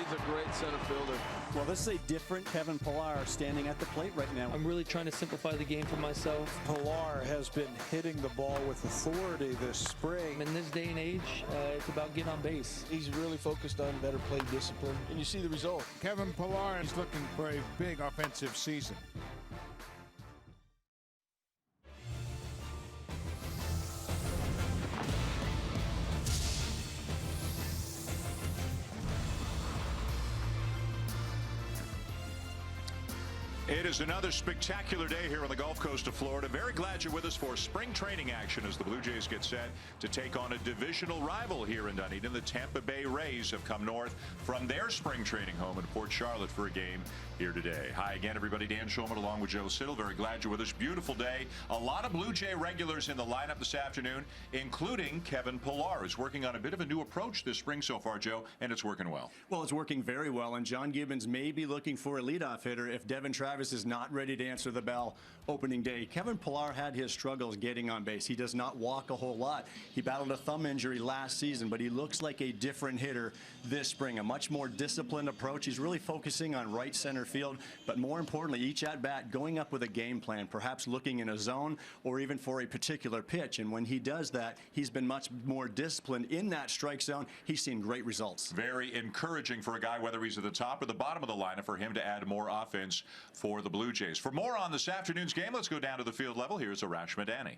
He's a great center fielder. Well, this is a different Kevin Pillar standing at the plate right now. I'm really trying to simplify the game for myself. Pillar has been hitting the ball with authority this spring. In this day and age, it's about getting on base. He's really focused on better play discipline, and you see the result. Kevin Pillar is looking for a big offensive season. It is another spectacular day here on the Gulf Coast of Florida. Very glad you're with us for spring training action as the Blue Jays get set to take on a divisional rival here in Dunedin. The Tampa Bay Rays have come north from their spring training home in Port Charlotte for a game here today. Hi again, everybody. Dan Shulman along with Joe Siddall. Very glad you're with us. Beautiful day. A lot of Blue Jay regulars in the lineup this afternoon, including Kevin Pillar, who's working on a bit of a new approach this spring so far, Joe, and it's working well. Well, it's working very well, and John Gibbons may be looking for a leadoff hitter if Devin Travis is not ready to answer the bell opening day. Kevin Pillar had his struggles getting on base. He does not walk a whole lot. He battled a thumb injury last season, but he looks like a different hitter this spring. A much more disciplined approach. He's really focusing on right center field, but more importantly, each at-bat going up with a game plan, perhaps looking in a zone or even for a particular pitch. And when he does that, he's been much more disciplined in that strike zone. He's seen great results. Very encouraging for a guy, whether he's at the top or the bottom of the lineup, for him to add more offense for the Blue Jays. For more on this afternoon's game, let's go down to the field level. Here's Arash Madani.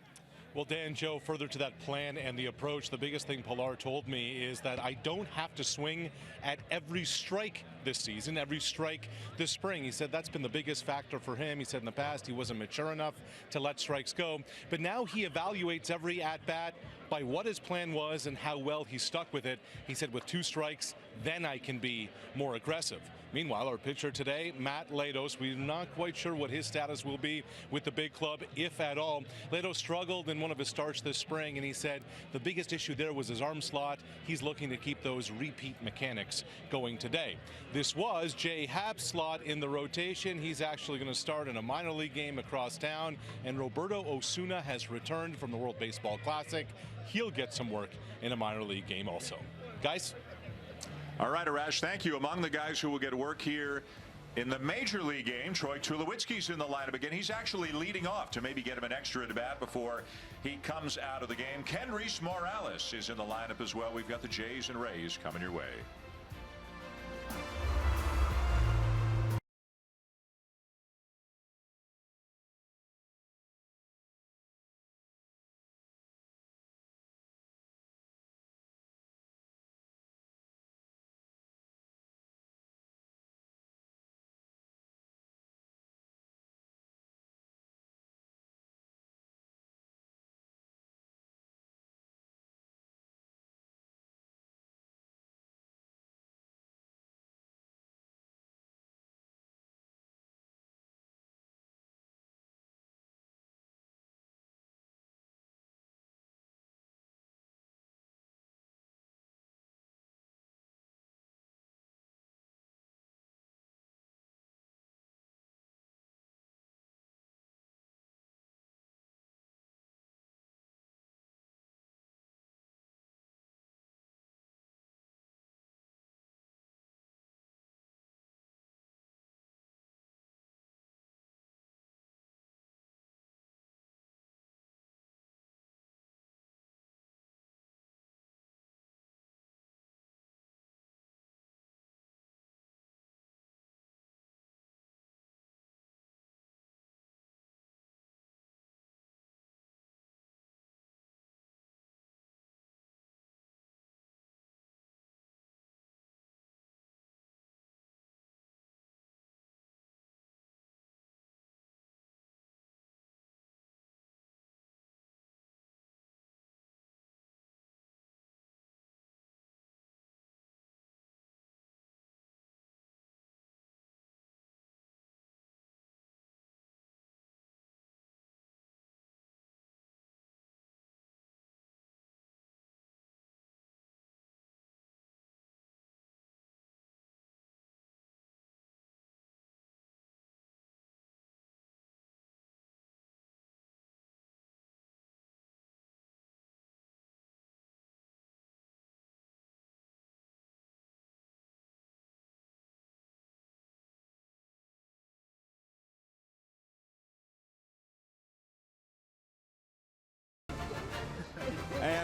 Well, Dan, Joe, further to that plan and the approach, the biggest thing Pillar told me is that I don't have to swing at every strike this season, every strike this spring. He said that's been the biggest factor for him. He said in the past he wasn't mature enough to let strikes go, but now he evaluates every at-bat by what his plan was and how well he stuck with it. He said with 2 strikes, then I can be more aggressive. Meanwhile, our pitcher today, Matt Latos, we're not quite sure what his status will be with the big club, if at all. Latos struggled in one of his starts this spring, and he said the biggest issue there was his arm slot. He's looking to keep those repeat mechanics going today. This was Jay Happ's slot in the rotation. He's actually going to start in a minor league game across town, and Roberto Osuna has returned from the World Baseball Classic. He'll get some work in a minor league game also. Guys? All right, Arash, thank you. Among the guys who will get work here in the Major League game, Troy Tulowitzki's in the lineup again. He's actually leading off to maybe get him an extra at bat before he comes out of the game. Kenrys Morales is in the lineup as well. We've got the Jays and Rays coming your way.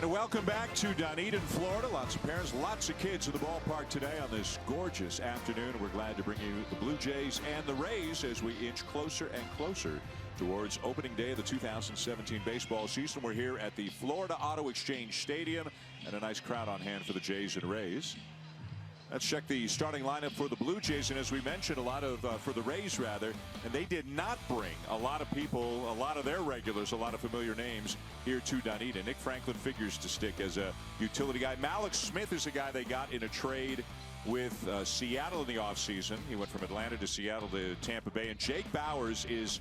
And welcome back to Dunedin, Florida. Lots of parents, lots of kids in the ballpark today on this gorgeous afternoon. We're glad to bring you the Blue Jays and the Rays as we inch closer and closer towards opening day of the 2017 baseball season. We're here at the Florida Auto Exchange Stadium and a nice crowd on hand for the Jays and Rays. Let's check the starting lineup for the Blue Jays, and as we mentioned, for the Rays rather, and they did not bring a lot of people, a lot of their regulars, a lot of familiar names here to Dunedin. Nick Franklin figures to stick as a utility guy. Mallex Smith is a guy they got in a trade with Seattle in the offseason. He went from Atlanta to Seattle to Tampa Bay, and Jake Bauers is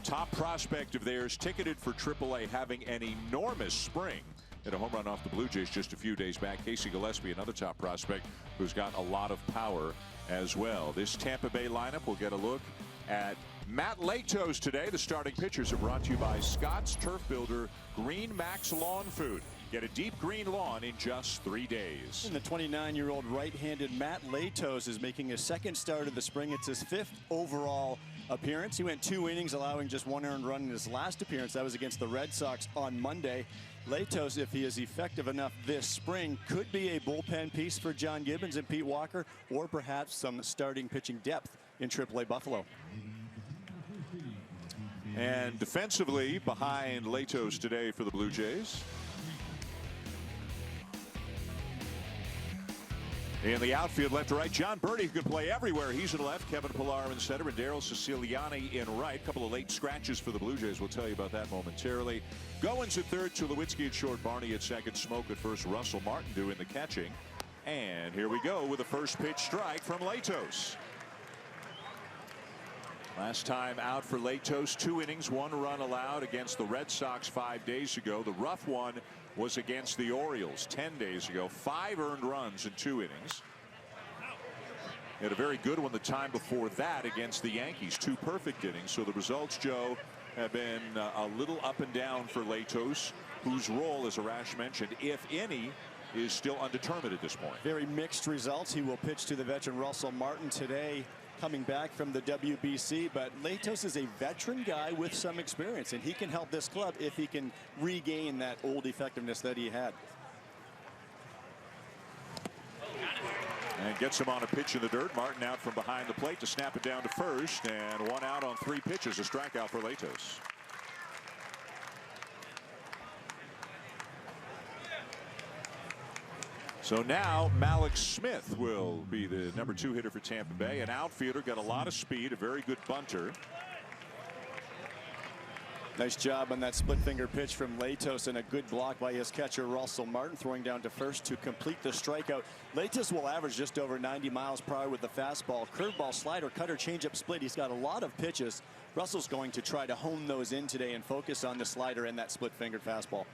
top prospect of theirs, ticketed for AAA, having an enormous spring. Hit a home run off the Blue Jays just a few days back. Casey Gillespie, another top prospect who's got a lot of power as well. This Tampa Bay lineup, we'll get a look at Matt Latos today. The starting pitchers are brought to you by Scott's Turf Builder Green Max Lawn Food. Get a deep green lawn in just 3 days. And the 29-year-old right-handed Matt Latos is making his second start of the spring. It's his 5th overall appearance. He went 2 innings, allowing just 1 earned run in his last appearance. That was against the Red Sox on Monday. Latos, if he is effective enough this spring, could be a bullpen piece for John Gibbons and Pete Walker, or perhaps some starting pitching depth in AAA Buffalo. And defensively behind Latos today for the Blue Jays, in the outfield, left to right, John Birdie, who can play everywhere. He's in left, Kevin Pillar in center, and Daryl Siciliani in right. A couple of late scratches for the Blue Jays. We'll tell you about that momentarily. Goins at third, Tulowitzki at short, Barney at second, Smoke at first, Russell Martin doing the catching. And here we go with a first pitch strike from Latos. Last time out for Latos, 2 innings, 1 run allowed against the Red Sox 5 days ago. The rough one was against the Orioles 10 days ago. 5 earned runs in 2 innings. He had a very good one the time before that against the Yankees. 2 perfect innings. So the results, Joe, have been a little up and down for Latos, whose role, as Arash mentioned, if any, is still undetermined at this point. Very mixed results. He will pitch to the veteran Russell Martin today, coming back from the WBC, but Latos is a veteran guy with some experience, and he can help this club if he can regain that old effectiveness that he had. And gets him on a pitch in the dirt. Martin out from behind the plate to snap it down to first, and 1 out on 3 pitches, a strikeout for Latos. So now Mallex Smith will be the number 2 hitter for Tampa Bay. An outfielder, got a lot of speed, a very good bunter. Nice job on that split finger pitch from Latos, and a good block by his catcher Russell Martin, throwing down to first to complete the strikeout. Latos will average just over 90 miles per hour with the fastball, curveball, slider, cutter, changeup, split. He's got a lot of pitches. Russell's going to try to hone those in today and focus on the slider and that split fingered fastball.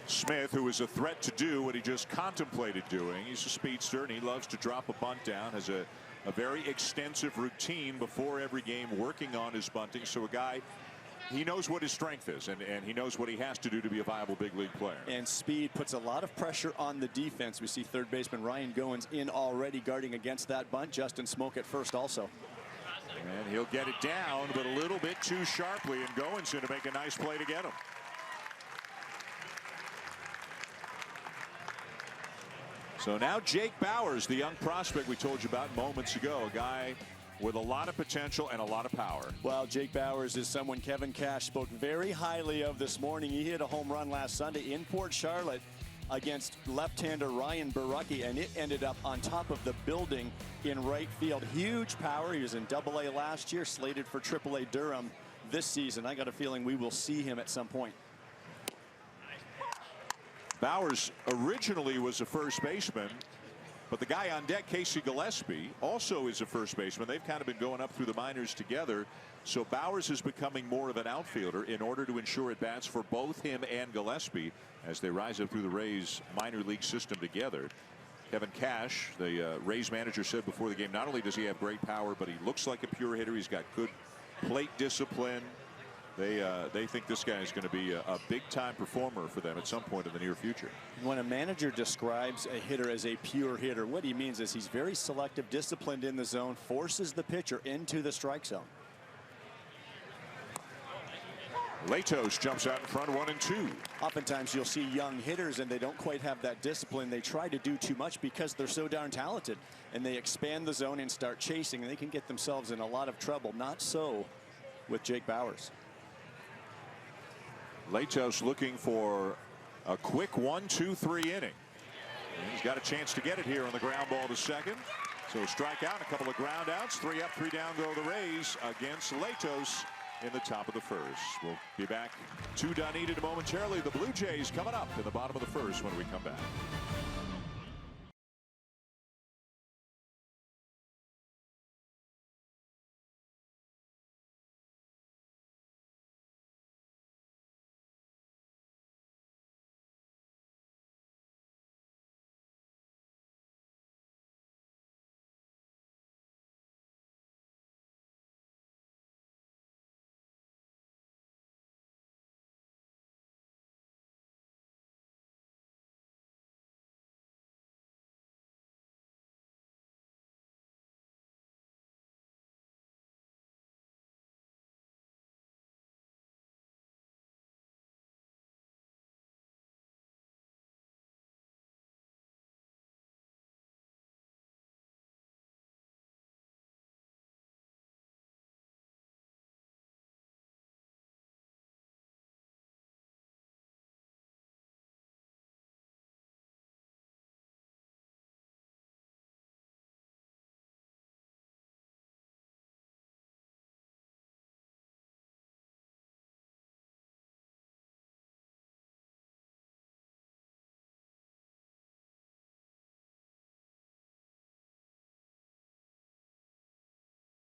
Smith, who is a threat to do what he just contemplated doing. He's a speedster, and he loves to drop a bunt down. Has a very extensive routine before every game working on his bunting. So a guy, he knows what his strength is, and he knows what he has to do to be a viable big league player. And speed puts a lot of pressure on the defense. We see third baseman Ryan Goins in already guarding against that bunt. Justin Smoke at first also. And he'll get it down, but a little bit too sharply, and Goins going to make a nice play to get him. So now Jake Bauers, the young prospect we told you about moments ago, a guy with a lot of potential and a lot of power. Well, Jake Bauers is someone Kevin Cash spoke very highly of this morning. He hit a home run last Sunday in Port Charlotte against left-hander Ryan Barucki, and it ended up on top of the building in right field. Huge power. He was in AA last year, slated for AAA Durham this season. I got a feeling we will see him at some point. Bauers originally was a first baseman, but the guy on deck, Casey Gillespie, also is a first baseman. They've kind of been going up through the minors together. So Bauers is becoming more of an outfielder in order to ensure at bats for both him and Gillespie as they rise up through the Rays minor league system together. Kevin Cash, the Rays manager, said before the game, not only does he have great power, but he looks like a pure hitter. He's got good plate discipline. They think this guy is going to be a big-time performer for them at some point in the near future. When a manager describes a hitter as a pure hitter, what he means is he's very selective, disciplined in the zone, forces the pitcher into the strike zone. Latos jumps out in front 1-2. Oftentimes you'll see young hitters and they don't quite have that discipline. They try to do too much because they're so darn talented, and they expand the zone and start chasing, and they can get themselves in a lot of trouble. Not so with Jake Bauers. Latos looking for a quick 1-2-3 inning. And he's got a chance to get it here on the ground ball to second. So strike out, a couple of ground outs, 3 up, 3 down go the Rays against Latos in the top of the first. We'll be back to Dunedin momentarily. The Blue Jays coming up in the bottom of the first when we come back.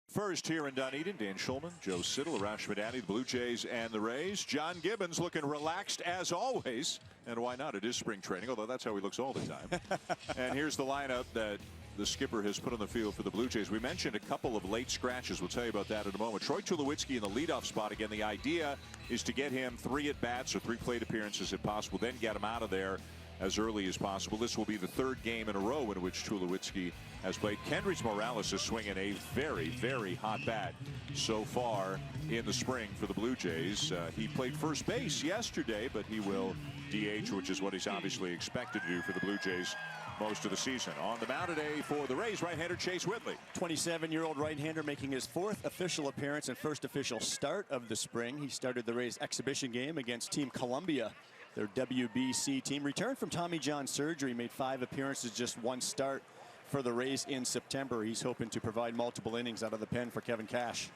First here in Dunedin, Dan Schulman, Joe Siddall, Arash Madani, the Blue Jays and the Rays. John Gibbons looking relaxed as always. And why not? It is spring training, although that's how he looks all the time. And here's the lineup that the skipper has put on the field for the Blue Jays. We mentioned a couple of late scratches. We'll tell you about that in a moment. Troy Tulowitzki in the leadoff spot. Again, the idea is to get him 3 at-bats or 3 plate appearances if possible, then get him out of there as early as possible. This will be the 3rd game in a row in which Tulowitzki has played. Kendrys Morales is swinging a very, very hot bat so far in the spring for the Blue Jays. He played first base yesterday, but he will DH, which is what he's obviously expected to do for the Blue Jays most of the season. On the mound today for the Rays, right-hander Chase Whitley. 27-year-old right-hander making his 4th official appearance and first official start of the spring. He started the Rays exhibition game against Team Columbia, their WBC team. Returned from Tommy John surgery, made 5 appearances, just 1 start for the Rays in September. He's hoping to provide multiple innings out of the pen for Kevin Cash.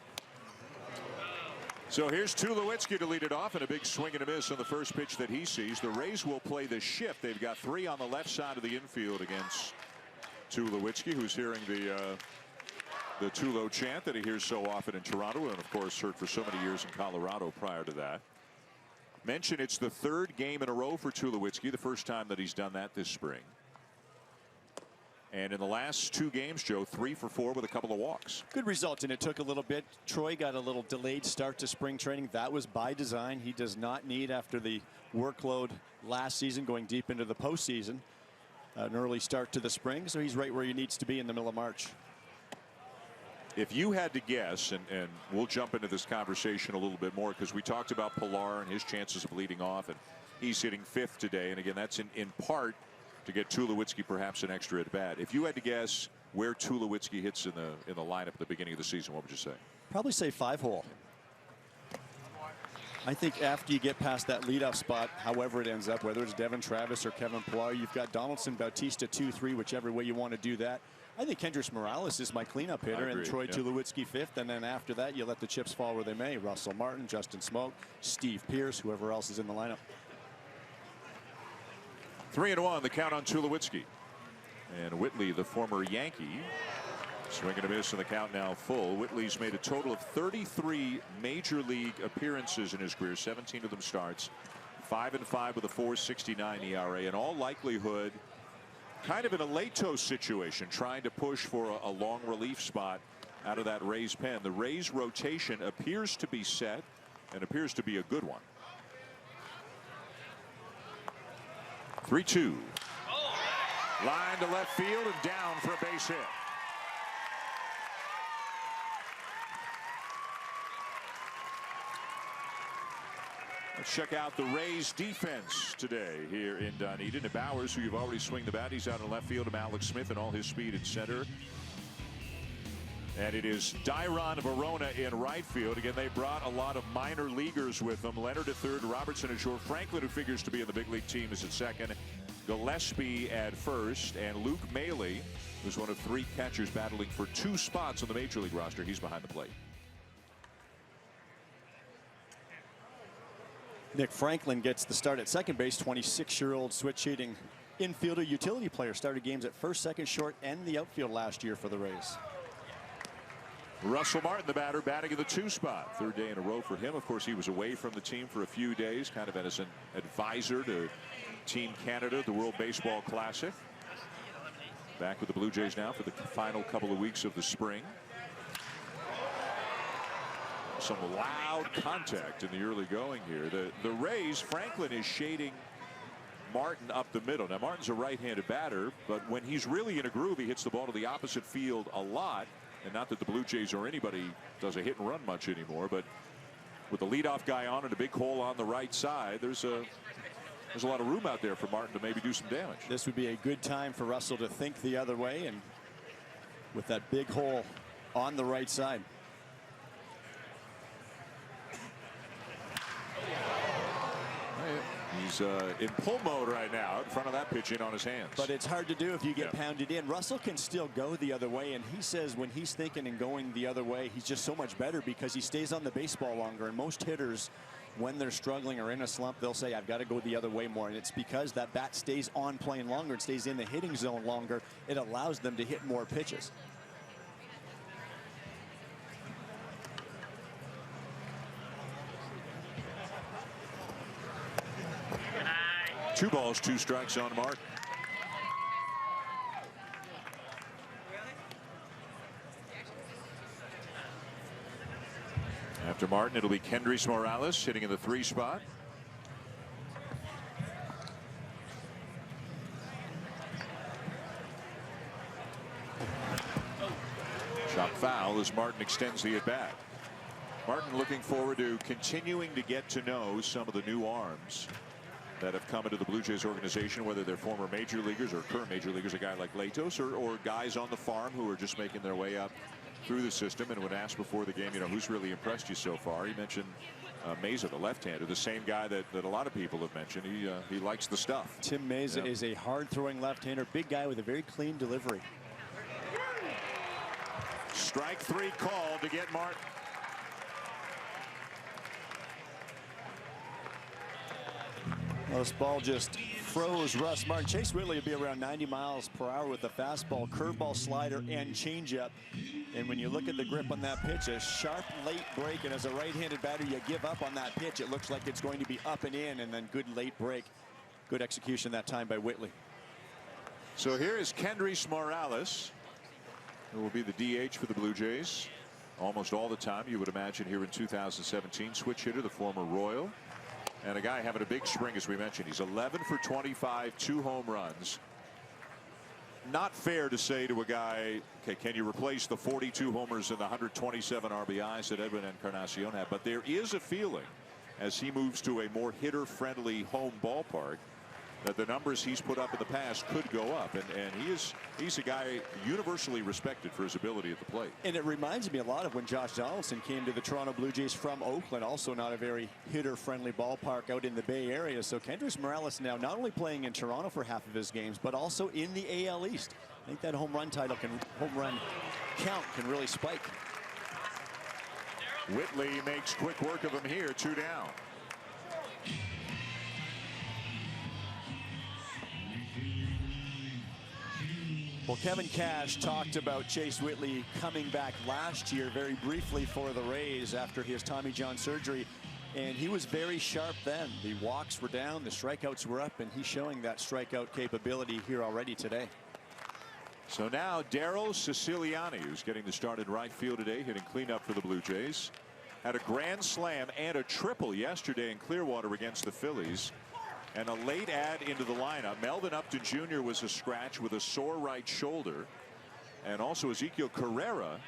So here's Tulowitzki to lead it off, and a big swing and a miss on the first pitch that he sees. The Rays will play the shift. They've got 3 on the left side of the infield against Tulowitzki, who's hearing the Tulo chant that he hears so often in Toronto, and of course heard for so many years in Colorado prior to that. Mention it's the 3rd game in a row for Tulowitzki, the first time that he's done that this spring. And in the last 2 games, Joe, 3 for 4 with a couple of walks. Good result, and it took a little bit. Troy got a little delayed start to spring training. That was by design. He does not need, after the workload last season, going deep into the postseason, an early start to the spring. So he's right where he needs to be in the middle of March. If you had to guess, and we'll jump into this conversation a little bit more because we talked about Pilar and his chances of leading off, and he's hitting 5th today. And again, that's in part to get Tulowitzki perhaps an extra at bat. If you had to guess where Tulowitzki hits in the lineup at the beginning of the season, what would you say? Probably say 5-hole. I think after you get past that leadoff spot, however it ends up, whether it's Devin Travis or Kevin Pilar, you've got Donaldson, Bautista 2-3, whichever way you want to do that. I think Kendrys Morales is my cleanup hitter, and Troy Tulowitzki 5th, and then after that you let the chips fall where they may. Russell Martin, Justin Smoak, Steve Pearce, whoever else is in the lineup. 3-1 the count on Tulowitzki. And Whitley, the former Yankee, swinging a miss, and the count now full. Whitley's made a total of 33 major league appearances in his career, 17 of them starts, 5-5 with a 4.69 ERA. In all likelihood, kind of in a Latos situation, trying to push for a long relief spot out of that Rays pen. The Rays rotation appears to be set and appears to be a good one. 3-2. Line to left field and down for a base hit. Let's check out the Rays defense today here in Dunedin. And Bowers, who you've already swung the bat, he's out in left field of Alex Smith and all his speed at center. And it is Dairon Verona in right field. Again, they brought a lot of minor leaguers with them. Leonard at third, Robertson at short. Franklin, who figures to be in the big league team, is at second. Gillespie at first. And Luke Maile, who's one of 3 catchers battling for 2 spots on the major league roster. He's behind the plate. Nick Franklin gets the start at second base. 26-year-old switch-hitting infielder, utility player. Started games at first, second, short, and the outfield last year for the Rays. Russell Martin, the batter, batting in the 2 spot. 3rd day in a row for him. Of course, he was away from the team for a few days, kind of as an advisor to Team Canada, the World Baseball Classic. Back with the Blue Jays now for the final couple of weeks of the spring. Some loud contact in the early going here. The Rays, Franklin is shading Martin up the middle. Now, Martin's a right-handed batter, but when he's really in a groove, he hits the ball to the opposite field a lot. And not that the Blue Jays or anybody does a hit and run much anymore, but with the leadoff guy on and a big hole on the right side, there's a lot of room out there for Martin to maybe do some damage. This would be a good time for Russell to think the other way, and with that big hole on the right side. He's in pull mode right now in front of that pitch in on his hands. But it's hard to do if you get pounded in. Russell can still go the other way, and he says when he's thinking and going the other way, he's just so much better because he stays on the baseball longer. And most hitters, when they're struggling or in a slump, they'll say, I've got to go the other way more. And it's because that bat stays on plane longer and stays in the hitting zone longer. It allows them to hit more pitches. Two balls, 2 strikes on Martin. After Martin, it'll be Kendrys Morales hitting in the 3 spot. Shot foul as Martin extends the at bat. Martin looking forward to continuing to get to know some of the new arms that have come into the Blue Jays organization, whether they're former major leaguers or current major leaguers, a guy like Latos, or guys on the farm who are just making their way up through the system. And when asked before the game, who's really impressed you so far, he mentioned Meza, the left-hander, the same guy that a lot of people have mentioned. He likes the stuff. Tim Meza is a hard-throwing left-hander, big guy with a very clean delivery. Strike 3 called to get Martin. Well, this ball just froze Russ Martin. Chase Whitley would be around 90 miles per hour with the fastball, curveball, slider, and changeup. And when you look at the grip on that pitch, a sharp late break. And as a right-handed batter, you give up on that pitch. It looks like it's going to be up and in, and then good late break. Good execution that time by Whitley. So here is Kendrys Morales, who will be the DH for the Blue Jays almost all the time, you would imagine, here in 2017. Switch hitter, the former Royal. And a guy having a big spring, as we mentioned. He's 11 for 25, 2 home runs. Not fair to say to a guy, okay, can you replace the 42 homers and the 127 RBIs that Edwin Encarnacion had? But there is a feeling, as he moves to a more hitter-friendly home ballpark, that the numbers he's put up in the past could go up. And he's a guy universally respected for his ability at the plate. And it reminds me a lot of when Josh Donaldson came to the Toronto Blue Jays from Oakland, also not a very hitter-friendly ballpark out in the Bay Area. So Kendrys Morales now not only playing in Toronto for half of his games, but also in the AL East. I think that home run count can really spike. Whitley makes quick work of him here, 2 down. Well, Kevin Cash talked about Chase Whitley coming back last year very briefly for the Rays after his Tommy John surgery, and he was very sharp then. The walks were down, the strikeouts were up, and he's showing that strikeout capability here already today. So now Daryl Siciliani, who's getting the start in right field today, hitting cleanup for the Blue Jays. Had a grand slam and a triple yesterday in Clearwater against the Phillies. And a late add into the lineup. Melvin Upton Jr. was a scratch with a sore right shoulder. And also Ezekiel Carrera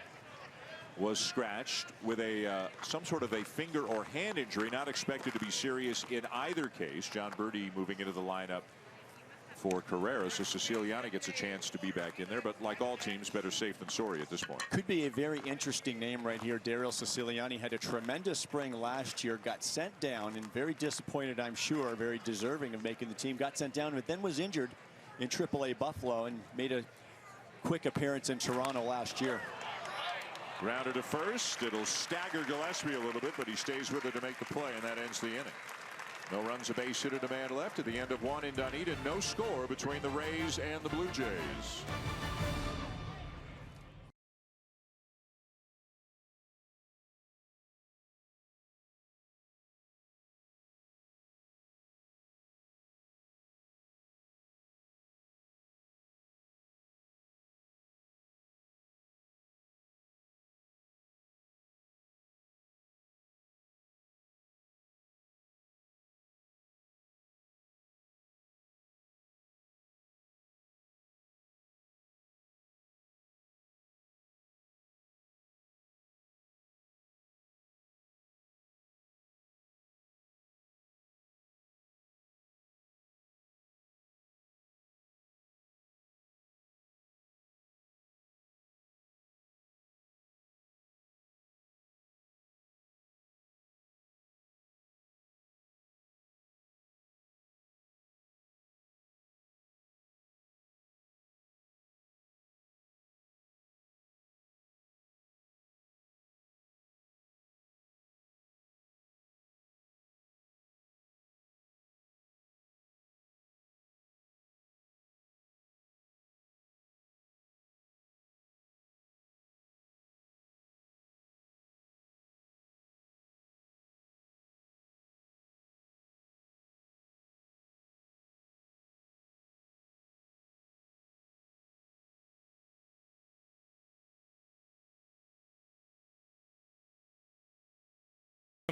was scratched with a some sort of a finger or hand injury, not expected to be serious in either case. John Birdie moving into the lineup for Carrera, so Siciliani gets a chance to be back in there, but like all teams, better safe than sorry at this point. Could be a very interesting name right here. Daryl Siciliani had a tremendous spring last year, got sent down, and very disappointed, I'm sure, very deserving of making the team. Got sent down, but then was injured in AAA Buffalo and made a quick appearance in Toronto last year. Grounded to first. It'll stagger Gillespie a little bit, but he stays with it to make the play, and that ends the inning. No runs, a base hit, and a man left at the end of one in Dunedin. No score between the Rays and the Blue Jays.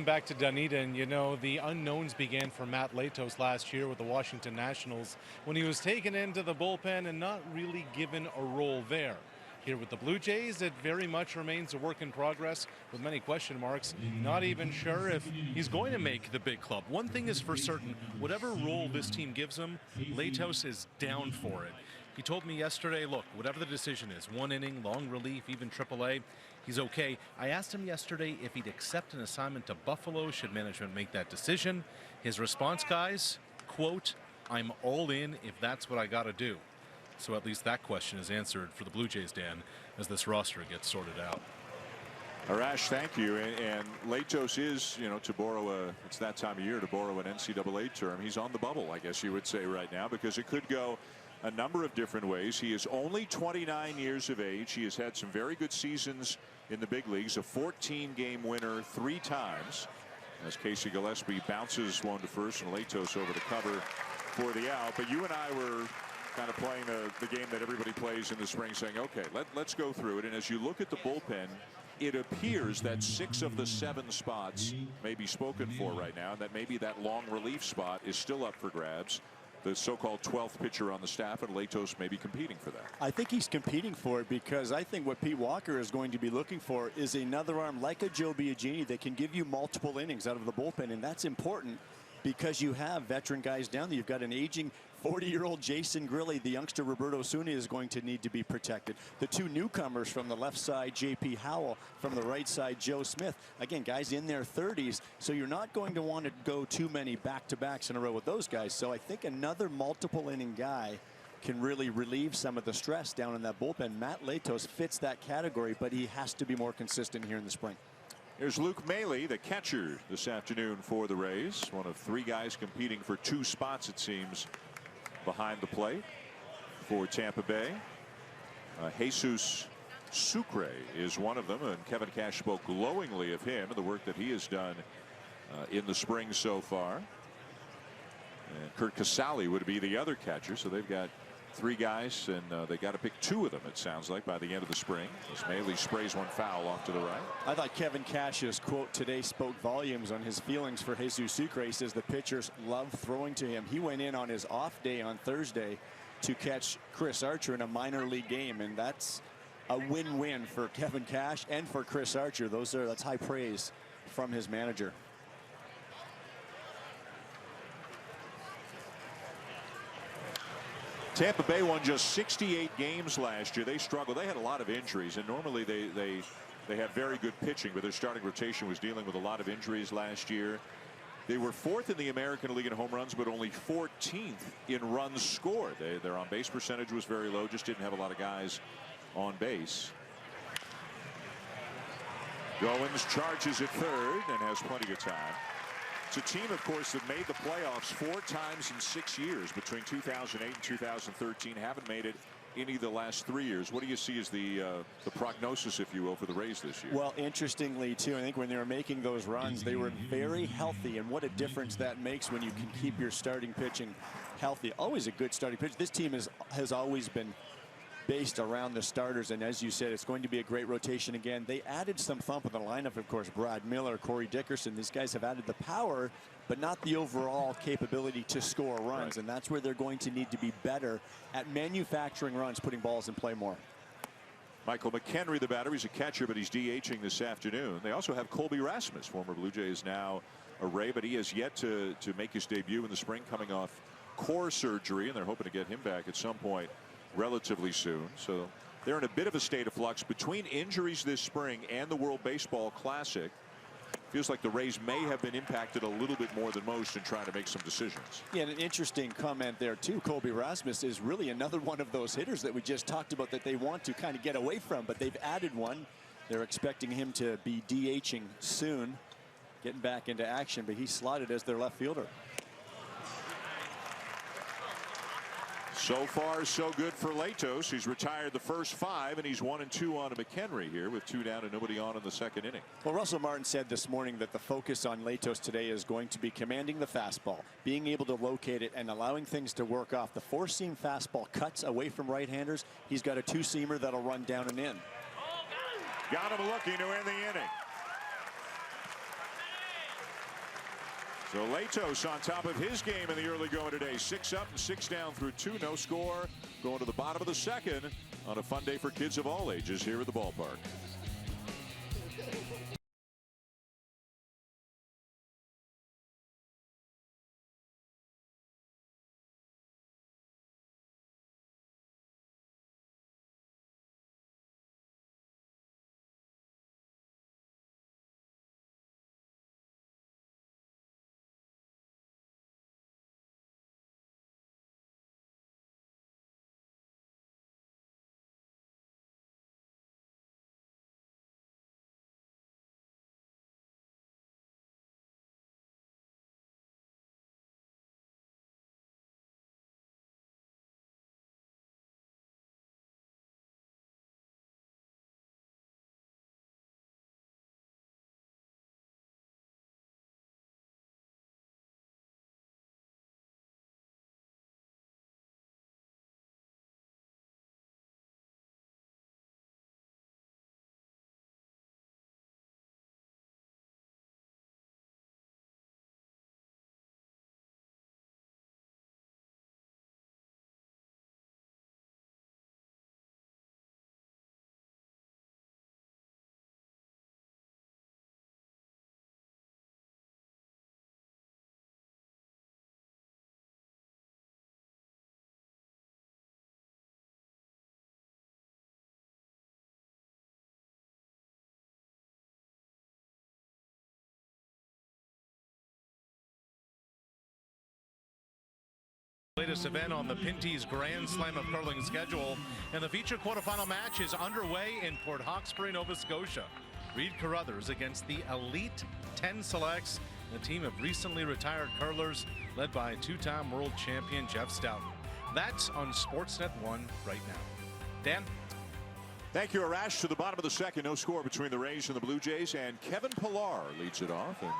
Back to Dunedin, you know, the unknowns began for Matt Latos last year with the Washington Nationals when he was taken into the bullpen and not really given a role there. Here with the Blue Jays, it very much remains a work in progress with many question marks. Not even sure if he's going to make the big club. One thing is for certain, whatever role this team gives him, Latos is down for it. He told me yesterday, look, whatever the decision is, one inning, long relief, even AAA, he's okay. I asked him yesterday if he'd accept an assignment to Buffalo should management make that decision. His response, guys, quote, "I'm all in if that's what I got to do." So at least that question is answered for the Blue Jays, Dan, as this roster gets sorted out. Arash, thank you. And Latos is, you know, to borrow it's that time of year to borrow an NCAA term. He's on the bubble, I guess you would say right now, because it could go a number of different ways. He is only 29 years of age. He has had some very good seasons in the big leagues, a 14-game winner 3 times, as Casey Gillespie bounces one to first and Latos over the cover for the out. But you and I were kind of playing the game that everybody plays in the spring, saying, okay, let's go through it. And as you look at the bullpen, it appears that 6 of the 7 spots may be spoken for right now, and that maybe that long relief spot is still up for grabs. The so-called 12th pitcher on the staff, and Latos may be competing for that. I think he's competing for it because I think what Pete Walker is going to be looking for is another arm like a Joe Biagini that can give you multiple innings out of the bullpen, and that's important because you have veteran guys down there. You've got an aging 40-year-old Jason Grilli. The youngster Roberto Osuna is going to need to be protected. The 2 newcomers from the left side, J.P. Howell, from the right side, Joe Smith. Again, guys in their 30s, so you're not going to want to go too many back-to-backs in a row with those guys. So I think another multiple inning guy can really relieve some of the stress down in that bullpen. Matt Latos fits that category, but he has to be more consistent here in the spring. Here's Luke Maile, the catcher this afternoon for the Rays. One of 3 guys competing for 2 spots, it seems, behind the plate for Tampa Bay. Jesus Sucre is one of them, and Kevin Cash spoke glowingly of him and the work that he has done in the spring so far. And Kurt Casale would be the other catcher, so they've got 3 guys, and they got to pick 2 of them, it sounds like, by the end of the spring, as Maile sprays one foul off to the right. I thought Kevin Cash's quote today spoke volumes on his feelings for Jesus Sucre. He says the pitchers love throwing to him. He went in on his off day on Thursday to catch Chris Archer in a minor league game, and that's a win-win for Kevin Cash and for Chris Archer. That's high praise from his manager. Tampa Bay won just 68 games last year. They struggled. They had a lot of injuries, and normally they have very good pitching, but their starting rotation was dealing with a lot of injuries last year. They were 4th in the American League in home runs, but only 14th in runs scored. Their on-base percentage was very low, just didn't have a lot of guys on base. Goins charges at third and has plenty of time. It's a team, of course, that made the playoffs 4 times in 6 years between 2008 and 2013. Haven't made it any of the last 3 years. What do you see as the prognosis, if you will, for the Rays this year? Well, interestingly, too, I think when they were making those runs, they were very healthy, and what a difference that makes when you can keep your starting pitching healthy. Always a good starting pitch. This team has always been based around the starters, and as you said, it's going to be a great rotation again. They added some thump in the lineup, of course. Brad Miller, Corey Dickerson, these guys have added the power, but not the overall capability to score runs, right. And that's where they're going to need to be better at manufacturing runs, putting balls in play more. Michael McHenry, the batter, he's a catcher, but he's DHing this afternoon. They also have Colby Rasmus, former Blue Jays, now a Ray, but he has yet to make his debut in the spring, coming off core surgery, and they're hoping to get him back at some point relatively soon. So they're in a bit of a state of flux between injuries this spring and the World Baseball Classic. Feels like the Rays may have been impacted a little bit more than most in trying to make some decisions. Yeah, and an interesting comment there too. Colby Rasmus is really another one of those hitters that we just talked about that they want to kind of get away from, but they've added one. They're expecting him to be DHing soon, getting back into action, but he's slotted as their left fielder. So far, so good for Latos. He's retired the first 5, and he's 1-2 on a McHenry here with 2 down and nobody on in the second inning. Well, Russell Martin said this morning that the focus on Latos today is going to be commanding the fastball, being able to locate it, and allowing things to work off. The 4-seam fastball cuts away from right-handers. He's got a 2-seamer that'll run down and in. Got him looking to end the inning. So Latos on top of his game in the early going today. 6 up and 6 down through 2. No score. Going to the bottom of the second on a fun day for kids of all ages here at the ballpark. Latest event on the Pinty's Grand Slam of Curling schedule, and the feature quarterfinal match is underway in Port Hawkesbury, Nova Scotia. Reed Carruthers against the Elite 10 Selects, a team of recently retired curlers led by 2-time world champion Jeff Stoughton. That's on Sportsnet 1 right now. Dan? Thank you, Arash. To the bottom of the second, no score between the Rays and the Blue Jays, and Kevin Pillar leads it off and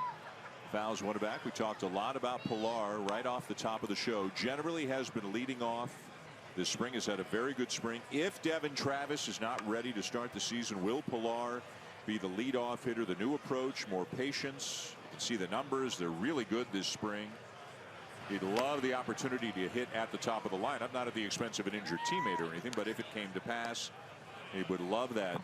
fouls one back. We talked a lot about Pillar right off the top of the show. Generally has been leading off this spring, has had a very good spring. If Devin Travis is not ready to start the season, will Pillar be the leadoff hitter? The new approach, more patience. You can see the numbers. They're really good this spring. He'd love the opportunity to hit at the top of the lineup, not at the expense of an injured teammate or anything, but if it came to pass, He would love that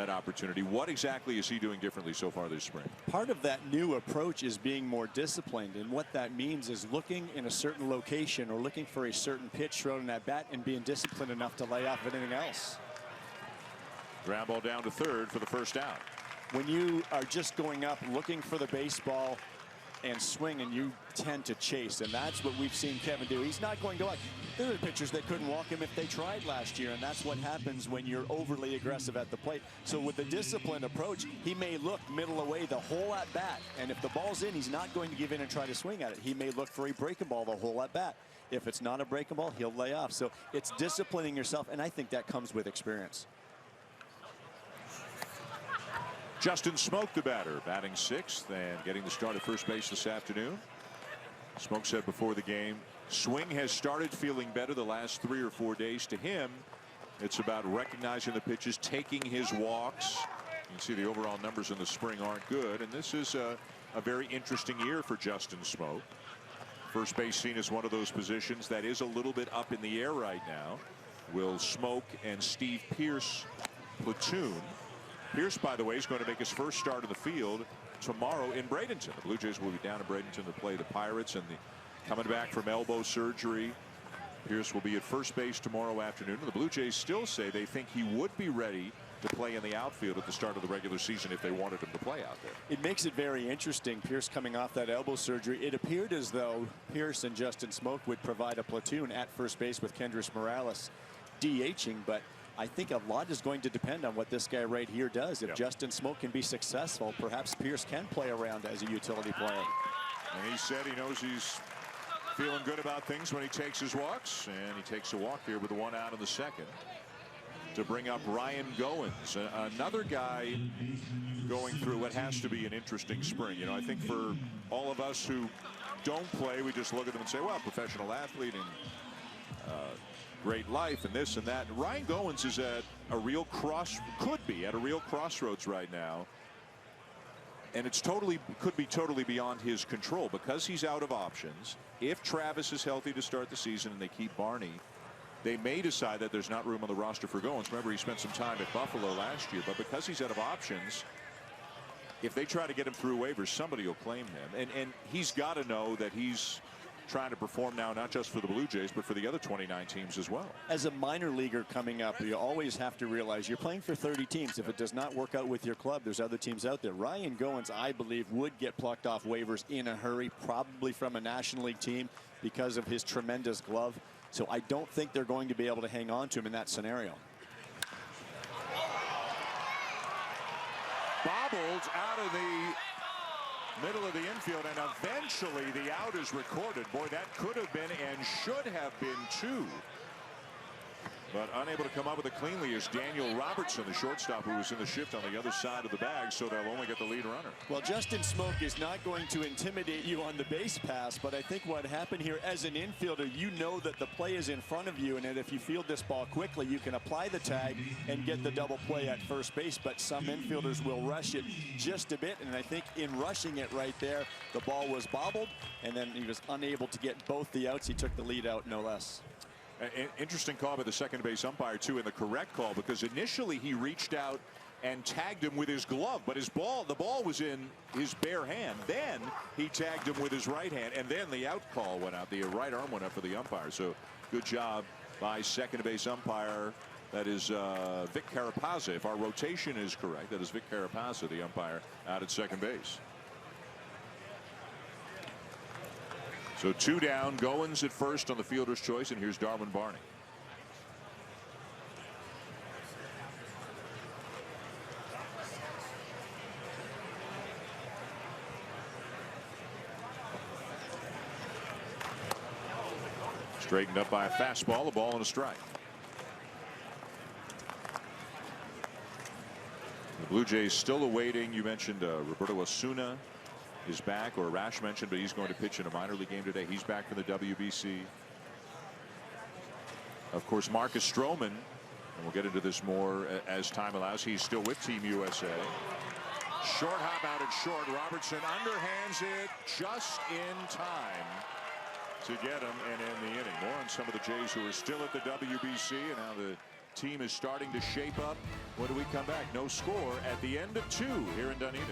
opportunity. What exactly is he doing differently so far this spring? Part of that new approach is being more disciplined, and what that means is looking in a certain location or looking for a certain pitch thrown in that bat and being disciplined enough to lay off anything else. Ground ball down to third for the first out. When you are just going up looking for the baseball and swinging, you tend to chase, and that's what we've seen Kevin do. He's not going to walk. There are pitchers that couldn't walk him if they tried last year, and that's what happens when you're overly aggressive at the plate. So with the disciplined approach, he may look middle away the whole at bat, and if the ball's in, he's not going to give in and try to swing at it. He may look for a breaking ball the whole at bat. If it's not a breaking ball, he'll lay off. So it's disciplining yourself, and I think that comes with experience. Justin Smoak, the batter, batting sixth and getting the start at first base this afternoon. Smoak said before the game, swing has started feeling better the last 3 or 4 days. To him, it's about recognizing the pitches, taking his walks. You can see the overall numbers in the spring aren't good, and this is a very interesting year for Justin Smoak. First base seen as one of those positions that is a little bit up in the air right now. Will Smoak and Steve Pearce platoon? Pearce, by the way, is going to make his first start in the field tomorrow in Bradenton. The Blue Jays will be down in Bradenton to play the Pirates, and coming back from elbow surgery. Pearce will be at first base tomorrow afternoon. And the Blue Jays still say they think he would be ready to play in the outfield at the start of the regular season if they wanted him to play out there. It makes it very interesting. Pearce coming off that elbow surgery. It appeared as though Pearce and Justin Smoak would provide a platoon at first base with Kendrys Morales DHing, but I think a lot is going to depend on what this guy right here does. If Justin Smoak can be successful, perhaps Pearce can play around as a utility player. And he said he knows he's feeling good about things when he takes his walks, and he takes a walk here with the one out in the second to bring up Ryan Goins, another guy going through what has to be an interesting spring. You know, I think for all of us who don't play, we just look at them and say, well, professional athlete and great life and this and that. Ryan Goins is at a real could be at a real crossroads right now, and it's could be totally beyond his control because he's out of options. If Travis is healthy to start the season and they keep Barney, they may decide that there's not room on the roster for Goins. Remember, he spent some time at Buffalo last year, but because he's out of options, if they try to get him through waivers, somebody will claim him, and he's got to know that he's trying to perform now, not just for the Blue Jays, but for the other 29 teams as well. As a minor leaguer coming up, you always have to realize you're playing for 30 teams. If it does not work out with your club, there's other teams out there. Ryan Goins, I believe, would get plucked off waivers in a hurry, probably from a National League team because of his tremendous glove. So I don't think they're going to be able to hang on to him in that scenario. Bobbled out of the middle of the infield, and eventually the out is recorded. Boy, that could have been and should have been two. But unable to come up with it cleanly is Daniel Robertson, the shortstop, who was in the shift on the other side of the bag, so they'll only get the lead runner. Well, Justin Smoak is not going to intimidate you on the base pass, but I think what happened here as an infielder, you know that the play is in front of you, and that if you field this ball quickly, you can apply the tag and get the double play at first base. But some infielders will rush it just a bit, and I think in rushing it right there, the ball was bobbled, and then he was unable to get both the outs. He took the lead out, no less. Interesting call by the second base umpire, too, and the correct call, because initially he reached out and tagged him with his glove, but the ball was in his bare hand. Then he tagged him with his right hand, and then the out call went out. The right arm went up for the umpire. So good job by second base umpire. That is Vic Carapazza. If our rotation is correct, that is Vic Carapazza, the umpire, out at second base. So two down, Goins at first on the fielder's choice, and here's Darwin Barney. Straightened up by a fastball, a ball and a strike. The Blue Jays still awaiting, you mentioned Roberto Osuna is back, or Rash mentioned, but he's going to pitch in a minor league game today. He's back from the WBC. Of course, Marcus Stroman, and we'll get into this more as time allows. He's still with Team USA. Short hop out at short. Robertson underhands it just in time to get him and end the inning. More on some of the Jays who are still at the WBC and how the team is starting to shape up. When do we come back? No score at the end of 2 here in Dunedin.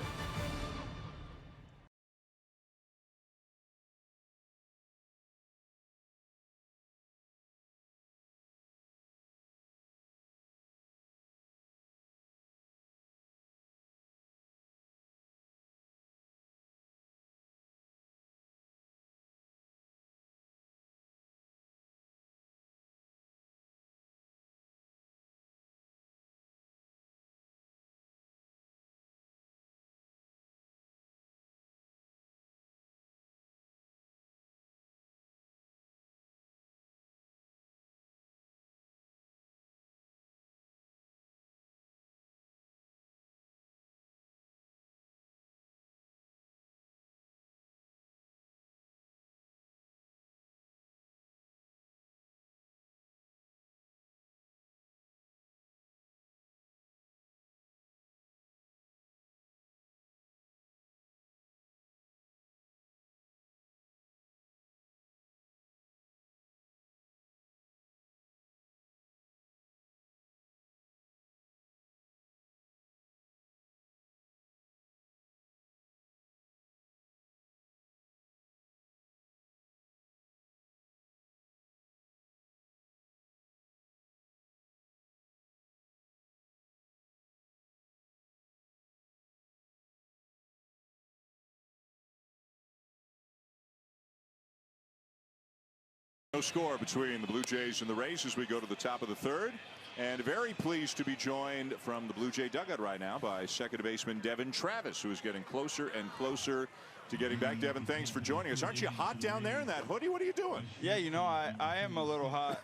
No score between the Blue Jays and the Rays as we go to the top of the 3rd. And very pleased to be joined from the Blue Jay dugout right now by second baseman Devon Travis, who is getting closer and closer to getting back. Devon, thanks for joining us. Aren't you hot down there in that hoodie? What are you doing? Yeah, you know, I am a little hot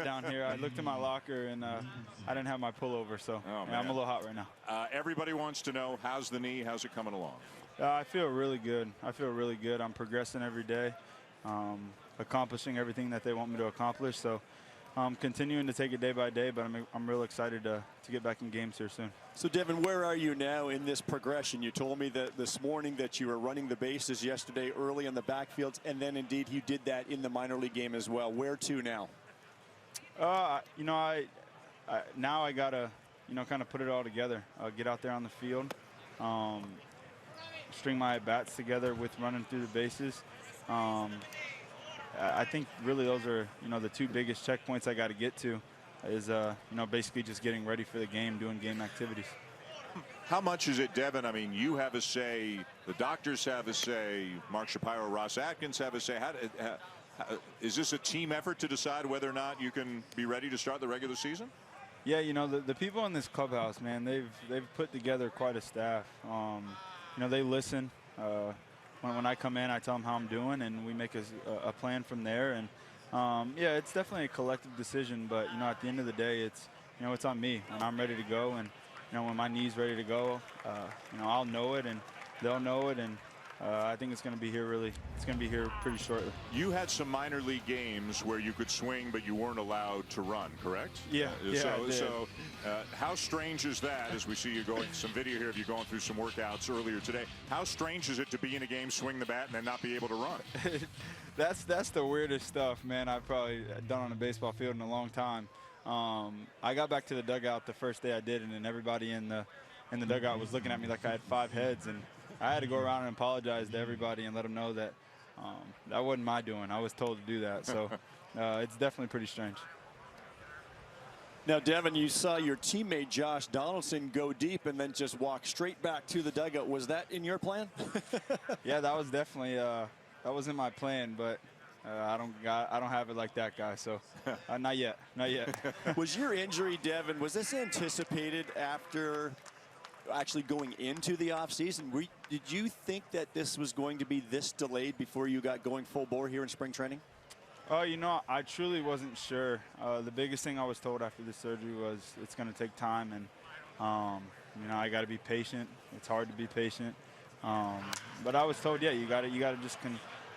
down here. I looked in my locker and I didn't have my pullover, so yeah, I'm a little hot right now. Everybody wants to know, how's the knee? How's it coming along? I feel really good. I'm progressing every day, accomplishing everything that they want me to accomplish. So I'm continuing to take it day by day, but I'm real excited to get back in games here soon. So, Devon, where are you now in this progression? You told me that this morning that you were running the bases yesterday early on the backfields, and then indeed you did that in the minor league game as well. Where to now? You know, now I gotta, you know, kind of put it all together. Get out there on the field, string my bats together with running through the bases. I think really those are, you know, the 2 biggest checkpoints I got to get to is, you know, basically just getting ready for the game, doing game activities. How much is it, Devon? I mean, you have a say, the doctors have a say, Mark Shapiro, Ross Atkins have a say. Is this a team effort to decide whether or not you can be ready to start the regular season? Yeah, you know, the people in this clubhouse, man, they've put together quite a staff. You know, they listen. When I come in, I tell them how I'm doing, and we make a plan from there. And yeah, it's definitely a collective decision. But you know, at the end of the day, it's on me, and I'm ready to go. And you know, when my knee's ready to go, you know, I'll know it, and they'll know it, and I think it's going to be here pretty shortly. You had some minor league games where you could swing, but you weren't allowed to run, correct? Yeah. So how strange is that, as we see you going, some video here of you going through some workouts earlier today. How strange is it to be in a game, swing the bat, and then not be able to run? That's the weirdest stuff, man, I've probably done on a baseball field in a long time. I got back to the dugout the first day I did, and then everybody in the dugout was looking at me like I had 5 heads, and I had to go around and apologize to everybody and let them know that that wasn't my doing. I was told to do that. So it's definitely pretty strange. Now, Devon, you saw your teammate Josh Donaldson go deep and then just walk straight back to the dugout. Was that in your plan? Yeah, that was definitely that was in my plan, but I don't have it like that guy. So not yet. Was your injury, Devon, was this anticipated after actually going into the offseason? Did you think that this was going to be this delayed before you got going full bore here in spring training? You know, I truly wasn't sure. The biggest thing I was told after the surgery was it's going to take time, and you know, I got to be patient. It's hard to be patient, but I was told, yeah, you got to just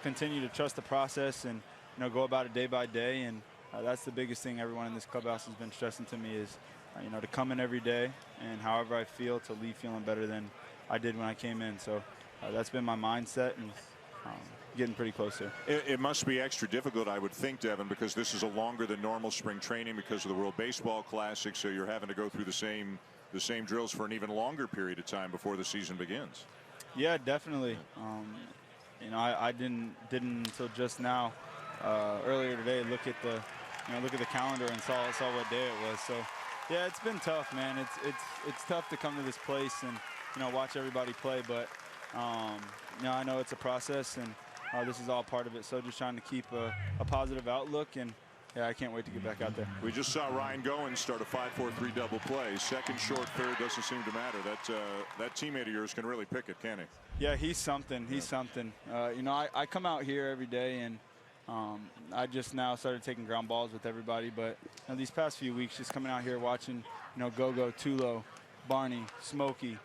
continue to trust the process and, you know, go about it day by day. And that's the biggest thing everyone in this clubhouse has been stressing to me is, you know, to come in every day and however I feel to leave feeling better than I did when I came in. So that's been my mindset, and getting pretty close there. It must be extra difficult, I would think, Devin, because this is a longer than normal spring training because of the World Baseball Classic. So you're having to go through the same drills for an even longer period of time before the season begins. Yeah, definitely. You know, I didn't until just now, earlier today, look at the calendar and saw what day it was. So yeah, it's been tough, man. It's tough to come to this place and, you know, watch everybody play, but you know, I know it's a process, and this is all part of it. So just trying to keep a positive outlook, and yeah, I can't wait to get back out there. We just saw Ryan Goins start a 5-4-3 double play. Second, short, third doesn't seem to matter. That teammate of yours can really pick it, can he? Yeah, he's something. He's something. You know, I come out here every day, and I just now started taking ground balls with everybody. But you know, these past few weeks, just coming out here watching, you know, Gogo, Tulo, Barney, Smokey,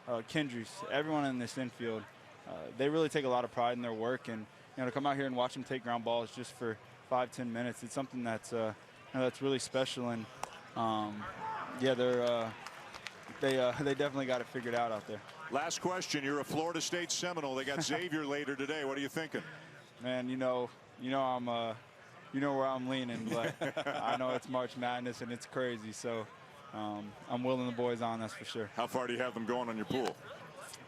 Kendrys, everyone in this infield, they really take a lot of pride in their work. And you know, to come out here and watch them take ground balls just for 5-10 minutes, it's something that's you know, that's really special. And yeah, they definitely got it figured out there. Last question. You're a Florida State Seminole. They got Xavier later today. What are you thinking? Man, you know I'm you know where I'm leaning, but I know it's March Madness and it's crazy. So I'm willing the boys on, that's for sure. How far do you have them going on your pool?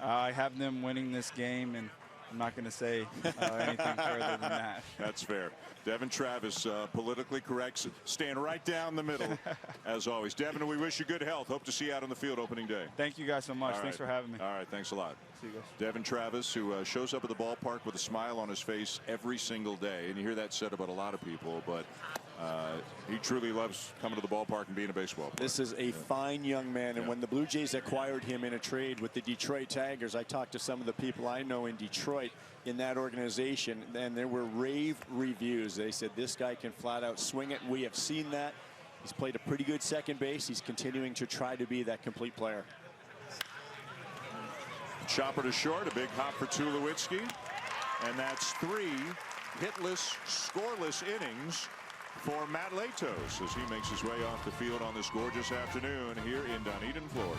I have them winning this game, and I'm not going to say anything further than that. That's fair. Devin Travis, politically correct, staying right down the middle, as always. Devin, we wish you good health. Hope to see you out on the field opening day. Thank you guys so much. All Thanks right. for having me. All right, thanks a lot. See you guys. Devin Travis, who shows up at the ballpark with a smile on his face every single day. And you hear that said about a lot of people, but he truly loves coming to the ballpark and being a baseball player. This is a fine young man, and when the Blue Jays acquired him in a trade with the Detroit Tigers, I talked to some of the people I know in Detroit in that organization, and there were rave reviews. They said this guy can flat out swing it. We have seen that. He's played a pretty good second base. He's continuing to try to be that complete player. Chopper to short, a big hop for Tulowitzki, and that's 3 hitless, scoreless innings for Matt Latos as he makes his way off the field on this gorgeous afternoon here in Dunedin, Florida.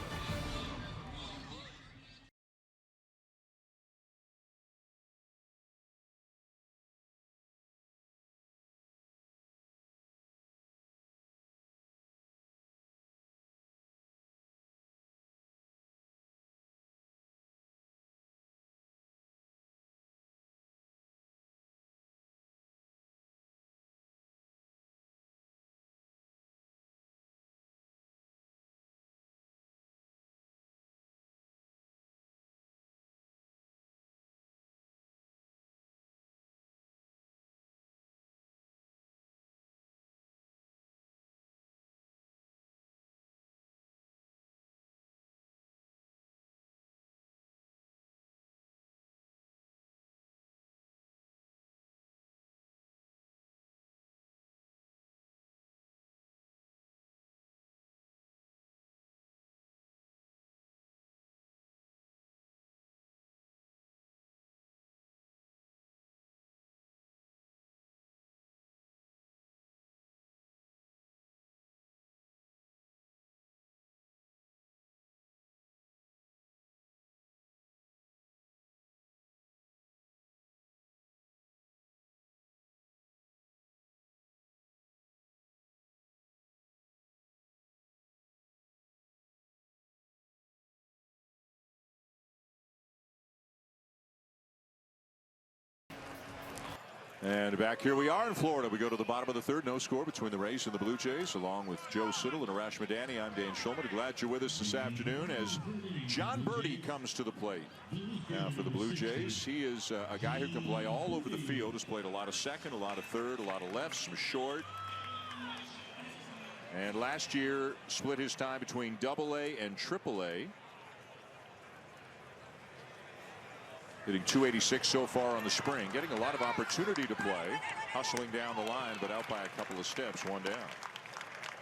And back here we are in Florida. We go to the bottom of the third. No score between the Rays and the Blue Jays. Along with Joe Siddall and Arash Madani, I'm Dan Schulman. Glad you're with us this afternoon as John Birdie comes to the plate. Now for the Blue Jays, he is a guy who can play all over the field. Has played a lot of second, a lot of third, a lot of left, some short. And last year split his time between AA and AAA. Hitting .286 so far on the spring, getting a lot of opportunity to play, hustling down the line, but out by a couple of steps, one down.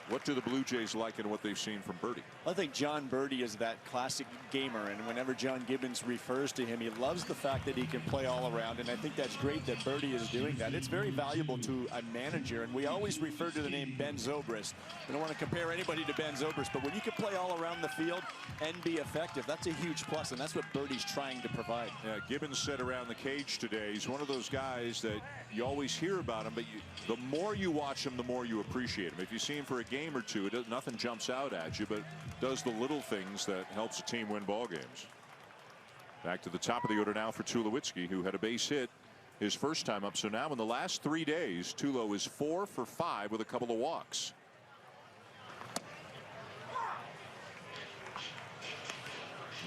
What do the Blue Jays like in what they've seen from Birdie? I think John Birdie is that classic gamer, and whenever John Gibbons refers to him, he loves the fact that he can play all around, and I think that's great that Birdie is doing that. It's very valuable to a manager, and we always refer to the name Ben Zobrist. I don't want to compare anybody to Ben Zobrist, but when you can play all around the field and be effective, that's a huge plus, and that's what Birdie's trying to provide. Yeah, Gibbons said around the cage today, he's one of those guys that you always hear about him, but the more you watch him, the more you appreciate him. If you see him for a game or two, nothing jumps out at you, but does the little things that helps a team win ball games. Back to the top of the order now for Tulowitzki, who had a base hit his first time up. So now in the last 3 days, Tulo is 4 for 5 with a couple of walks.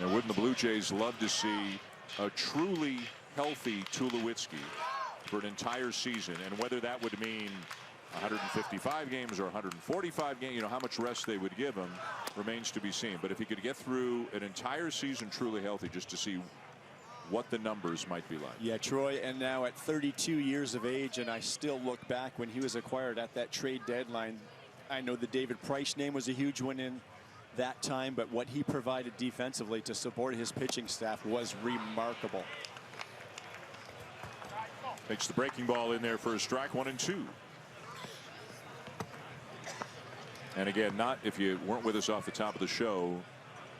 Now, wouldn't the Blue Jays love to see a truly healthy Tulowitzki for an entire season, and whether that would mean 155 games or 145 games, how much rest they would give him remains to be seen. But if he could get through an entire season truly healthy, just to see what the numbers might be like. Yeah, Troy, and now at 32 years of age, and I still look back when he was acquired at that trade deadline. I know the David Price name was a huge one in that time, but what he provided defensively to support his pitching staff was remarkable. Makes the breaking ball in there for a strike, 1-2. And again, if you weren't with us off the top of the show,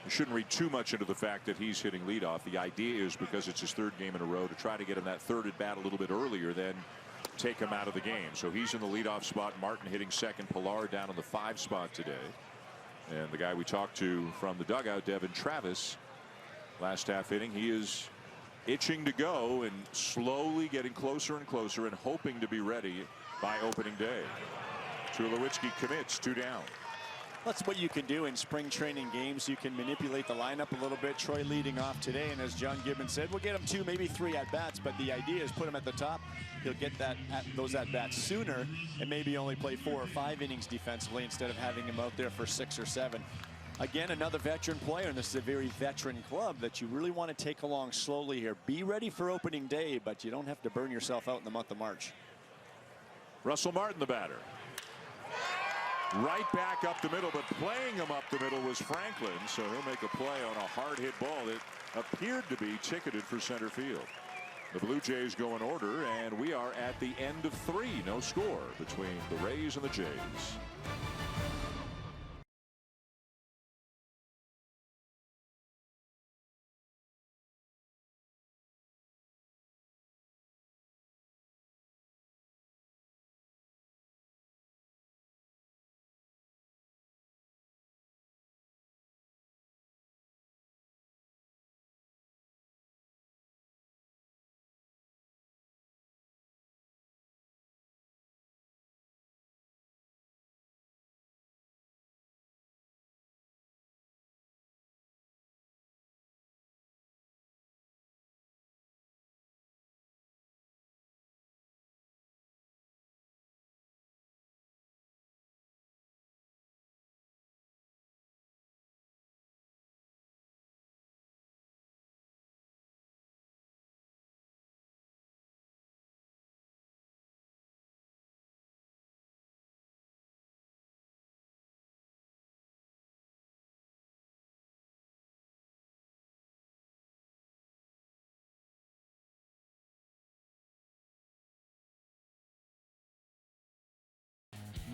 you shouldn't read too much into the fact that he's hitting leadoff. The idea is, because it's his third game in a row, to try to get him that third at bat a little bit earlier, then take him out of the game. So he's in the leadoff spot. Martin hitting second. Pilar down in the 5 spot today. And the guy we talked to from the dugout, Devin Travis, last half inning, he is itching to go and slowly getting closer and closer and hoping to be ready by opening day. Tulowitzki commits, 2 down. That's what you can do in spring training games. You can manipulate the lineup a little bit. Troy leading off today, and as John Gibbons said, we'll get him 2, maybe 3 at bats, but the idea is put him at the top. He'll get those at bats sooner and maybe only play 4 or 5 innings defensively instead of having him out there for 6 or 7. Again, another veteran player, and this is a very veteran club that you really want to take along slowly here. Be ready for opening day, but you don't have to burn yourself out in the month of March. Russell Martin, the batter. Right back up the middle, but playing him up the middle was Franklin, so he'll make a play on a hard hit ball that appeared to be ticketed for center field. The Blue Jays go in order, and we are at the end of 3. No score between the Rays and the Jays.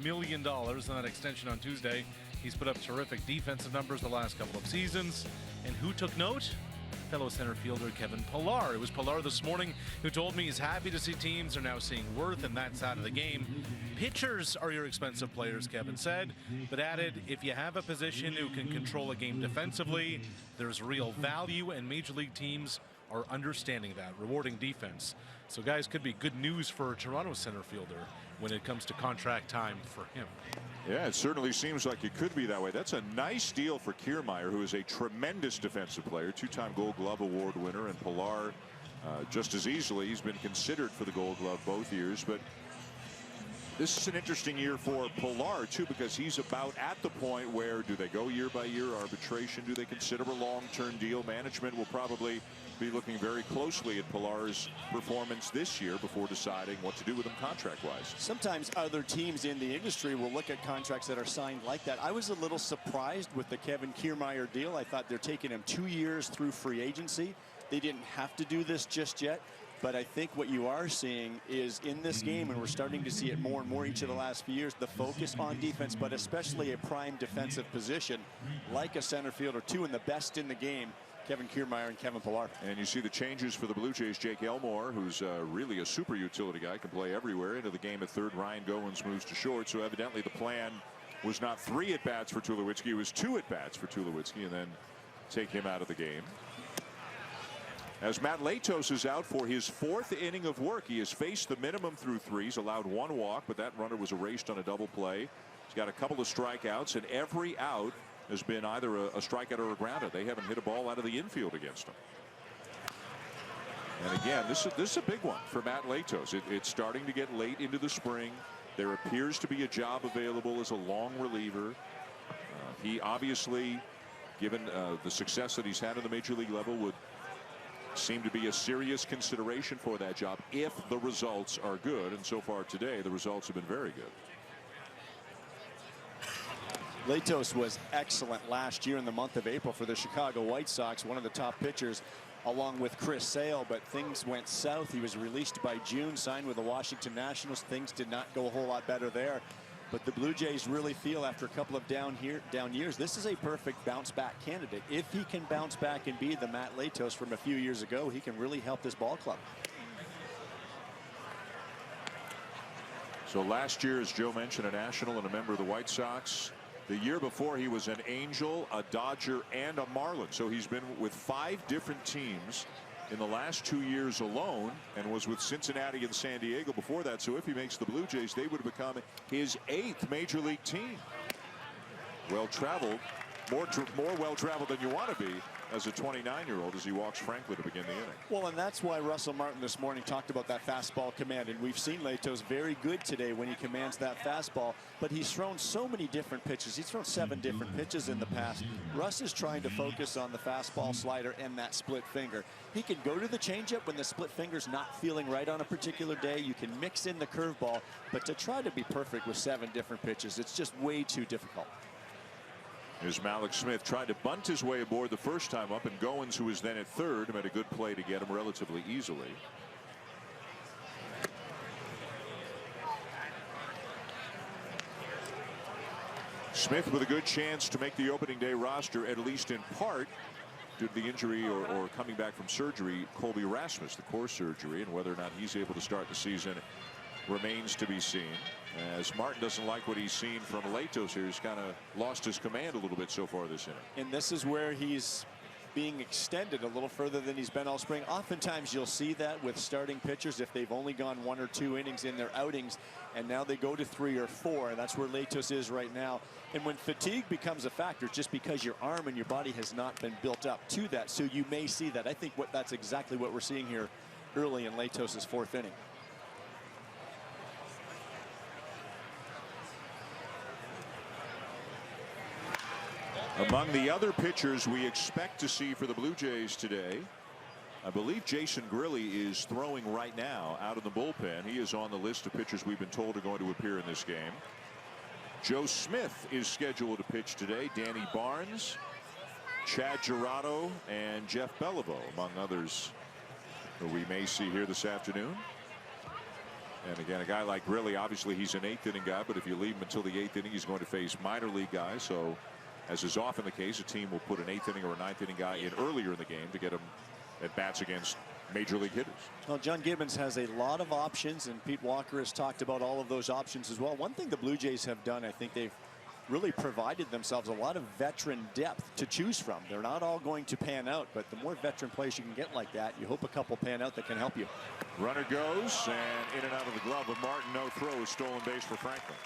$1 million on that extension on Tuesday. He's put up terrific defensive numbers the last couple of seasons. And who took note? Fellow center fielder Kevin Pilar. It was Pilar this morning who told me he's happy to see teams are now seeing worth in that side of the game. Pitchers are your expensive players, Kevin said, but added, if you have a position who can control a game defensively, there's real value, and major league teams are understanding that, rewarding defense. So guys, could be good news for a Toronto center fielder when it comes to contract time for him. Yeah, it certainly seems like it could be that way. That's a nice deal for Kiermaier, who is a tremendous defensive player, 2-time Gold Glove Award winner, and Pilar just as easily. He's been considered for the Gold Glove both years, but This is an interesting year for Pilar, too, because he's about at the point where do they go year by year arbitration? Do they consider a long-term deal? Management will probably be looking very closely at Pilar's performance this year before deciding what to do with him contract-wise. Sometimes other teams in the industry will look at contracts that are signed like that. I was a little surprised with the Kevin Kiermaier deal. I thought they're taking him 2 years through free agency. They didn't have to do this just yet. But I think what you are seeing is in this game, and we're starting to see it more and more each of the last few years, the focus on defense, but especially a prime defensive position like a center fielder, two and the best in the game, Kevin Kiermaier and Kevin Pilar. And you see the changes for the Blue Jays. Jake Elmore, who's really a super utility guy, can play everywhere. Into the game at third. Ryan Goins moves to short. So evidently the plan was not 3 at-bats for Tulowitzki. It was 2 at-bats for Tulowitzki, and then take him out of the game. As Matt Latos is out for his 4th inning of work. He has faced the minimum through 3. He's allowed 1 walk, but that runner was erased on a double play. He's got a couple of strikeouts, and every out has been either a strikeout or a grounder. They haven't hit a ball out of the infield against him. And again, this is a big one for Matt Latos. It's starting to get late into the spring. There appears to be a job available as a long reliever. He obviously, given the success that he's had at the major league level, would seem to be a serious consideration for that job if the results are good. And so far today, the results have been very good. Latos was excellent last year in the month of April for the Chicago White Sox, one of the top pitchers along with Chris Sale, but things went south. He was released by June, signed with the Washington Nationals. Things did not go a whole lot better there. But the Blue Jays really feel after a couple of down years, this is a perfect bounce back candidate. If he can bounce back and be the Matt Latos from a few years ago, he can really help this ball club. So last year, as Joe mentioned, a National and a member of the White Sox. The year before, he was an Angel, a Dodger, and a Marlin. So he's been with 5 different teams in the last 2 years alone, and was with Cincinnati and San Diego before that. So if he makes the Blue Jays, they would have become his 8th major league team. Well traveled, more well traveled than you want to be as a 29-year-old as he walks Franklin to begin the inning. Well, and that's why Russell Martin this morning talked about that fastball command, and we've seen Latos very good today when he commands that fastball, but he's thrown so many different pitches. He's thrown 7 different pitches in the past. Russ is trying to focus on the fastball, slider, and that split finger. He can go to the changeup when the split finger's not feeling right on a particular day. You can mix in the curveball, but to try to be perfect with 7 different pitches, it's just way too difficult. Here's Malik Smith tried to bunt his way aboard the first time up, and Goins, who was then at third, made a good play to get him relatively easily. Smith with a good chance to make the opening day roster, at least in part due to the injury or coming back from surgery, Colby Rasmus, the core surgery, and whether or not he's able to start the season remains to be seen. As Martin doesn't like what he's seen from Latos here. He's kind of lost his command a little bit so far this inning. And this is where he's being extended a little further than he's been all spring. Oftentimes you'll see that with starting pitchers if they've only gone 1 or 2 innings in their outings, and now they go to 3 or 4, and that's where Latos is right now. And when fatigue becomes a factor, just because your arm and your body has not been built up to that, so you may see that. I think that's exactly what we're seeing here early in Latos's 4th inning. Among the other pitchers we expect to see for the Blue Jays today, I believe Jason Grilli is throwing right now out of the bullpen. He is on the list of pitchers we've been told are going to appear in this game. Joe Smith is scheduled to pitch today. Danny Barnes, Chad Girardo, and Jeff Beliveau, among others who we may see here this afternoon. And again, a guy like Grilli, obviously he's an 8th inning guy, but if you leave him until the 8th inning, he's going to face minor league guys. So as is often the case, a team will put an 8th inning or a 9th inning guy in earlier in the game to get him at bats against major league hitters. Well, John Gibbons has a lot of options, and Pete Walker has talked about all of those options as well. One thing the Blue Jays have done, I think they've really provided themselves a lot of veteran depth to choose from. They're not all going to pan out, but the more veteran players you can get like that, you hope a couple pan out that can help you. Runner goes, and in and out of the glove of Martin. No throw, stolen base for Franklin.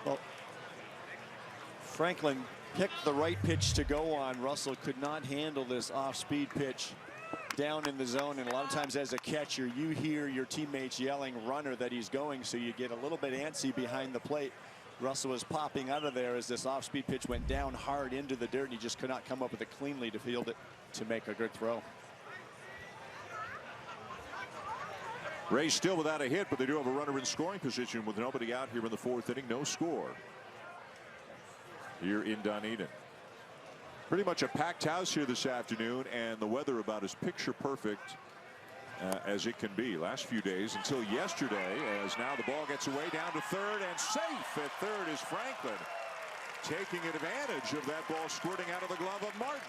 Well, Franklin picked the right pitch to go on. Russell could not handle this off-speed pitch down in the zone, and a lot of times as a catcher you hear your teammates yelling runner that he's going, so you get a little bit antsy behind the plate. Russell was popping out of there as this off-speed pitch went down hard into the dirt, and he just could not come up with it cleanly to field it to make a good throw. Rays still without a hit, but they do have a runner in scoring position with nobody out here in the 4th inning. No score here in Dunedin. Pretty much a packed house here this afternoon, and the weather about as picture perfect as it can be. Last few days until yesterday, as now the ball gets away down to third, and safe at third is Franklin, taking advantage of that ball squirting out of the glove of Martin.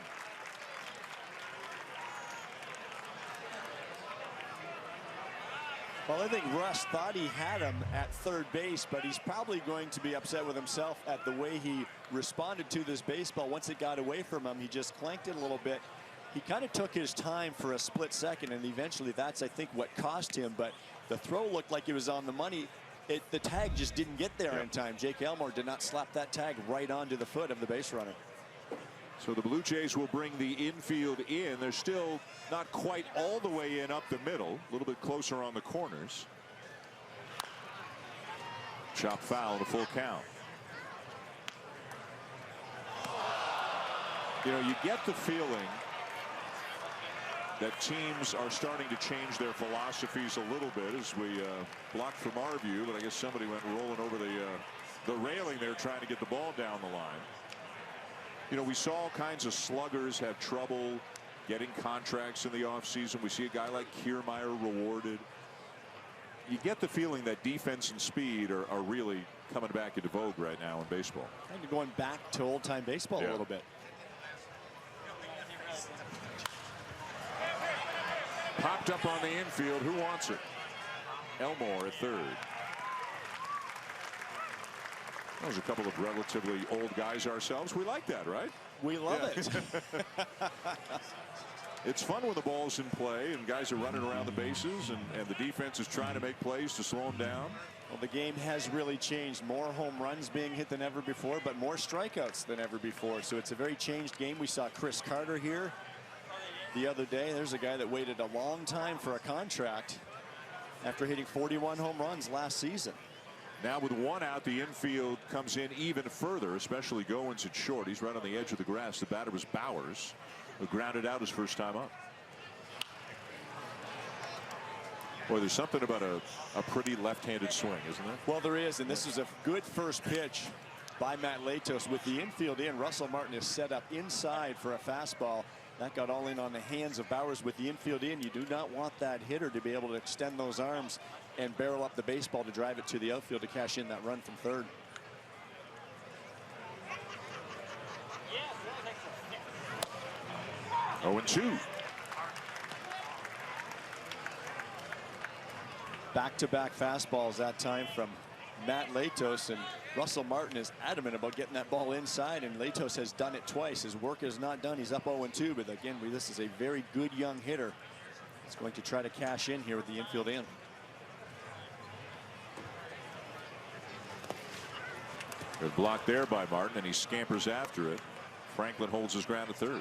Well, I think Russ thought he had him at third base, but he's probably going to be upset with himself at the way he responded to this baseball. Once it got away from him, he just clanked it a little bit. He kind of took his time for a split second, and eventually that's, I think, what cost him. But the throw looked like it was on the money. The tag just didn't get there in time. Jake Elmore did not slap that tag right onto the foot of the base runner. So the Blue Jays will bring the infield in. They're still not quite all the way in up the middle, a little bit closer on the corners. Chop foul and a full count. You know, you get the feeling that teams are starting to change their philosophies a little bit as we blocked from our view, but I guess somebody went rolling over the railing there trying to get the ball down the line. You know, we saw all kinds of sluggers have trouble getting contracts in the offseason. We see a guy like Kiermaier rewarded. You get the feeling that defense and speed are really coming back into vogue right now in baseball. Kind of going back to old-time baseball a little bit. Popped up on the infield. Who wants it? Elmore at third. There's a couple of relatively old guys ourselves. We like that, right? We love it. It's fun when the ball's in play and guys are running around the bases and the defense is trying to make plays to slow them down. Well, the game has really changed. More home runs being hit than ever before, but more strikeouts than ever before. So it's a very changed game. We saw Chris Carter here the other day. There's a guy that waited a long time for a contract after hitting 41 home runs last season. Now with one out, the infield comes in even further, especially Goins at short. He's right on the edge of the grass. The batter was Bowers, who grounded out his first time up. Boy, there's something about a pretty left-handed swing, isn't there? Well, there is, and this is a good first pitch by Matt Latos with the infield in. Russell Martin is set up inside for a fastball. That got all in on the hands of Bowers with the infield in. You do not want that hitter to be able to extend those arms and barrel up the baseball to drive it to the outfield to cash in that run from third. Oh, and 2. Back-to-back fastballs that time from Matt Latos, and Russell Martin is adamant about getting that ball inside, and Latos has done it twice. His work is not done. He's up 0-2, but again, this is a very good young hitter. He's going to try to cash in here with the infield in. Good block there by Martin, and he scampers after it. Franklin holds his ground at third.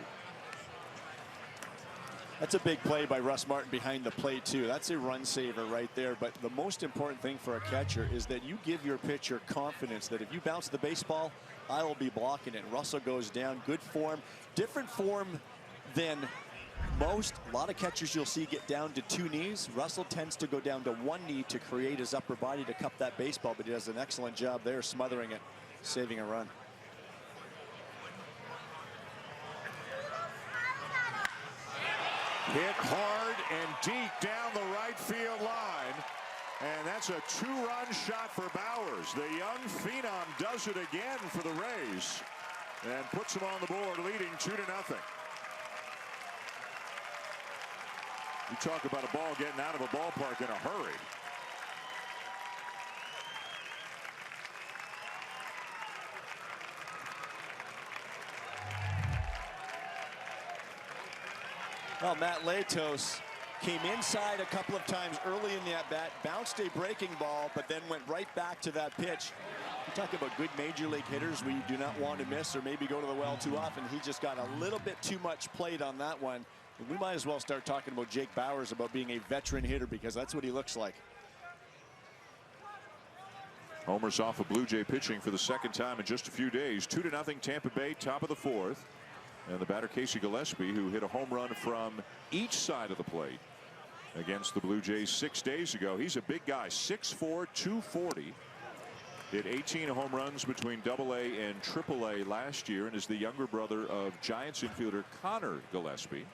That's a big play by Russ Martin behind the plate, too. That's a run saver right there. But the most important thing for a catcher is that you give your pitcher confidence that if you bounce the baseball, I will be blocking it. Russell goes down. Good form. Different form than most. A lot of catchers you'll see get down to 2 knees. Russell tends to go down to 1 knee to create his upper body to cup that baseball, but he does an excellent job there smothering it, saving a run. Hit hard and deep down the right field line. And that's a 2-run shot for Bowers. The young phenom does it again for the Rays and puts them on the board, leading 2-0. You talk about a ball getting out of a ballpark in a hurry. Well, Matt Latos came inside a couple of times early in the at-bat, bounced a breaking ball, but then went right back to that pitch. You talk about good major league hitters we do not want to miss or maybe go to the well too often. He just got a little bit too much plate on that one We might as well start talking about Jake Bauers about being a veteran hitter, because that's what he looks like. Homers off of Blue Jay pitching for the second time in just a few days. 2-0 Tampa Bay, top of the fourth. And the batter Casey Gillespie, who hit a home run from each side of the plate against the Blue Jays 6 days ago. He's a big guy, 6'4", 240. Hit 18 home runs between AA and AAA last year, and is the younger brother of Giants infielder Connor Gillespie.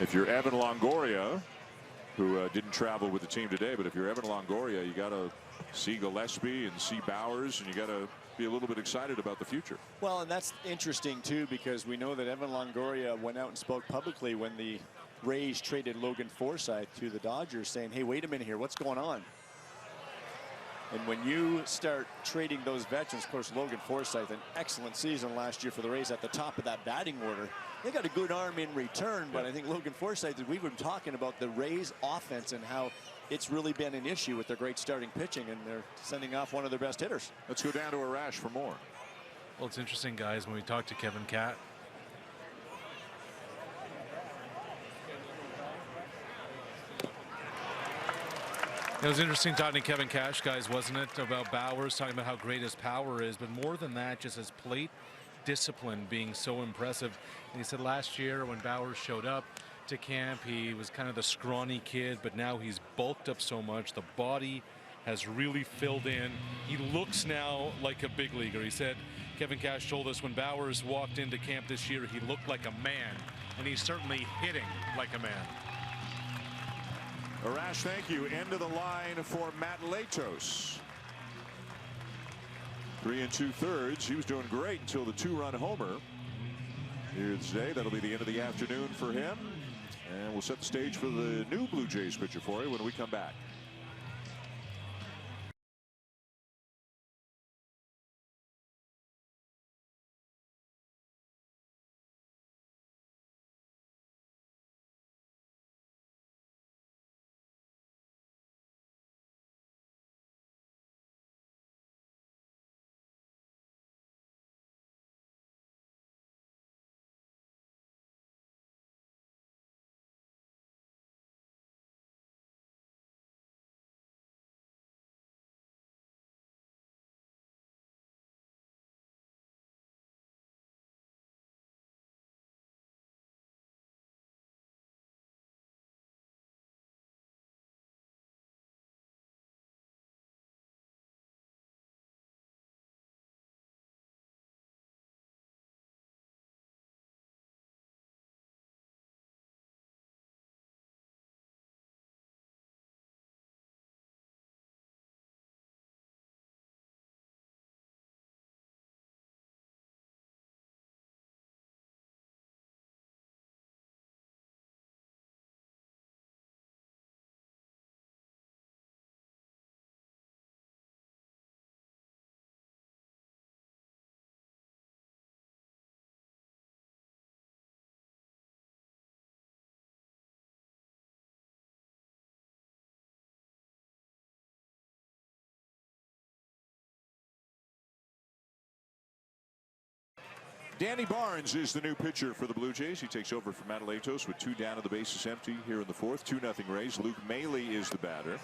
If you're Evan Longoria, who didn't travel with the team today, but if you're Evan Longoria, you got to see Gillespie and see Bauers, and you got to be a little bit excited about the future. Well, and that's interesting too, because we know that Evan Longoria went out and spoke publicly when the Rays traded Logan Forsythe to the Dodgers, saying, hey, wait a minute here, what's going on? And when you start trading those veterans, of course, Logan Forsythe, an excellent season last year for the Rays at the top of that batting order. They got a good arm in return, but I think Logan Forsythe, we've been talking about the Rays offense and how it's really been an issue with their great starting pitching, and they're sending off one of their best hitters. Let's go down to Arash for more. Well, it's interesting, guys, when we talk to Kevin Catt. It was interesting talking to Kevin Cash, guys, wasn't it, about Bauers, talking about how great his power is, but more than that, just his plate discipline being so impressive. And he said last year when Bauers showed up to camp, he was kind of the scrawny kid, but now he's bulked up so much. The body has really filled in. He looks now like a big leaguer. He said, Kevin Cash told us when Bauers walked into camp this year, he looked like a man, and he's certainly hitting like a man. Arash, thank you. End of the line for Matt Latos. 3 2/3. He was doing great until the 2-run homer here today. That'll be the end of the afternoon for him. And we'll set the stage for the new Blue Jays pitcher for you when we come back. Danny Barnes is the new pitcher for the Blue Jays. He takes over from Matt Latos with 2 down and the bases empty here in the fourth. 2-0 Rays. Luke Maile is the batter.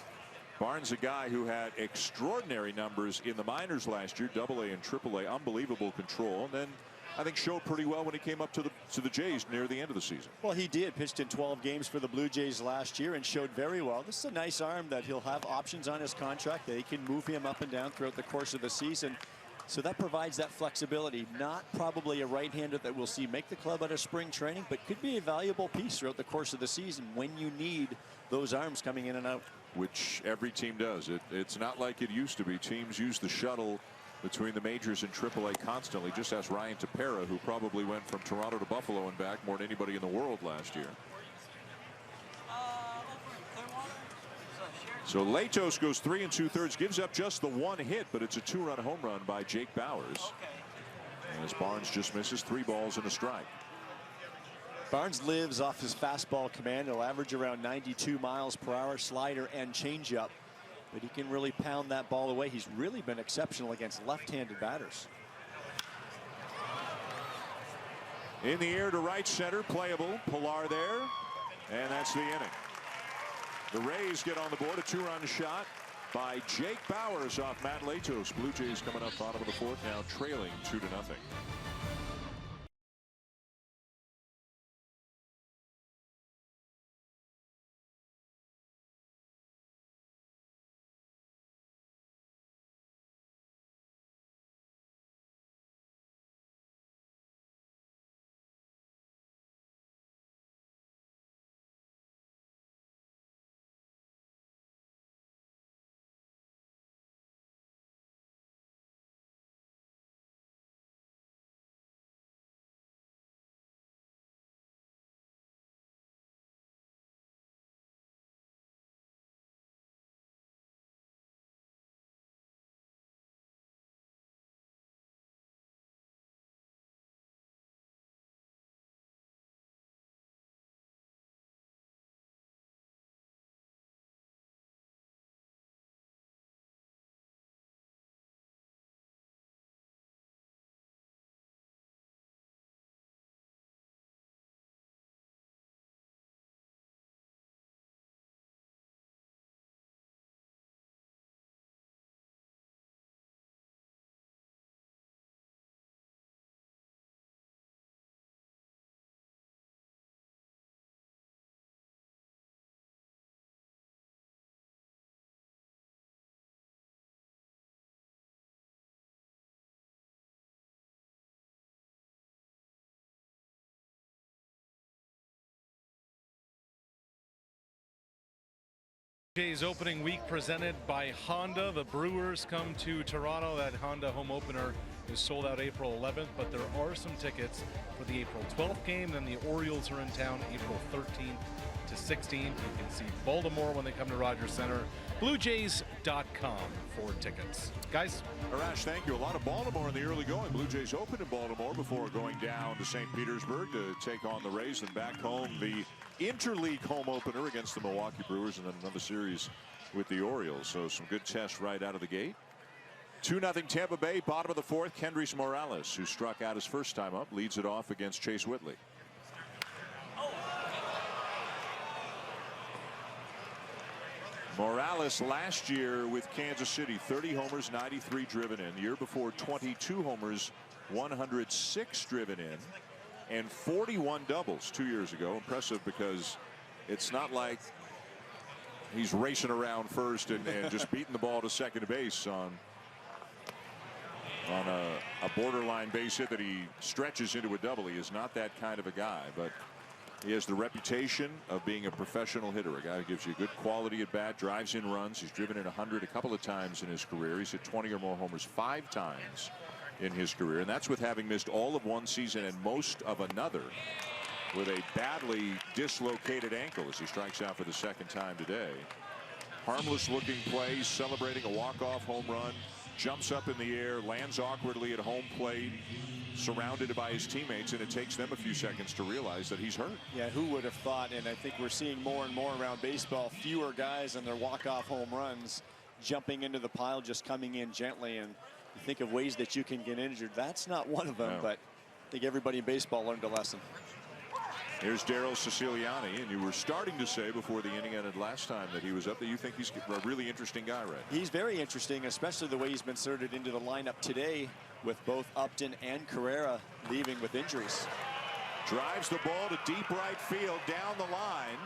Barnes, a guy who had extraordinary numbers in the minors last year, AA and AAA, unbelievable control, and then I think showed pretty well when he came up to the Jays near the end of the season. Well, he did. Pitched in 12 games for the Blue Jays last year and showed very well. This is a nice arm that he'll have options on his contract. They can move him up and down throughout the course of the season. So that provides that flexibility. Not probably a right-hander that we'll see make the club out of spring training, but could be a valuable piece throughout the course of the season when you need those arms coming in and out. Which every team does. It's not like it used to be. Teams use the shuttle between the majors and AAA constantly. Just ask Ryan Tepera, who probably went from Toronto to Buffalo and back more than anybody in the world last year. So Latos goes 3 2/3, gives up just the 1 hit, but it's a 2-run home run by Jake Bauers. And as Barnes just misses 3 balls and a strike. Barnes lives off his fastball command. He'll average around 92 miles per hour, slider and changeup. but he can really pound that ball away. He's really been exceptional against left-handed batters. In the air to right center, playable. Pilar there, and that's the inning. The Rays get on the board, a 2-run shot by Jake Bauers off Matt Latos. Blue Jays coming up bottom of the fourth, now trailing 2-0. Jays opening week presented by Honda. The Brewers come to Toronto. That Honda home opener is sold out April 11th, but there are some tickets for the April 12th game. Then the Orioles are in town April 13th to 16th. You can see Baltimore when they come to Rogers Center. BlueJays.com for tickets. Guys. Arash, thank you. A lot of Baltimore in the early going. Blue Jays opened in Baltimore before going down to St. Petersburg to take on the Rays, and back home the interleague home opener against the Milwaukee Brewers, and then another series with the Orioles. So some good tests right out of the gate. 2-0 Tampa Bay, bottom of the fourth. Kendrys Morales, who struck out his first time up, leads it off against Chase Whitley. Morales last year with Kansas City, 30 homers, 93 driven in. The year before, 22 homers, 106 driven in, and 41 doubles 2 years ago. Impressive, because it's not like he's racing around first and just beating the ball to second base on a borderline base hit that he stretches into a double. He is not that kind of a guy, but he has the reputation of being a professional hitter, a guy who gives you good quality at bat, drives in runs. He's driven in 100 a couple of times in his career. He's hit 20 or more homers 5 times in his career, and that's with having missed all of one season and most of another with a badly dislocated ankle as he strikes out for the second time today. Harmless looking play, celebrating a walk-off home run, jumps up in the air, lands awkwardly at home plate, surrounded by his teammates, and it takes them a few seconds to realize that he's hurt. Yeah, who would have thought? And I think we're seeing more and more around baseball, fewer guys and their walk-off home runs jumping into the pile, just coming in gently. And you think of ways that you can get injured. That's not one of them, No. but I think everybody in baseball learned a lesson. Here's Daryl Siciliani, and you were starting to say before the inning ended last time that he was up, that you think he's a really interesting guy, right? He's very interesting, especially the way he's been inserted into the lineup today with both Upton and Carrera leaving with injuries. Drives the ball to deep right field down the line,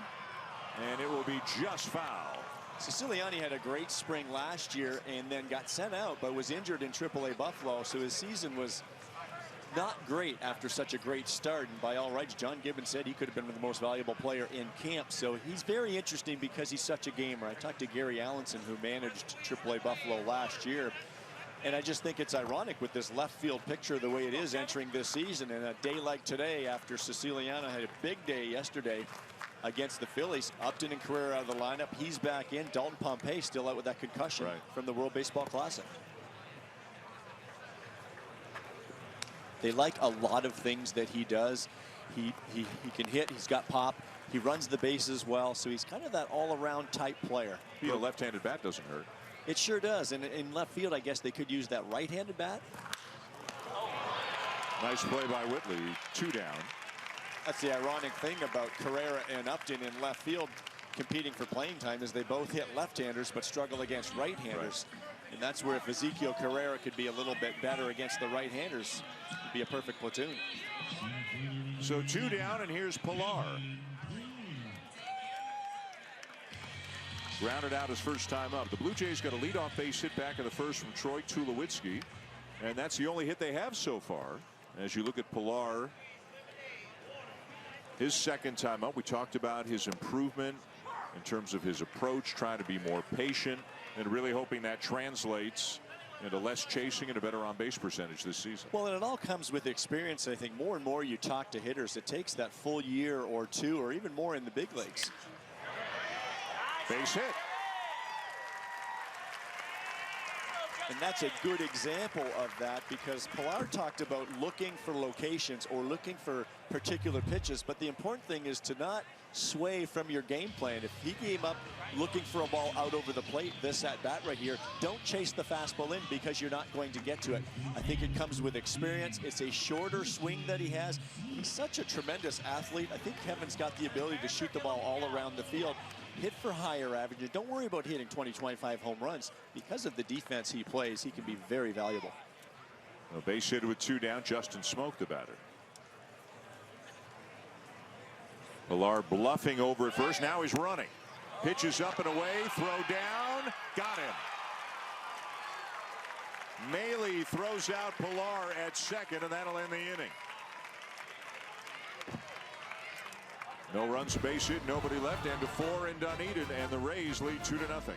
and it will be just foul. Siciliani had a great spring last year and then got sent out, but was injured in AAA Buffalo, so his season was not great after such a great start. And by all rights, John Gibbons said he could have been the most valuable player in camp. So he's very interesting because he's such a gamer. I talked to Gary Allenson, who managed AAA Buffalo last year, and I just think it's ironic with this left field picture the way it is entering this season. And a day like today, after Siciliano had a big day yesterday against the Phillies, Upton and Carrera out of the lineup. He's back in. Dalton Pompey still out with that concussion from the World Baseball Classic. They like a lot of things that he does. He can hit. He's got pop. He runs the bases well, so he's kind of that all-around type player. A left-handed bat doesn't hurt. It sure does. And in left field, I guess they could use that right-handed bat. Nice play by Whitley. 2 down. That's the ironic thing about Carrera and Upton in left field competing for playing time is they both hit left-handers but struggle against right-handers. Right. And that's where if Ezekiel Carrera could be a little bit better against the right-handers, it'd be a perfect platoon. So 2 down, and here's Pilar. Grounded out his first time up. The Blue Jays got a leadoff base hit back in the first from Troy Tulowitzki, and that's the only hit they have so far. As you look at Pilar, his second time up, we talked about his improvement in terms of his approach, trying to be more patient, and really hoping that translates into less chasing and a better on-base percentage this season. Well, and it all comes with experience. I think more and more you talk to hitters, it takes that full year or two or even more in the big leagues. Base hit. And that's a good example of that, because Pilar talked about looking for locations or looking for particular pitches, but the important thing is to not sway from your game plan. If he came up looking for a ball out over the plate, this at bat right here, don't chase the fastball in because you're not going to get to it. I think it comes with experience. It's a shorter swing that he has. He's such a tremendous athlete. I think Kevin's got the ability to shoot the ball all around the field, hit for higher averages. Don't worry about hitting 20, 25 home runs. Because of the defense he plays, he can be very valuable. A base hit with 2 down. Justin Smoak, the batter. Pilar bluffing over at first. Now he's running. Pitches up and away. Throw down. Got him. Maile throws out Pilar at second, and that'll end the inning. No runs, base hit, nobody left, and to 4 in Dunedin, and the Rays lead 2-0.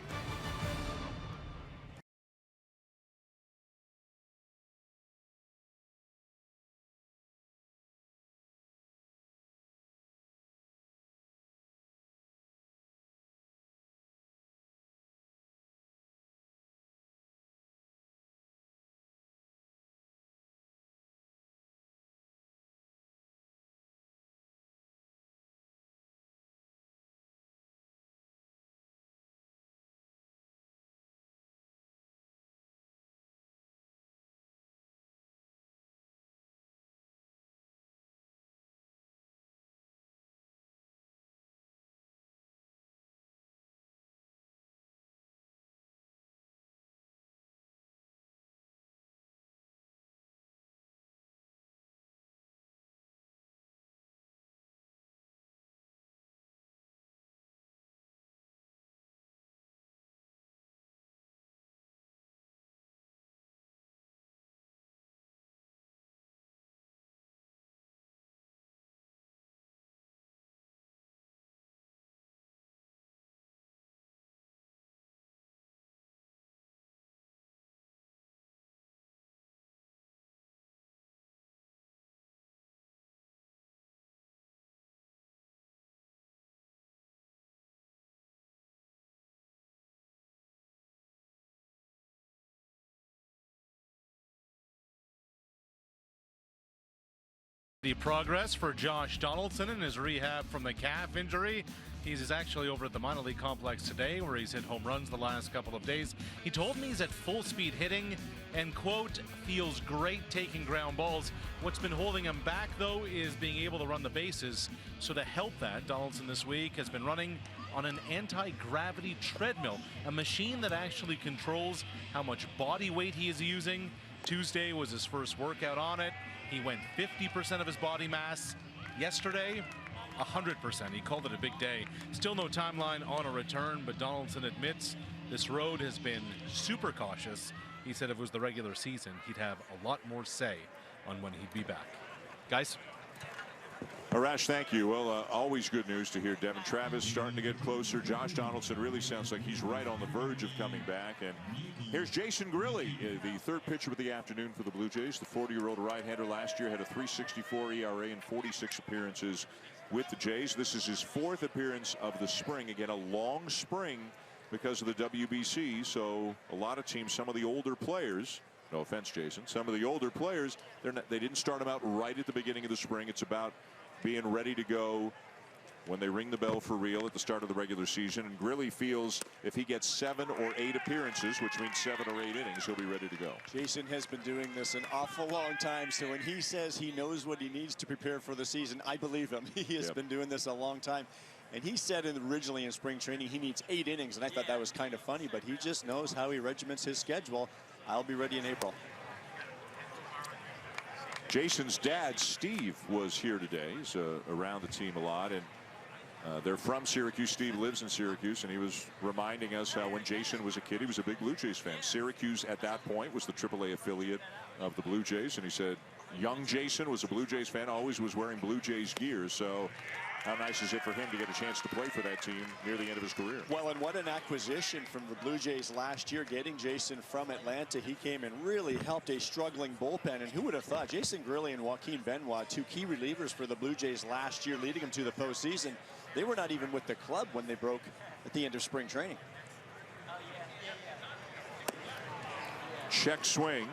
The progress for Josh Donaldson in his rehab from the calf injury. He's actually over at the minor league complex today, where he's hit home runs the last couple of days. He told me he's at full speed hitting and, quote, feels great taking ground balls. What's been holding him back, though, is being able to run the bases. So to help that, Donaldson this week has been running on an anti-gravity treadmill, a machine that actually controls how much body weight he is using. Tuesday was his first workout on it. He went 50% of his body mass. Yesterday, 100%. He called it a big day. Still no timeline on a return, but Donaldson admits this road has been super cautious. He said if it was the regular season, he'd have a lot more say on when he'd be back. Guys? Arash, thank you. Well, always good news to hear Devin Travis starting to get closer. Josh Donaldson really sounds like he's right on the verge of coming back. And here's Jason Grilli, the third pitcher of the afternoon for the Blue Jays. The 40-year-old right-hander last year had a 3.64 ERA in 46 appearances with the Jays. This is his 4th appearance of the spring. Again, a long spring because of the WBC. So a lot of teams, some of the older players, no offense, Jason, some of the older players, they didn't start them out right at the beginning of the spring. It's about being ready to go when they ring the bell for real at the start of the regular season. And Grilly feels if he gets 7 or 8 appearances, which means 7 or 8 innings, he'll be ready to go. Jason has been doing this an awful long time, so when he says he knows what he needs to prepare for the season, I believe him. He has been doing this a long time. And he said originally in spring training he needs 8 innings, and I thought that was kind of funny, but he just knows how he regiments his schedule. I'll be ready in April. Jason's dad, Steve, was here today. He's around the team a lot, and they're from Syracuse. Steve lives in Syracuse, and he was reminding us how when Jason was a kid, he was a big Blue Jays fan. Syracuse at that point was the AAA affiliate of the Blue Jays, and he said young Jason was a Blue Jays fan, always was wearing Blue Jays gear. So how nice is it for him to get a chance to play for that team near the end of his career? Well, and what an acquisition from the Blue Jays last year, getting Jason from Atlanta. He came and really helped a struggling bullpen. And who would have thought Jason Grilli and Joaquin Benoit, 2 key relievers for the Blue Jays last year, leading them to the postseason. They were not even with the club when they broke at the end of spring training. Check swing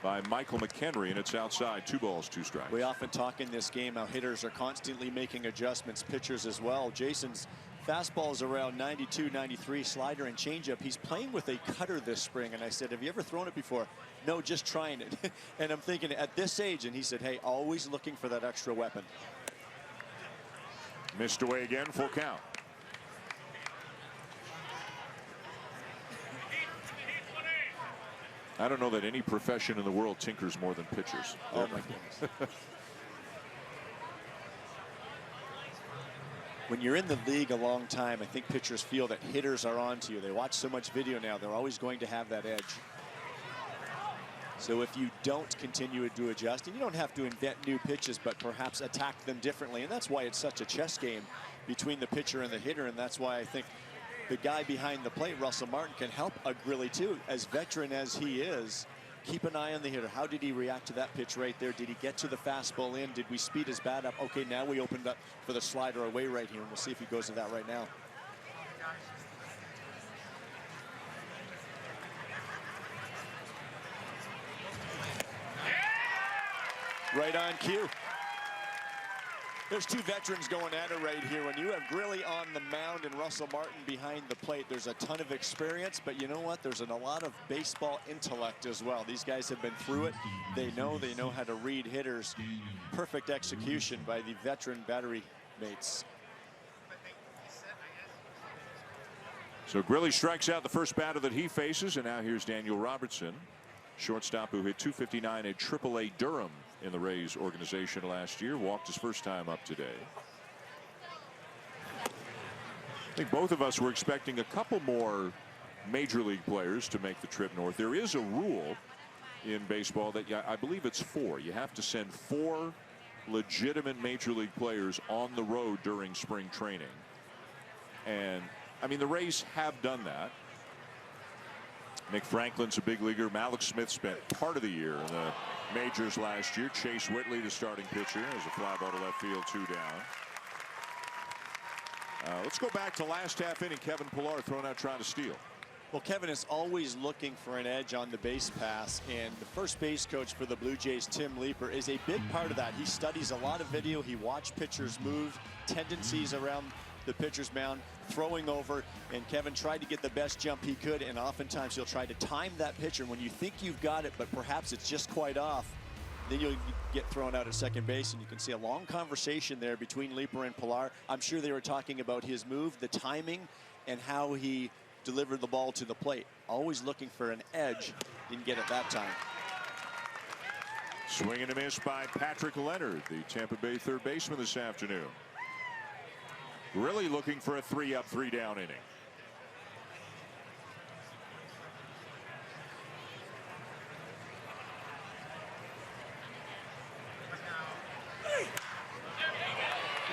by Michael McHenry, and it's outside. 2 balls, 2 strikes. We often talk in this game how hitters are constantly making adjustments, pitchers as well. Jason's fastball is around 92, 93, slider and changeup. He's playing with a cutter this spring, and I said, have you ever thrown it before? No, just trying it. And I'm thinking at this age, and he said, hey, always looking for that extra weapon. Missed away again, full count. I don't know that any profession in the world tinkers more than pitchers. Oh, my goodness. When you're in the league a long time, I think pitchers feel that hitters are on to you. They watch so much video now, they're always going to have that edge. So if you don't continue to adjust, and you don't have to invent new pitches, but perhaps attack them differently. And that's why it's such a chess game between the pitcher and the hitter. And that's why I think the guy behind the plate, Russell Martin, can help a Grilli too. As veteran as he is, keep an eye on the hitter. How did he react to that pitch right there? Did he get to the fastball in? Did we speed his bat up? Okay, now we opened up for the slider away right here, and we'll see if he goes to that right now. Right on cue. There's 2 veterans going at it right here. When you have Grilli on the mound and Russell Martin behind the plate, there's a ton of experience, but you know what? There's a lot of baseball intellect as well. These guys have been through it. They know how to read hitters. Perfect execution by the veteran battery mates. So Grilli strikes out the first batter that he faces, and now here's Daniel Robertson, shortstop who hit .259 at AAA Durham in the Rays organization last year. Walked his first time up today. I think both of us were expecting a couple more major league players to make the trip north. There is a rule in baseball that I believe it's 4. You have to send 4 legitimate major league players on the road during spring training. And I mean, the Rays have done that. Nick Franklin's a big leaguer. Malik Smith spent part of the year in the majors last year. Chase Whitley, the starting pitcher, has a fly ball to left field, 2 down. Let's go back to last half inning. Kevin Pillar thrown out trying to steal. Well, Kevin is always looking for an edge on the base pass, and the first base coach for the Blue Jays, Tim Leeper, is a big part of that. He studies a lot of video. He watched pitchers move, tendencies around the pitcher's mound, throwing over, and Kevin tried to get the best jump he could, and oftentimes he'll try to time that pitcher when you think you've got it, but perhaps it's just quite off. Then you'll get thrown out at second base, and you can see a long conversation there between Leeper and Pillar. I'm sure they were talking about his move, the timing, and how he delivered the ball to the plate. Always looking for an edge. Didn't get it that time. Swing and a miss by Patrick Leonard, the Tampa Bay third baseman this afternoon. Really looking for a 3-up, 3-down inning.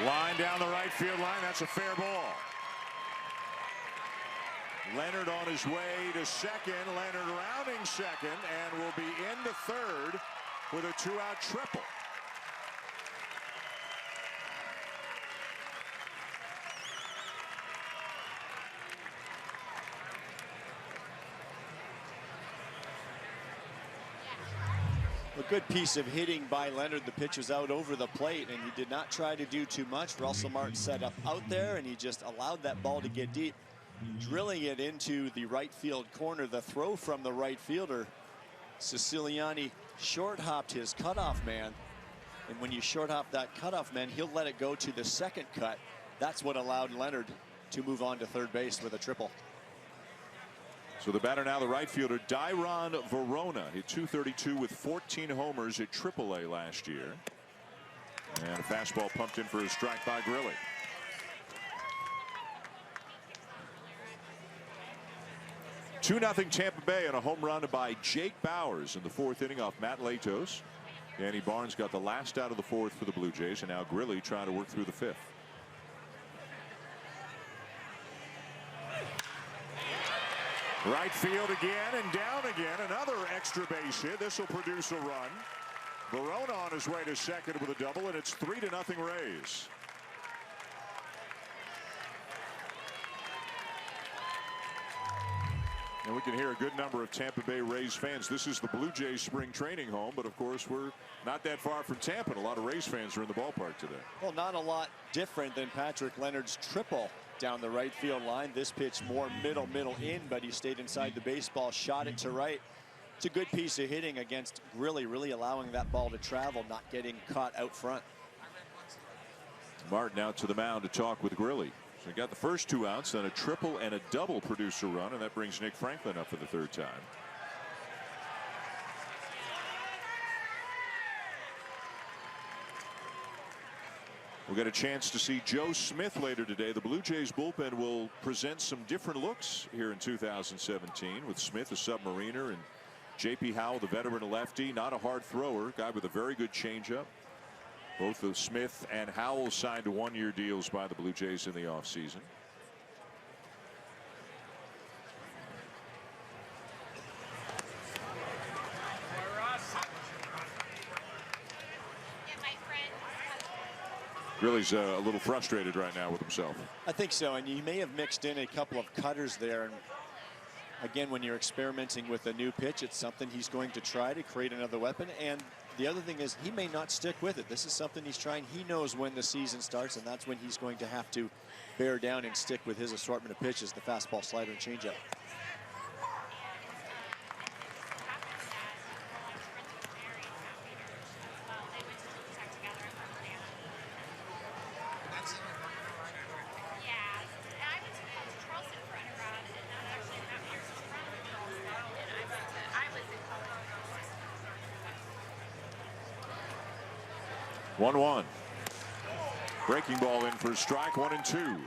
Line down the right field line. That's a fair ball. Leonard on his way to second. Leonard rounding second and will be into third with a 2-out triple. Good piece of hitting by Leonard. The pitch was out over the plate, and he did not try to do too much. Russell Martin set up out there, and he just allowed that ball to get deep, drilling it into the right field corner. The throw from the right fielder, Siciliani, short hopped his cutoff man, and when you short hop that cutoff man, he'll let it go to the second cut. That's what allowed Leonard to move on to third base with a triple. So the batter now, the right fielder, Dairon Verona. Hit .232 with 14 homers at AAA last year. And a fastball pumped in for a strike by Grilli. (2-0) Tampa Bay on a home run by Jake Bauers in the fourth inning off Matt Latos. Danny Barnes got the last out of the fourth for the Blue Jays, and now Grilli trying to work through the fifth. Right field again and down again. Another extra base hit. This will produce a run. Verona on his way to second with a double, and it's 3-0 Rays. And we can hear a good number of Tampa Bay Rays fans. This is the Blue Jays spring training home, but of course we're not that far from Tampa. And a lot of Rays fans are in the ballpark today. Well, not a lot different than Patrick Leonard's triple down the right field line. This pitch more middle in, but he stayed inside the baseball, shot it to right. It's a good piece of hitting against Grilli, really allowing that ball to travel, not getting caught out front. Martin out to the mound to talk with Grilli. So he got the first 2 outs, then a triple and a double produce a run, and that brings Nick Franklin up for the third time. We'll get a chance to see Joe Smith later today. The Blue Jays bullpen will present some different looks here in 2017 with Smith, a submariner, and J.P. Howell, the veteran lefty, not a hard thrower, guy with a very good changeup. Both of Smith and Howell signed to one-year deals by the Blue Jays in the offseason. Grilli's a little frustrated right now with himself. I think so, and you may have mixed in a couple of cutters there. And again, when you're experimenting with a new pitch, it's something he's going to try to create another weapon. And the other thing is he may not stick with it. This is something he's trying. He knows when the season starts, and that's when he's going to have to bear down and stick with his assortment of pitches, the fastball, slider, and changeup. One. Breaking ball in for a strike, 1-2.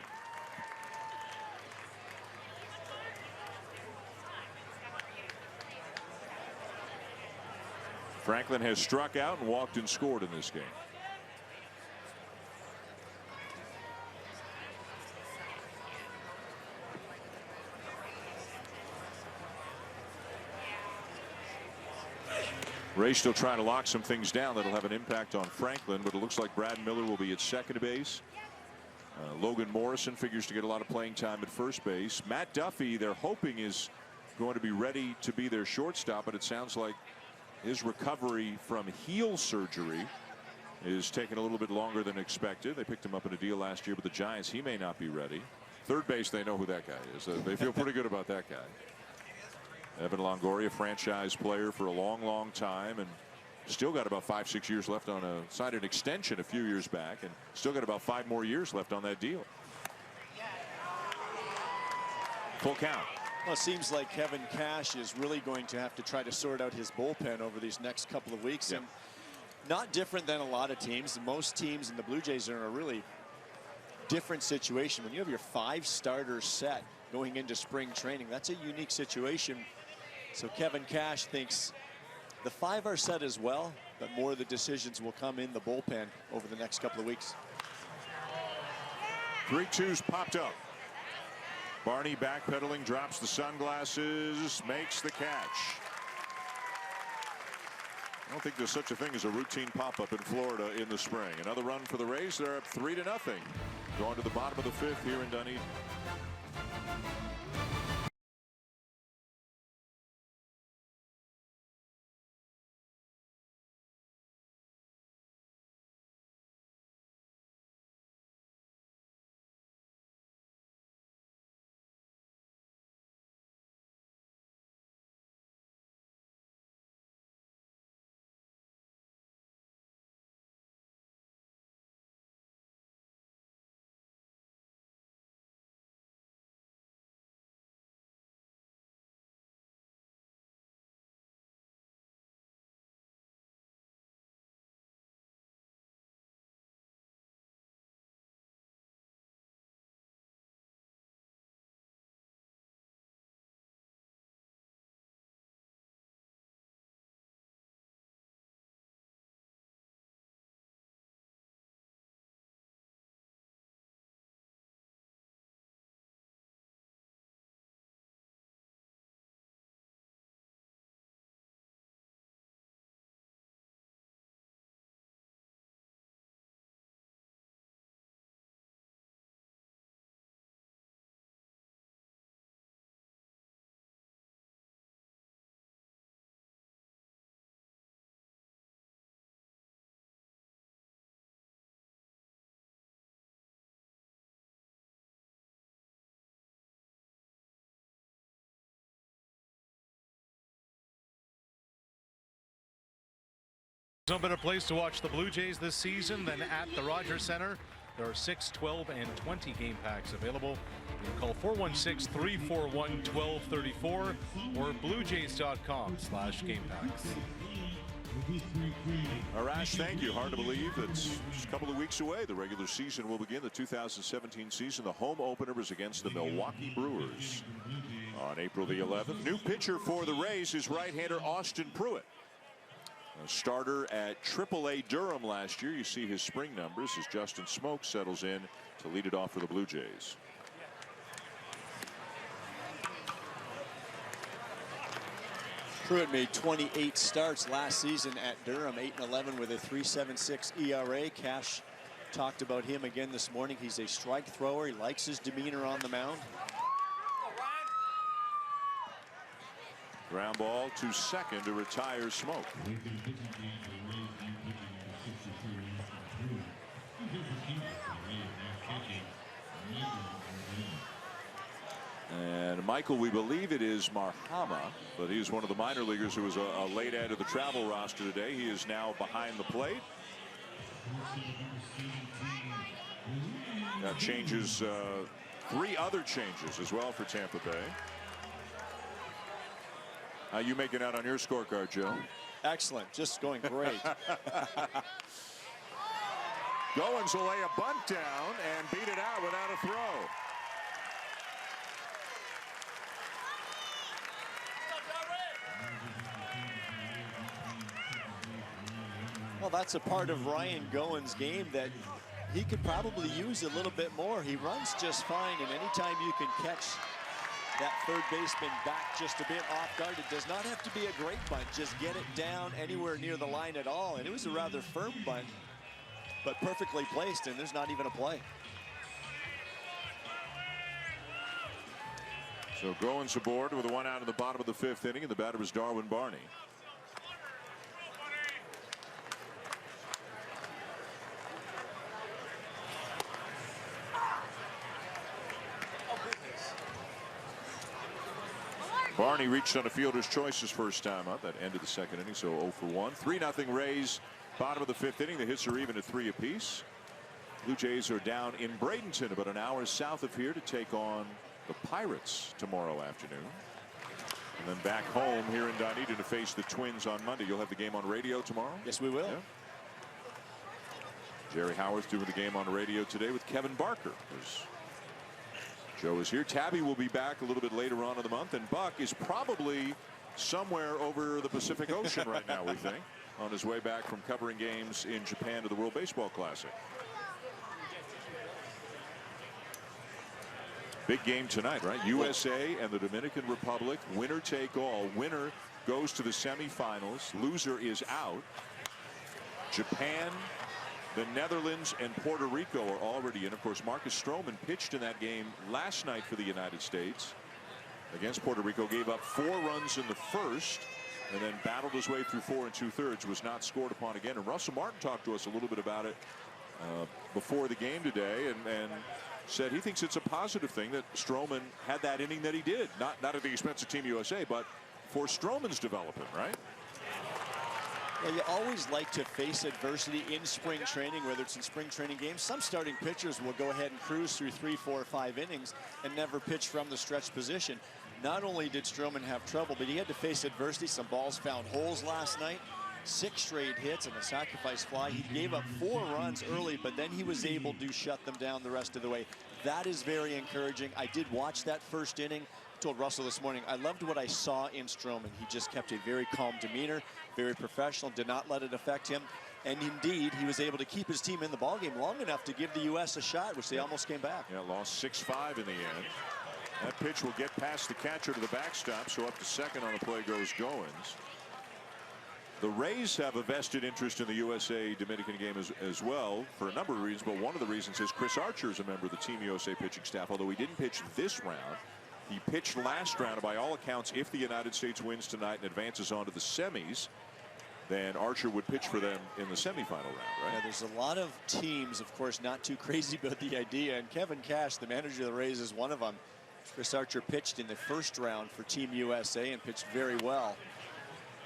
Franklin has struck out and walked and scored in this game. Ray still trying to lock some things down that'll have an impact on Franklin, but it looks like Brad Miller will be at second base. Logan Morrison figures to get a lot of playing time at first base. Matt Duffy, they're hoping, is going to be ready to be their shortstop, but it sounds like his recovery from heel surgery is taking a little bit longer than expected. They picked him up in a deal last year with the Giants. He may not be ready. Third base, they know who that guy is. They feel pretty good about that guy. Evan Longoria, franchise player for a long time, and still got about 5-6 years left on signed an extension a few years back, and still got about 5 more years left on that deal. Full count. Well, it seems like Kevin Cash is really going to have to try to sort out his bullpen over these next couple of weeks. Yep. And not different than a lot of teams. Most teams in the Blue Jays are in a really different situation. When you have your 5 starters set going into spring training, that's a unique situation. So Kevin Cash thinks the 5 are set as well, but more of the decisions will come in the bullpen over the next couple of weeks. 3-2's popped up. Barney backpedaling, drops the sunglasses, makes the catch. I don't think there's such a thing as a routine pop-up in Florida in the spring. Another run for the Rays. They're up 3-0. Going to the bottom of the 5th here in Dunedin. No better place to watch the Blue Jays this season than at the Rogers Center. There are 6, 12, and 20 game packs available. You can call 416-341-1234 or bluejays.com/gamepacks. Arash, thank you. Hard to believe it's just a couple of weeks away. The regular season will begin. The 2017 season. The home opener is against the Milwaukee Brewers on April the 11th. New pitcher for the Rays is right-hander Austin Pruitt. A starter at AAA Durham last year. You see his spring numbers as Justin Smoke settles in to lead it off for the Blue Jays. Pruitt made 28 starts last season at Durham, 8-11 with a 3.76 ERA. Cash talked about him again this morning. He's a strike thrower. He likes his demeanor on the mound. Ground ball to second to retire Smoke. And Michael, we believe it is Marhama, but he's one of the minor leaguers who was a late add to the travel roster today. He is now behind the plate. That changes, 3 other changes as well for Tampa Bay. How you making out on your scorecard, Joe? Excellent, just going great. Goins will lay a bunt down and beat it out without a throw. Well, that's a part of Ryan Goins' game that he could probably use a little bit more. He runs just fine, and anytime you can catch that third baseman back just a bit off guard, it does not have to be a great bunt. Just get it down anywhere near the line at all. And it was a rather firm bunt, but perfectly placed, and there's not even a play. So Goins aboard with a 1 out in the bottom of the 5th inning, and the batter is Darwin Barney. Barney reached on a fielder's choice his first time up. That ended the 2nd inning, so 0 for 1. 3-0 Rays, bottom of the 5th inning. The hits are even at 3 apiece. Blue Jays are down in Bradenton, about an hour south of here, to take on the Pirates tomorrow afternoon. And then back home here in Dunedin to face the Twins on Monday. You'll have the game on radio tomorrow? Yes, we will. Yeah. Jerry Howarth doing the game on radio today with Kevin Barker. Joe is here. Tabby will be back a little bit later on in the month, and Buck is probably somewhere over the Pacific Ocean right now, we think, on his way back from covering games in Japan to the World Baseball Classic. Big game tonight, right? USA and the Dominican Republic, winner take all. Winner goes to the semifinals. Loser is out. Japan, the Netherlands, and Puerto Rico are already in. Of course, Marcus Stroman pitched in that game last night for the United States against Puerto Rico. Gave up 4 runs in the first and then battled his way through 4 2/3. Was not scored upon again. And Russell Martin talked to us a little bit about it before the game today, and said he thinks it's a positive thing that Stroman had that inning that he did. Not at the expense of Team USA, but for Stroman's development, right? Well, you always like to face adversity in spring training, whether it's in spring training games. Some starting pitchers will go ahead and cruise through 3, 4, 5 innings and never pitch from the stretch position. Not only did Stroman have trouble, but he had to face adversity. Some balls found holes last night. 6 straight hits and a sacrifice fly. He gave up 4 runs early, but then he was able to shut them down the rest of the way. That is very encouraging. I did watch that first inning. I told Russell this morning, I loved what I saw in Stroman. He just kept a very calm demeanor, very professional, did not let it affect him. And indeed, he was able to keep his team in the ballgame long enough to give the U.S. a shot, which they almost came back. Yeah, lost 6-5 in the end. That pitch will get past the catcher to the backstop, so up to second on the play goes Goins. The Rays have a vested interest in the USA-Dominican game as well for a number of reasons, but one of the reasons is Chris Archer is a member of the Team USA pitching staff. Although he didn't pitch this round, he pitched last round, and by all accounts, if the United States wins tonight and advances on to the semis, then Archer would pitch for them in the semifinal round, right? Yeah, there's a lot of teams, of course, not too crazy about the idea, and Kevin Cash, the manager of the Rays, is one of them. Chris Archer pitched in the first round for Team USA and pitched very well.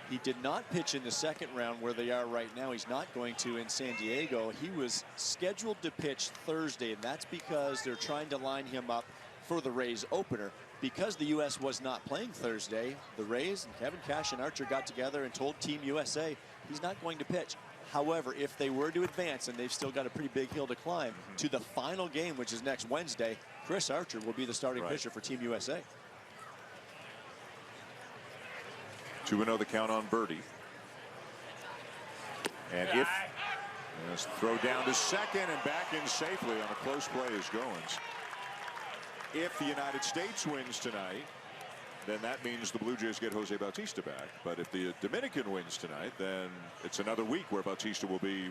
He did not pitch in the second round where they are right now. He's not going to in San Diego. He was scheduled to pitch Thursday, and that's because they're trying to line him up for the Rays opener. Because the U.S. was not playing Thursday, the Rays and Kevin Cash and Archer got together and told Team USA he's not going to pitch. However, if they were to advance, and they've still got a pretty big hill to climb, to the final game, which is next Wednesday, Chris Archer will be the starting pitcher for Team USA. 2-0 the count on Birdie. And if throw down to second and back in safely on a close play is Goins. If the United States wins tonight, then that means the Blue Jays get Jose Bautista back. But if the Dominican wins tonight, then it's another week where Bautista will be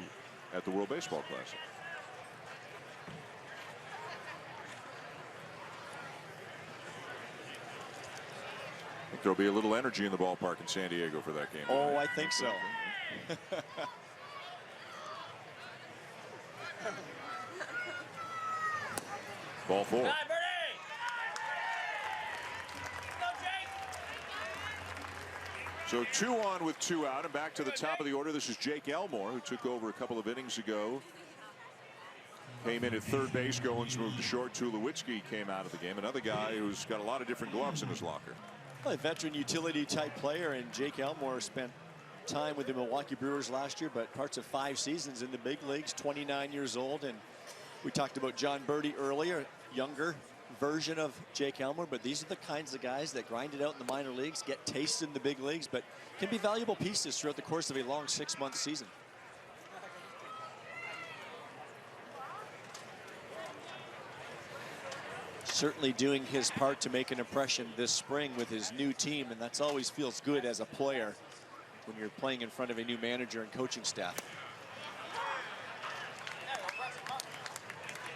at the World Baseball Classic. I think there'll be a little energy in the ballpark in San Diego for that game. Oh, I think so. Ball 4. So 2 on with 2 out, and back to the top of the order. This is Jake Elmore, who took over a couple of innings ago. Came in at third base. Goins moved to short. Tulowitzki came out of the game. Another guy who's got a lot of different gloves in his locker. A veteran utility type player, and Jake Elmore spent time with the Milwaukee Brewers last year, but parts of 5 seasons in the big leagues, 29 years old. And we talked about John Birdie earlier, younger version of Jake Elmore, but these are the kinds of guys that grind it out in the minor leagues, get tastes in the big leagues, but can be valuable pieces throughout the course of a long 6-month season. Certainly doing his part to make an impression this spring with his new team, and that's always feels good as a player when you're playing in front of a new manager and coaching staff.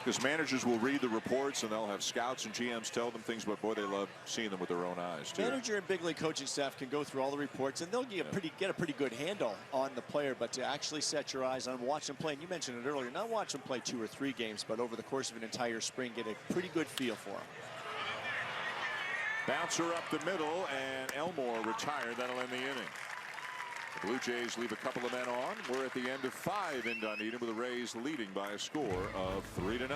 Because managers will read the reports and they'll have scouts and GMs tell them things, but boy, they love seeing them with their own eyes too. Manager and big league coaching staff can go through all the reports and they'll get a pretty good handle on the player, but to actually set your eyes on, watch them play, and you mentioned it earlier, not watch them play 2 or 3 games, but over the course of an entire spring, get a pretty good feel for them. Bouncer up the middle, and Elmore retired. That'll end the inning. The Blue Jays leave a couple of men on. We're at the end of 5 in Dunedin, with the Rays leading by a score of 3-0.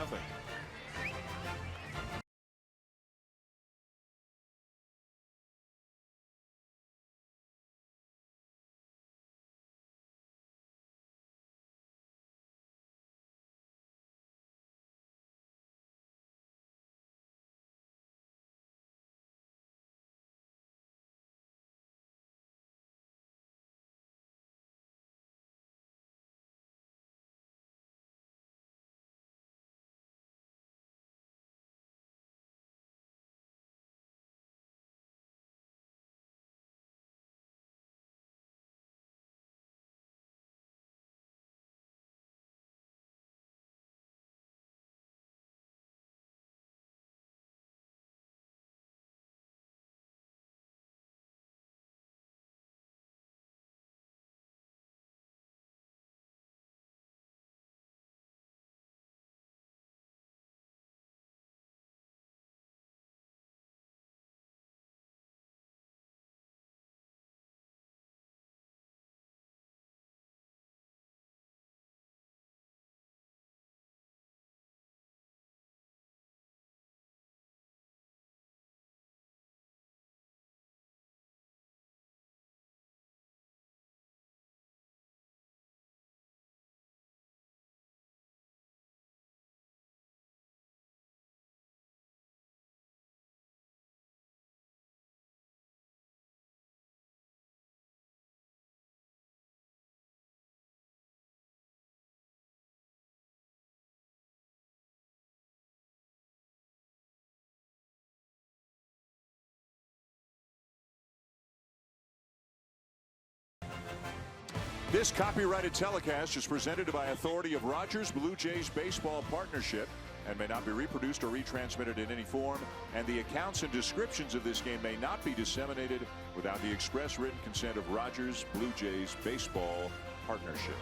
This copyrighted telecast is presented by authority of Rogers Blue Jays Baseball Partnership and may not be reproduced or retransmitted in any form, and the accounts and descriptions of this game may not be disseminated without the express written consent of Rogers Blue Jays Baseball Partnership.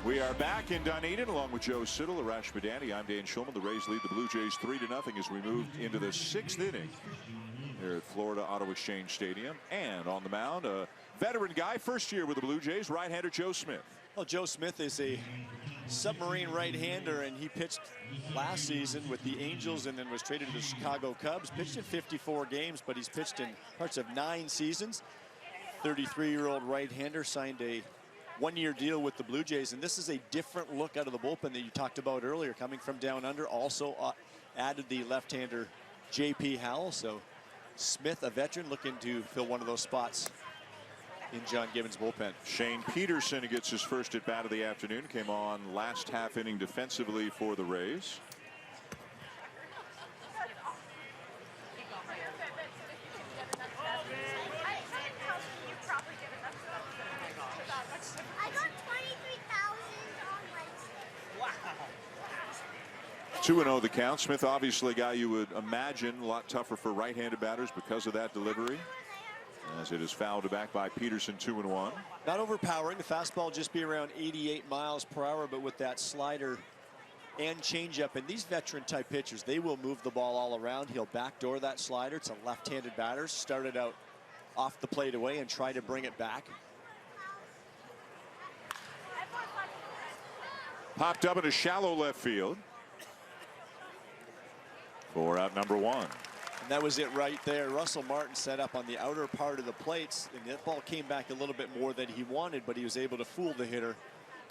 We are back in Dunedin along with Joe Siddall, Arash Madani. I'm Dan Shulman. The Rays lead the Blue Jays 3-0 as we move into the 6th inning. here at Florida Auto Exchange Stadium. And on the mound, a veteran guy, first year with the Blue Jays, right-hander Joe Smith. Well, Joe Smith is a submarine right-hander, and he pitched last season with the Angels and then was traded to the Chicago Cubs. Pitched in 54 games, but he's pitched in parts of 9 seasons. 33-year-old right-hander signed a one-year deal with the Blue Jays, and this is a different look out of the bullpen that you talked about earlier, coming from down under. Also added the left-hander J.P. Howell. So Smith, a veteran, looking to fill one of those spots in John Gibbons' bullpen. Shane Peterson gets his first at bat of the afternoon. Came on last half inning defensively for the Rays. I got 23,000 on my 2-0 the count. Smith, obviously a guy you would imagine a lot tougher for right-handed batters because of that delivery, as it is fouled back by Peterson. 2-1. Not overpowering. The fastball just be around 88 miles per hour, but with that slider and changeup, and these veteran type pitchers, they will move the ball all around. He'll backdoor that slider. It's a left-handed batter. Started out off the plate away and try to bring it back. Popped up into shallow left field for out number 1. And that was it right there. Russell Martin set up on the outer part of the plates, and that ball came back a little bit more than he wanted, but he was able to fool the hitter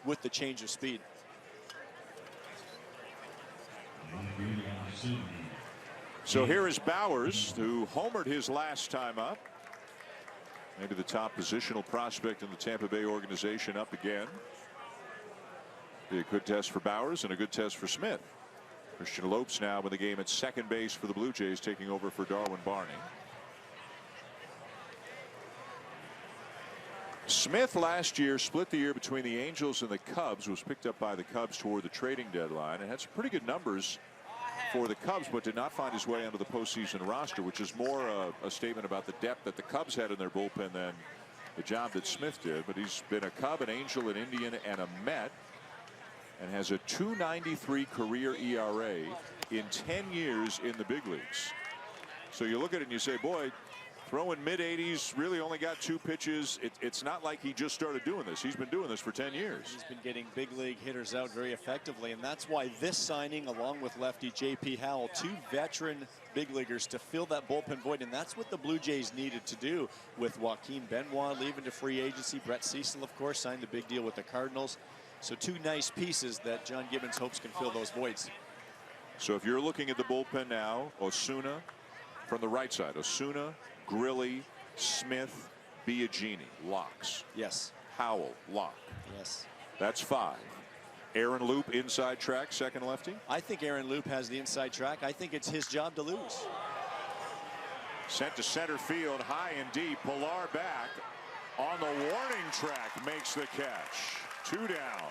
with the change of speed. So here is Bowers, who homered his last time up. Maybe the top positional prospect in the Tampa Bay organization up again. Be a good test for Bowers and a good test for Smith. Christian Lopes now in the game at second base for the Blue Jays, taking over for Darwin Barney. Smith last year split the year between the Angels and the Cubs, was picked up by the Cubs toward the trading deadline, and had some pretty good numbers for the Cubs, but did not find his way onto the postseason roster, which is more a statement about the depth that the Cubs had in their bullpen than the job that Smith did. But he's been a Cub, an Angel, an Indian, and a Met, and has a .293 career ERA in 10 years in the big leagues. So you look at it and you say, boy, throwing mid-80s, really only got 2 pitches. It's not like he just started doing this. He's been doing this for 10 years. He's been getting big league hitters out very effectively, and that's why this signing, along with lefty J.P. Howell, 2 veteran big leaguers to fill that bullpen void, and that's what the Blue Jays needed to do with Joaquin Benoit leaving to free agency. Brett Cecil, of course, signed the big deal with the Cardinals. So 2 nice pieces that John Gibbons hopes can fill those voids. So if you're looking at the bullpen now, Osuna from the right side, Osuna, Grilli, Smith, Biagini, locks. Yes. Howell, lock. Yes. That's 5. Aaron Loop, inside track, second lefty. I think Aaron Loop has the inside track. I think it's his job to lose. Sent to center field, high and deep. Pilar back on the warning track, makes the catch. 2 down.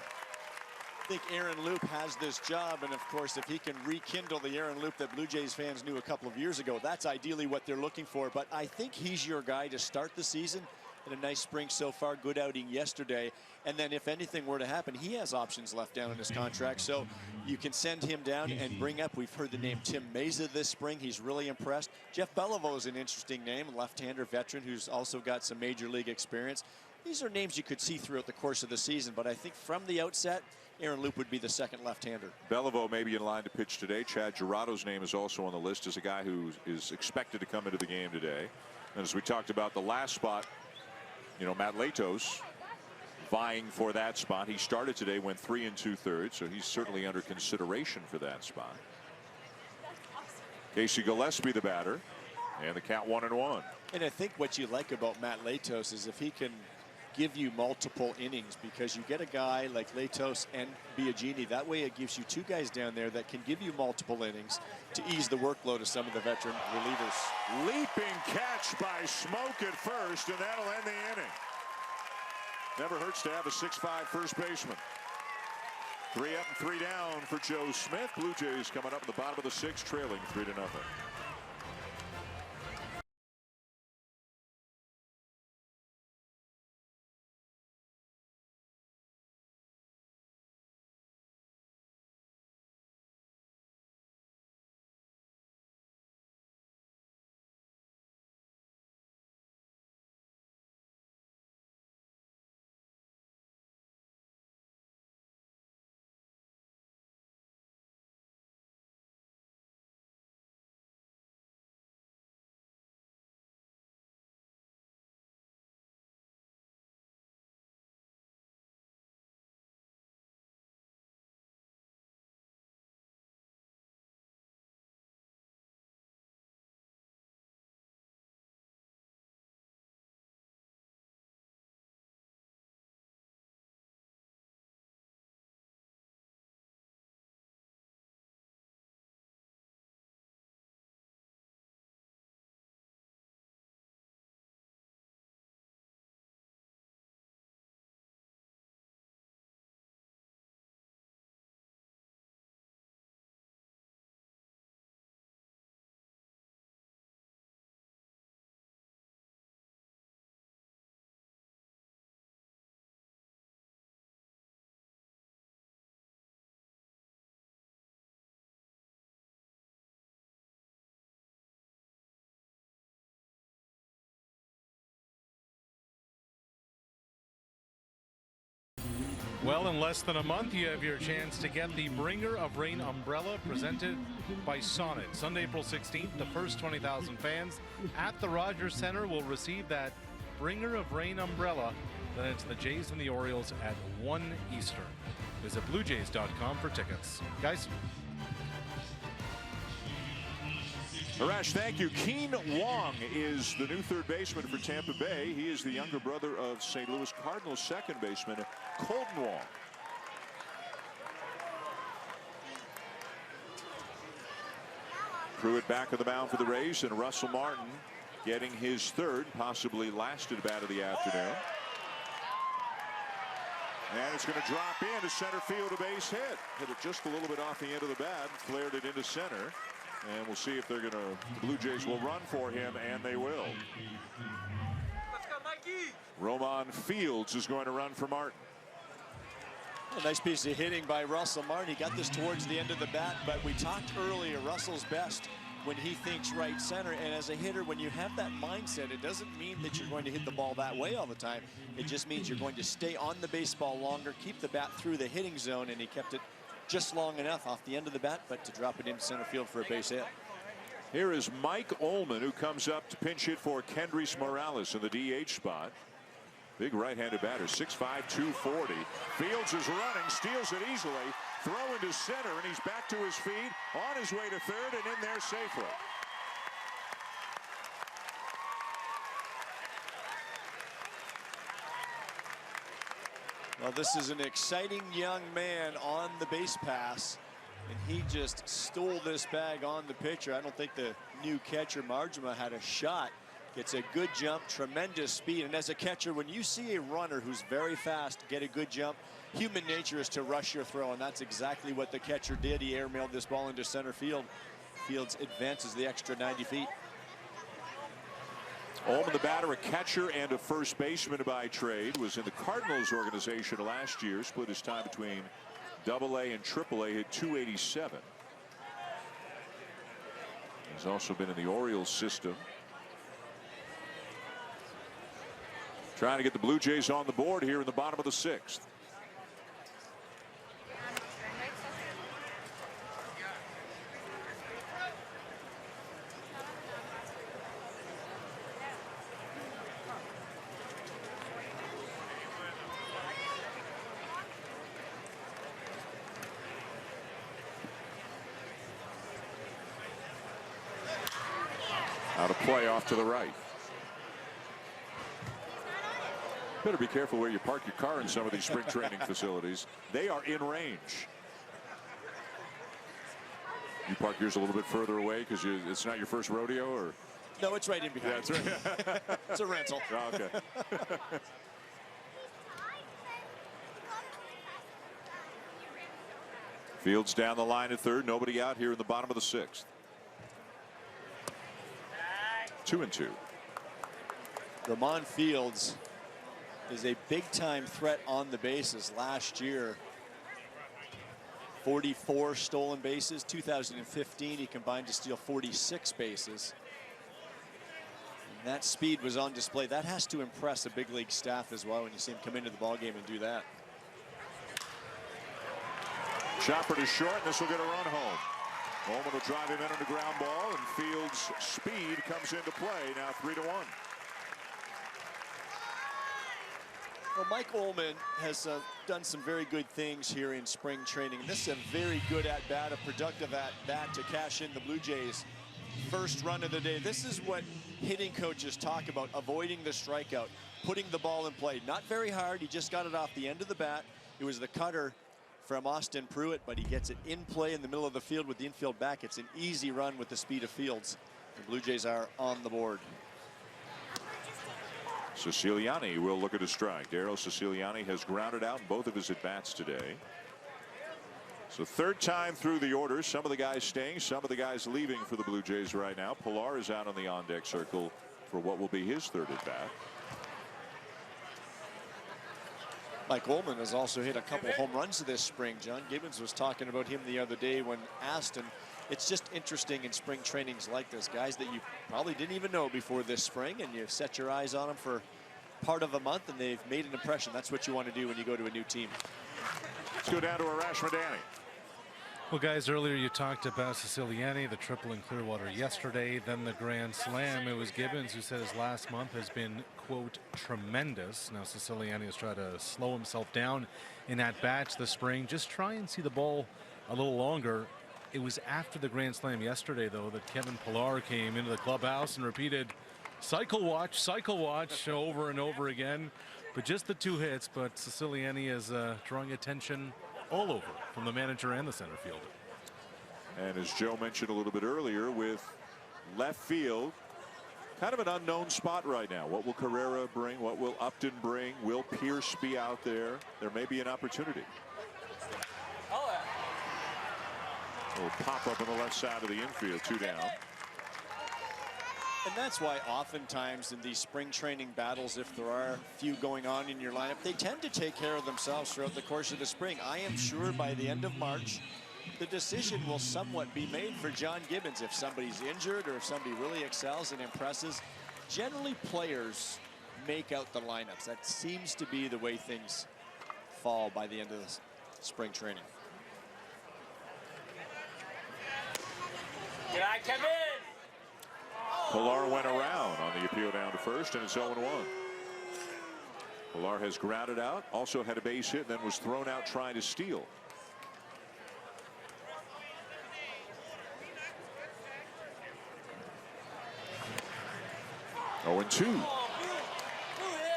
I think Aaron Loop has this job, and of course, if he can rekindle the Aaron Loop that Blue Jays fans knew a couple of years ago, that's ideally what they're looking for. But I think he's your guy to start the season. And a nice spring so far, good outing yesterday. And then if anything were to happen, he has options left down in his contract. So you can send him down and bring up, we've heard the name Tim Meza this spring. He's really impressed. Jeff Beliveau is an interesting name, left-hander veteran who's also got some major league experience. These are names you could see throughout the course of the season, but I think from the outset, Aaron Loop would be the second left-hander. Beliveau may be in line to pitch today. Chad Gerardo's name is also on the list as a guy who is expected to come into the game today. And as we talked about the last spot, you know, Matt Latos vying for that spot. He started today, went 3 2/3, so he's certainly under consideration for that spot. Casey Gillespie, the batter, and the count 1-1. And I think what you like about Matt Latos is if he can give you multiple innings, because you get a guy like Latos and Biagini. That way it gives you 2 guys down there that can give you multiple innings to ease the workload of some of the veteran relievers. Leaping catch by Smoke at first, and that'll end the inning. Never hurts to have a 6'5" first baseman. 3 up and 3 down for Joe Smith. Blue Jays coming up in the bottom of the 6th, trailing 3-0. Well, in less than a month, you have your chance to get the Bringer of Rain umbrella presented by Sonnet. Sunday, April 16th, the first 20,000 fans at the Rogers Center will receive that Bringer of Rain umbrella. Then it's the Jays and the Orioles at 1 Eastern. Visit BlueJays.com for tickets. Guys. Arash, thank you. Keen Wong is the new third baseman for Tampa Bay. He is the younger brother of St. Louis Cardinals second baseman Colton Wong. Pruitt back of the mound for the Rays, and Russell Martin getting his third, possibly last at bat of the afternoon. And it's going to drop into center field, a base hit. Hit it just a little bit off the end of the bat, flared it into center. And we'll see if they're going to, the Blue Jays will run for him, and they will. Let's go, Mikey. Roman Fields is going to run for Martin. A nice piece of hitting by Russell Martin. He got this towards the end of the bat, but we talked earlier, Russell's best when he thinks right center. And as a hitter, when you have that mindset, it doesn't mean that you're going to hit the ball that way all the time. It just means you're going to stay on the baseball longer, keep the bat through the hitting zone, and he kept it just long enough off the end of the bat, but to drop it into center field for a base hit. Here is Mike Ullman, who comes up to pinch hit for Kendrys Morales in the DH spot. Big right-handed batter, 6'5", 240. Fields is running, steals it easily, throw into center, and he's back to his feet, on his way to third, and in there safely. Well, this is an exciting young man on the base pass, and he just stole this bag on the pitcher. I don't think the new catcher, Marjama, had a shot. Gets a good jump, tremendous speed, and as a catcher, when you see a runner who's very fast get a good jump, human nature is to rush your throw, and that's exactly what the catcher did. He airmailed this ball into center field. Fields advances the extra 90 feet. Ullman, the batter, a catcher and a first baseman by trade, was in the Cardinals organization last year, split his time between AA and AAA, hit 287. He's also been in the Orioles system. Trying to get the Blue Jays on the board here in the bottom of the sixth. Out of play off to the right. Better be careful where you park your car in some of these spring training facilities. They are in range. You park yours a little bit further away because it's not your first rodeo, or? No, it's right in behind. Yeah, that's right. It's a rental. Oh, okay. Fields down the line at third. Nobody out here in the bottom of the sixth. 2-2. Roman Fields is a big-time threat on the bases. Last year, 44 stolen bases. 2015, he combined to steal 46 bases. And that speed was on display. That has to impress a big league staff as well when you see him come into the ballgame and do that. Chopper to short, and this will get a run home. Ullman will drive him in on the ground ball, and Fields' speed comes into play. Now 3-1. Well, Mike Ullman has done some very good things here in spring training. This is a very good at-bat, a productive at-bat to cash in the Blue Jays' first run of the day. This is what hitting coaches talk about, avoiding the strikeout, putting the ball in play. Not very hard. He just got it off the end of the bat. It was the cutter from Austin Pruitt, but he gets it in play in the middle of the field with the infield back. It's an easy run with the speed of Fields. The Blue Jays are on the board. Siciliani will look at a strike. Daryl Siciliani has grounded out in both of his at-bats today. So third time through the order. Some of the guys staying, some of the guys leaving for the Blue Jays right now. Pilar is out on the on-deck circle for what will be his third at-bat. Mike Ullman has also hit a couple home runs this spring. John Gibbons was talking about him the other day when asked, and it's just interesting in spring trainings like this. Guys that you probably didn't even know before this spring, and you set your eyes on them for part of a month and they've made an impression. That's what you want to do when you go to a new team. Let's go down to Arash Madani. Well, guys, earlier you talked about Siciliani, the triple in Clearwater yesterday, then the Grand Slam. It was Gibbons who said his last month has been, quote, tremendous. Now, Siciliani has tried to slow himself down in that batch this spring. Just try and see the ball a little longer. It was after the Grand Slam yesterday, though, that Kevin Pillar came into the clubhouse and repeated, cycle watch, over and over again. But just the 2 hits, but Siciliani is drawing attention all over from the manager and the center fielder. And as Joe mentioned a little bit earlier, with left field, kind of an unknown spot right now. What will Carrera bring? What will Upton bring? Will Pierce be out there? There may be an opportunity. Little pop up on the left side of the infield, 2 down. And that's why oftentimes in these spring training battles, if there are a few going on in your lineup, they tend to take care of themselves throughout the course of the spring. I am sure by the end of March, the decision will somewhat be made for John Gibbons. If somebody's injured or if somebody really excels and impresses, generally players make out the lineups. That seems to be the way things fall by the end of the spring training. Good eye, Kevin. Pillar went around on the appeal down to first, and it's 0-1. Pillar has grounded out, also had a base hit, then was thrown out trying to steal. Oh, and 2.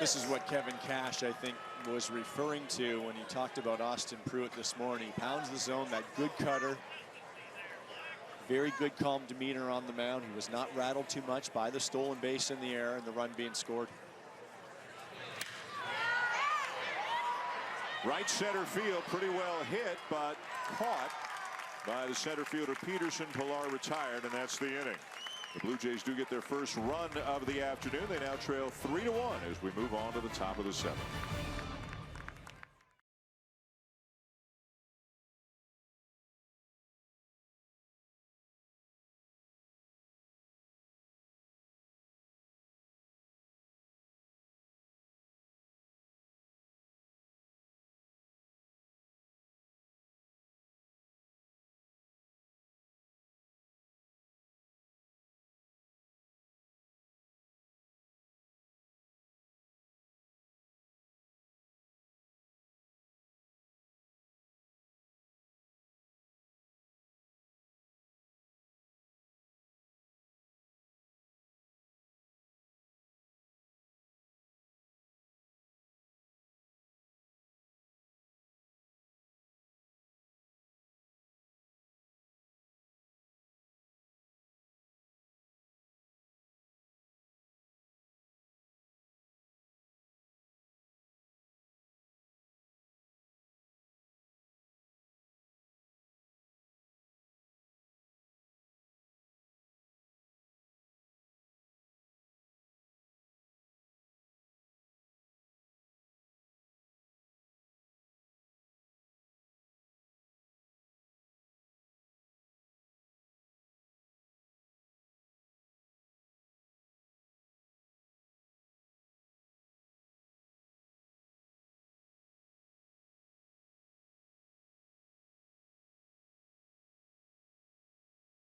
This is what Kevin Cash, I think, was referring to when he talked about Austin Pruitt this morning. He pounds the zone, that good cutter. Very good, calm demeanor on the mound. He was not rattled too much by the stolen base in the air and the run being scored. Right center field, pretty well hit, but caught by the center fielder Peterson. Pillar retired, and that's the inning. The Blue Jays do get their first run of the afternoon. They now trail 3-1 as we move on to the top of the 7th.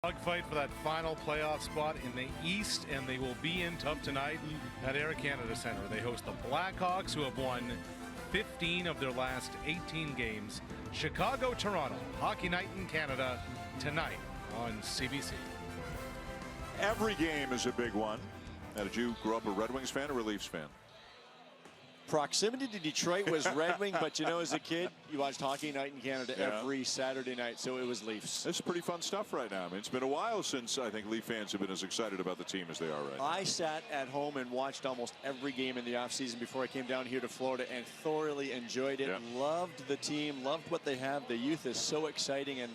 Dogfight for that final playoff spot in the East, and they will be in tough tonight at Air Canada Centre. They host the Blackhawks, who have won 15 of their last 18 games. Chicago, Toronto, Hockey Night in Canada tonight on CBC. Every game is a big one. Now, did you grow up a Red Wings fan or a Leafs fan? Proximity to Detroit was Red Wing, but you know, as a kid, you watched Hockey Night in Canada every Saturday night, so it was Leafs. It's pretty fun stuff right now. I mean, it's been a while since I think Leaf fans have been as excited about the team as they are right now. I sat at home and watched almost every game in the offseason before I came down here to Florida and thoroughly enjoyed it. Loved the team, loved what they have. The youth is so exciting, and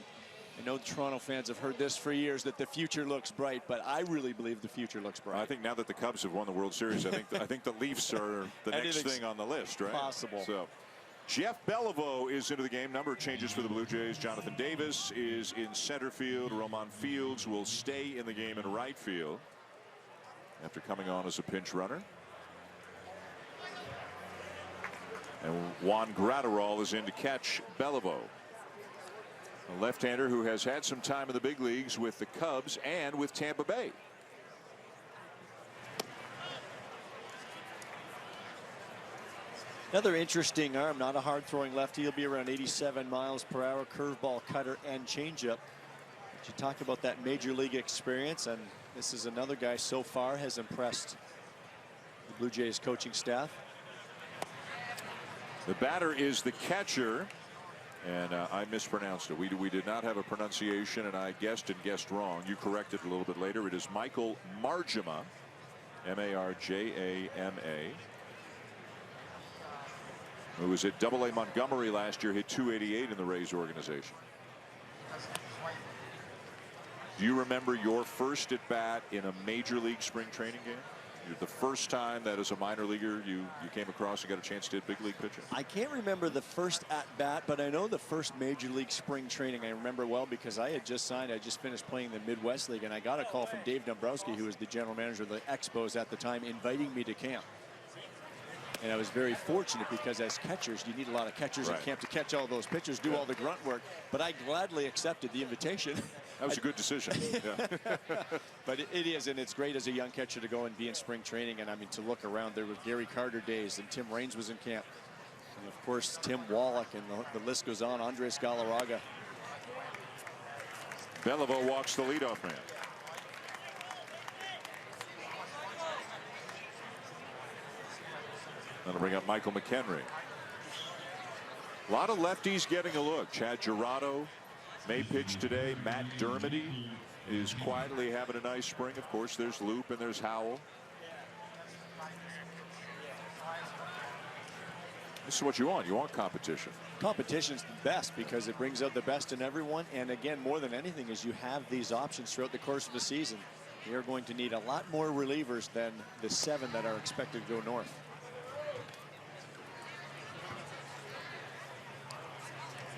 I know the Toronto fans have heard this for years, that the future looks bright, but I really believe the future looks bright. I think now that the Cubs have won the World Series, I think the Leafs are the next thing on the list, right? Possible. So, Jeff Beliveau is into the game. Number of changes for the Blue Jays. Jonathan Davis is in center field. Roman Fields will stay in the game in right field after coming on as a pinch runner. And Juan Graterol is in to catch Beliveau, a left-hander who has had some time in the big leagues with the Cubs and with Tampa Bay. Another interesting arm, not a hard-throwing lefty. He'll be around 87 miles per hour, curveball, cutter, and changeup. But you talk about that major league experience, and this is another guy so far has impressed the Blue Jays coaching staff. The batter is the catcher, and I mispronounced it. We did not have a pronunciation, and I guessed wrong. You corrected a little bit later. It is Michael Marjama, M-A-R-J-A-M-A, who was at Double-A Montgomery last year, hit .288 in the Rays organization. Do you remember your first at bat in a major league spring training game? The first time that as a minor leaguer you came across and got a chance to hit big league pitching? I can't remember the first at bat, but I know the first major league spring training I remember well because I had just signed. I just finished playing the Midwest League, and I got a call from Dave Dombrowski, who was the general manager of the Expos at the time, inviting me to camp. And I was very fortunate because as catchers, you need a lot of catchers in camp to catch all those pitchers, do all the grunt work. But I gladly accepted the invitation. That was a good decision. Yeah. But it is, and it's great as a young catcher to go and be in spring training. And I mean, to look around, there was Gary Carter days, and Tim Raines was in camp. And of course, Tim Wallach, and the list goes on, Andres Galarraga. Beliveau walks the leadoff man. That'll bring up Michael McHenry. A lot of lefties getting a look. Chad Girardo may pitch today. Matt Dermody is quietly having a nice spring. Of course, there's Loop and there's Howell. This is what you want. You want competition. Competition's the best because it brings out the best in everyone. And again, more than anything, is you have these options throughout the course of the season. You're going to need a lot more relievers than the 7 that are expected to go north.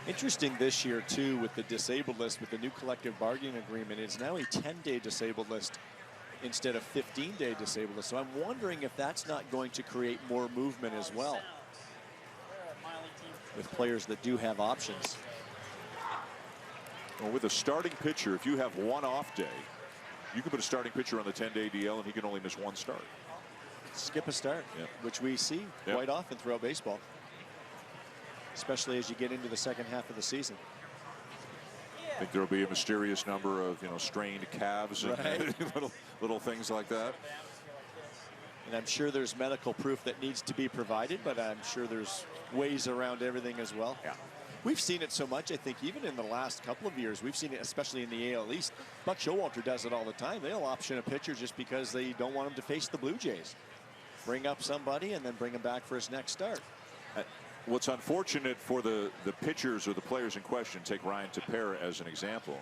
Interesting this year, too, with the disabled list, with the new collective bargaining agreement. It's now a 10-day disabled list instead of 15-day disabled list. So I'm wondering if that's not going to create more movement as well with players that do have options. Well, with a starting pitcher, if you have one off day, you can put a starting pitcher on the 10-day DL and he can only miss one start. Skip a start, which we see quite often throughout baseball, especially as you get into the second half of the season. I think there will be a mysterious number of strained calves and little things like that. And I'm sure there's medical proof that needs to be provided, but I'm sure there's ways around everything as well. Yeah. We've seen it so much, I think, even in the last couple of years. We've seen it, especially in the AL East. Buck Showalter does it all the time. They'll option a pitcher just because they don't want him to face the Blue Jays. Bring up somebody and then bring him back for his next start. What's unfortunate for the pitchers or the players in question, take Ryan Tepera as an example,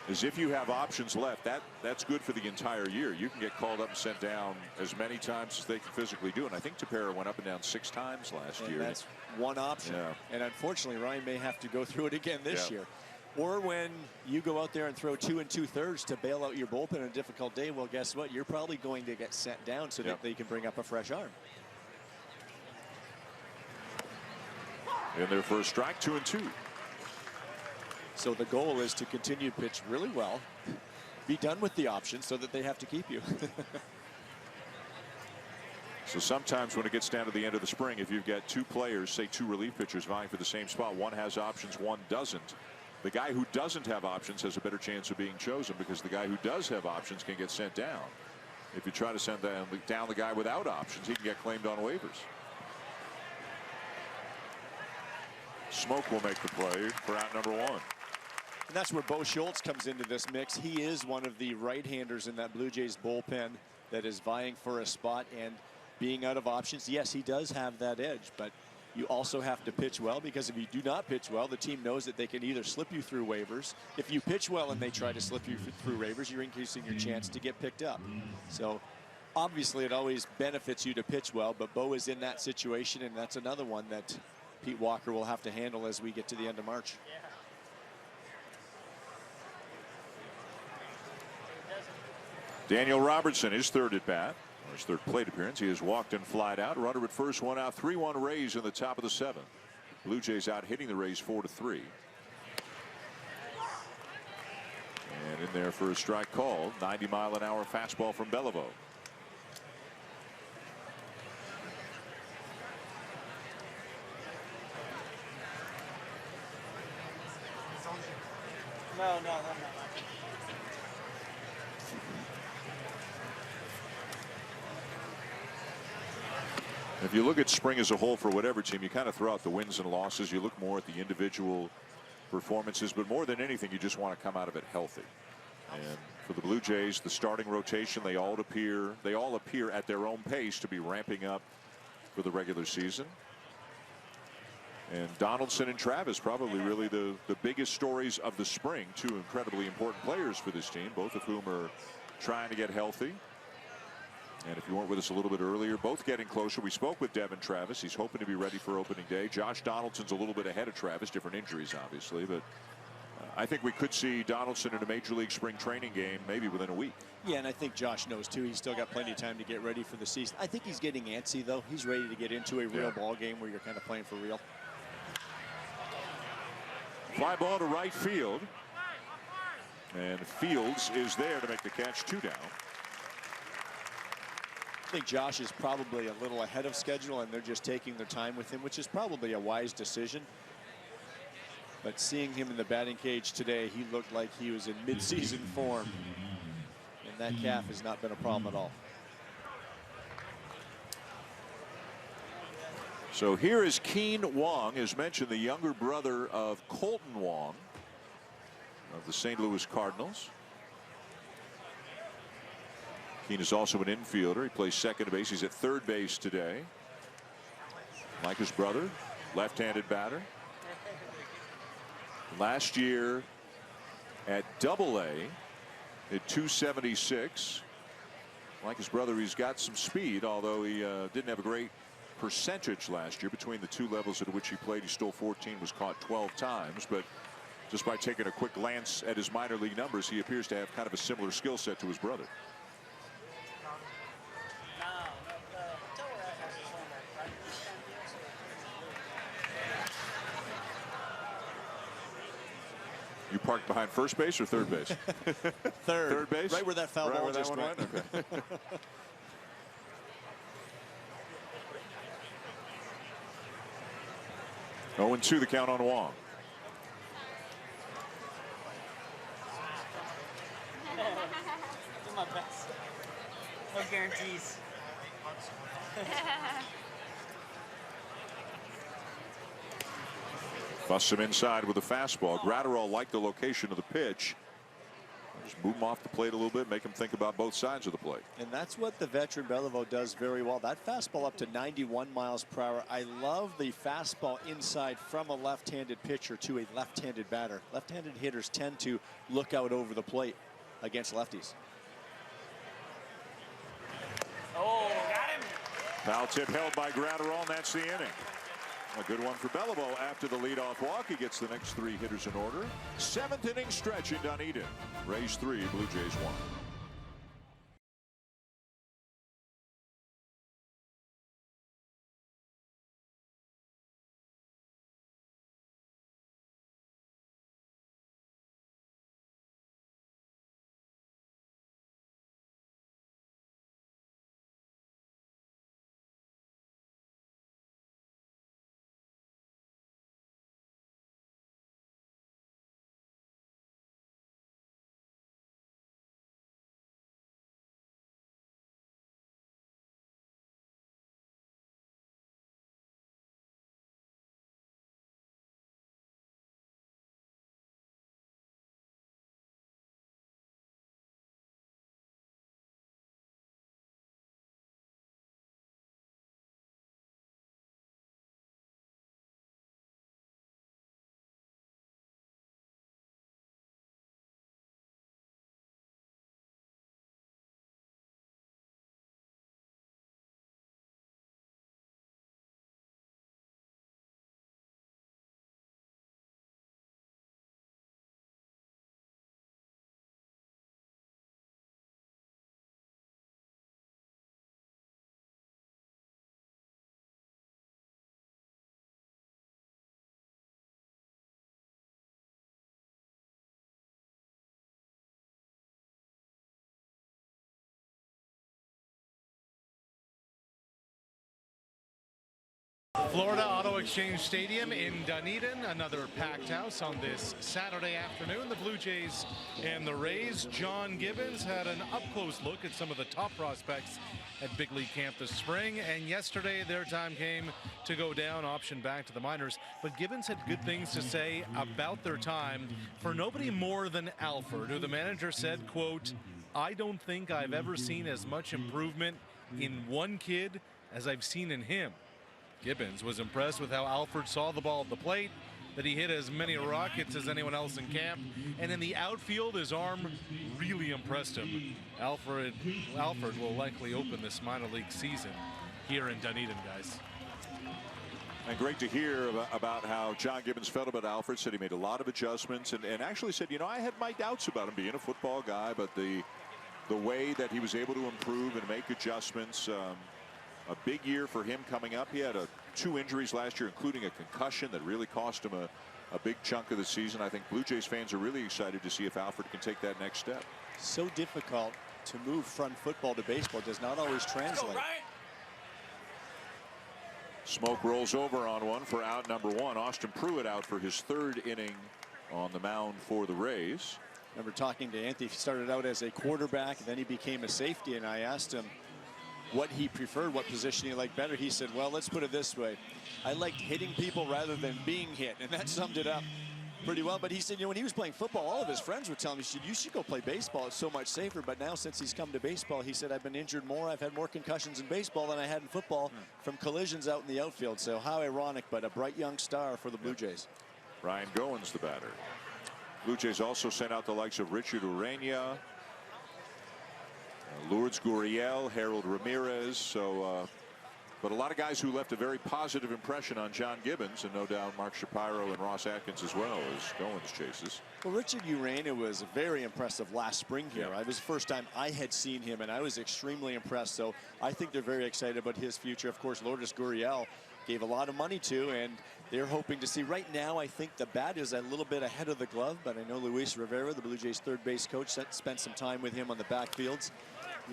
is if you have options left, that's good for the entire year. You can get called up and sent down as many times as they can physically do. And I think Tepera went up and down 6 times last year. That's one option. Yeah. And unfortunately, Ryan may have to go through it again this year. Or when you go out there and throw 2 2/3 to bail out your bullpen on a difficult day, well, guess what? You're probably going to get sent down so that they can bring up a fresh arm. In their first strike, 2-2. So the goal is to continue to pitch really well, be done with the option so that they have to keep you. So sometimes when it gets down to the end of the spring, if you've got 2 players, say 2 relief pitchers vying for the same spot, one has options, one doesn't. The guy who doesn't have options has a better chance of being chosen because the guy who does have options can get sent down. If you try to send down the guy without options, he can get claimed on waivers. Smoke will make the play for out number 1. And that's where Bo Schultz comes into this mix. He is one of the right-handers in that Blue Jays bullpen that is vying for a spot, and being out of options, yes, he does have that edge, but you also have to pitch well, because if you do not pitch well, the team knows that they can either slip you through waivers. If you pitch well and they try to slip you through waivers, you're increasing your chance to get picked up. So obviously it always benefits you to pitch well, but Bo is in that situation, and that's another one that Pete Walker will have to handle as we get to the end of March. Daniel Robertson, his third at bat. His third plate appearance. He has walked and flied out. Runner at first, one out. 3-1 Rays in the top of the seventh. Blue Jays out hitting the Rays 4-3. And in there for a strike call. 90-mile-an-hour fastball from Beliveau. No. If you look at spring as a whole for whatever team, you kind of throw out the wins and losses. You look more at the individual performances, but more than anything, you just want to come out of it healthy. And for the Blue Jays, the starting rotation, they all appear at their own pace to be ramping up for the regular season. And Donaldson and Travis probably really the biggest stories of the spring. Two incredibly important players for this team, both of whom are trying to get healthy. And if you weren't with us a little bit earlier, both getting closer. We spoke with Devin Travis. He's hoping to be ready for opening day. Josh Donaldson's a little bit ahead of Travis, different injuries obviously, but I think we could see Donaldson in a major league spring training game maybe within a week. Yeah, and I think Josh knows too. He's still got plenty of time to get ready for the season. I think he's getting antsy though. He's ready to get into a real ball game where you're kind of playing for real. Fly ball to right field. And Fields is there to make the catch. 2 down. I think Josh is probably a little ahead of schedule, and they're just taking their time with him, which is probably a wise decision. But seeing him in the batting cage today, he looked like he was in mid-season form. And that calf has not been a problem at all. So here is Keen Wong, as mentioned, the younger brother of Colton Wong of the St. Louis Cardinals. Keen is also an infielder. He plays second base. He's at third base today. Like his brother, left-handed batter. Last year at Double-A at 276. Like his brother, he's got some speed, although he didn't have a great percentage last year. Between the two levels at which he played, he stole 14, was caught 12 times. But just by taking a quick glance at his minor league numbers, he appears to have kind of a similar skill set to his brother. You parked behind first base or third base? Third base? Right where that foul ball just went. Okay. 0-2 the count on Wong. Do my best. No guarantees. Busts him inside with a fastball. Gratterall liked the location of the pitch. Just move him off the plate a little bit, make him think about both sides of the plate. And that's what the veteran Beliveau does very well. That fastball up to 91 miles per hour. I love the fastball inside from a left-handed pitcher to a left-handed batter. Left-handed hitters tend to look out over the plate against lefties. Oh, got him. Foul tip held by Gratterall, and that's the inning. A good one for Beliveau after the leadoff walk. He gets the next 3 hitters in order. 7th inning stretch in Dunedin. Rays 3, Blue Jays 1. Florida Auto Exchange Stadium in Dunedin, another packed house on this Saturday afternoon. The Blue Jays and the Rays. John Gibbons had an up-close look at some of the top prospects at Big League Camp this spring, and yesterday their time came to go down, option back to the minors. But Gibbons had good things to say about their time for nobody more than Alford, who the manager said, quote, "I don't think I've ever seen as much improvement in one kid as I've seen in him." Gibbons was impressed with how Alford saw the ball at the plate, that he hit as many rockets as anyone else in camp, and in the outfield his arm really impressed him. Alford will likely open this minor league season here in Dunedin, guys. And great to hear about how John Gibbons felt about Alford. Said he made a lot of adjustments, and actually said, you know, I had my doubts about him being a football guy, but the way that he was able to improve and make adjustments, a big year for him coming up. He had 2 injuries last year, including a concussion that really cost him a big chunk of the season. I think Blue Jays fans are really excited to see if Alford can take that next step. So difficult to move from football to baseball. Does not always translate. Smoke rolls over on one for out number 1. Austin Pruitt out for his 3rd inning on the mound for the Rays. Remember talking to Anthony. He started out as a quarterback, then he became a safety, and I asked him what he preferred, what position he liked better. He said, well, let's put it this way. I liked hitting people rather than being hit, and that summed it up pretty well. But he said, you know, when he was playing football, all of his friends would tell him, you should go play baseball. It's so much safer. But now since he's come to baseball, he said, I've been injured more. I've had more concussions in baseball than I had in football from collisions out in the outfield. So how ironic, but a bright young star for the Blue Jays. Ryan Goins, the batter. Blue Jays also sent out the likes of Richard Urania, Lourdes Gurriel, Harold Ramirez. So, but a lot of guys who left a very positive impression on John Gibbons, and no doubt Mark Shapiro and Ross Atkins as well as Goins chases. Well, Richard Urania was very impressive last spring here. It was the first time I had seen him, and I was extremely impressed. So I think they're very excited about his future. Of course, Lourdes Gurriel gave a lot of money to, and they're hoping to see. Right now, I think the bat is a little bit ahead of the glove, but I know Luis Rivera, the Blue Jays' 3rd base coach, spent some time with him on the backfields,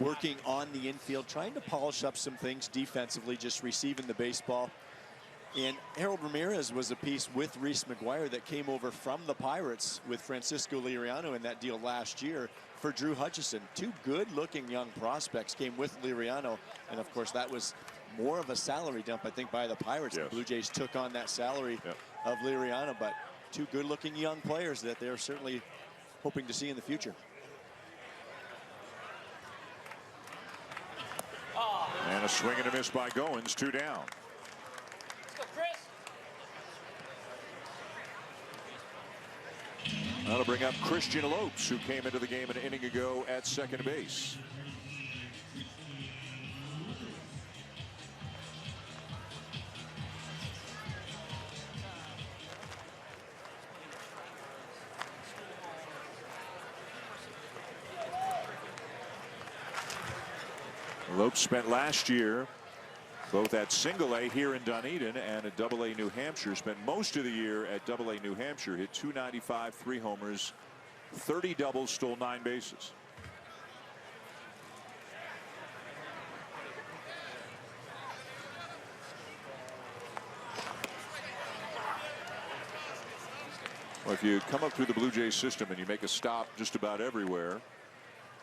working on the infield, trying to polish up some things defensively, just receiving the baseball. And Harold Ramirez was a piece with Reese McGuire that came over from the Pirates with Francisco Liriano in that deal last year for Drew Hutchison. 2 good-looking young prospects came with Liriano, and of course that was more of a salary dump, I think, by the Pirates. The Blue Jays took on that salary of Liriano, but 2 good-looking young players that they're certainly hoping to see in the future. And a swing and a miss by Goins, 2 down. Let's go, Chris. That'll bring up Christian Lopes, who came into the game an inning ago at second base. Lopes spent last year both at single A here in Dunedin and at double A New Hampshire. Spent most of the year at double A New Hampshire. Hit .295, 3 homers, 30 doubles, stole 9 bases. Well, if you come up through the Blue Jays system and you make a stop just about everywhere,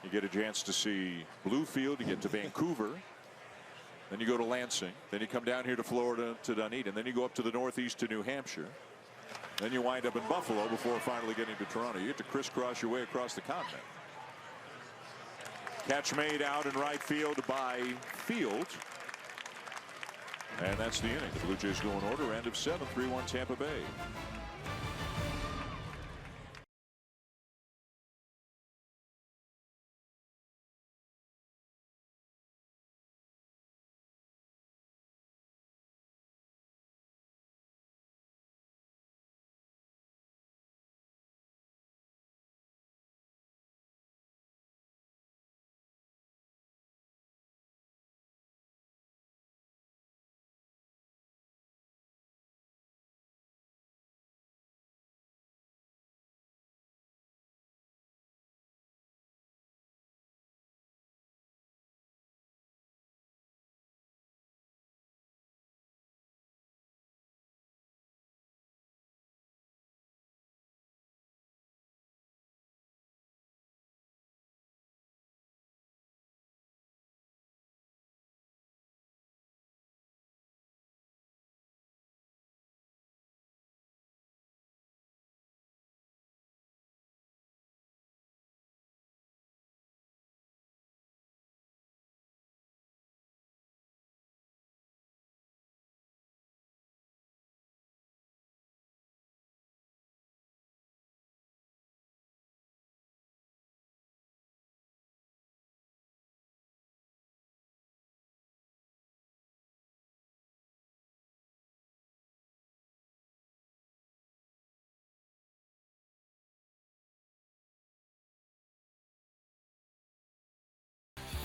you get a chance to see Bluefield, you get to Vancouver, then you go to Lansing, then you come down here to Florida to Dunedin, then you go up to the Northeast to New Hampshire, then you wind up in Buffalo before finally getting to Toronto. You get to crisscross your way across the continent. Catch made out in right field by Field. And that's the inning. The Blue Jays go in order. End of 7, 3-1 Tampa Bay.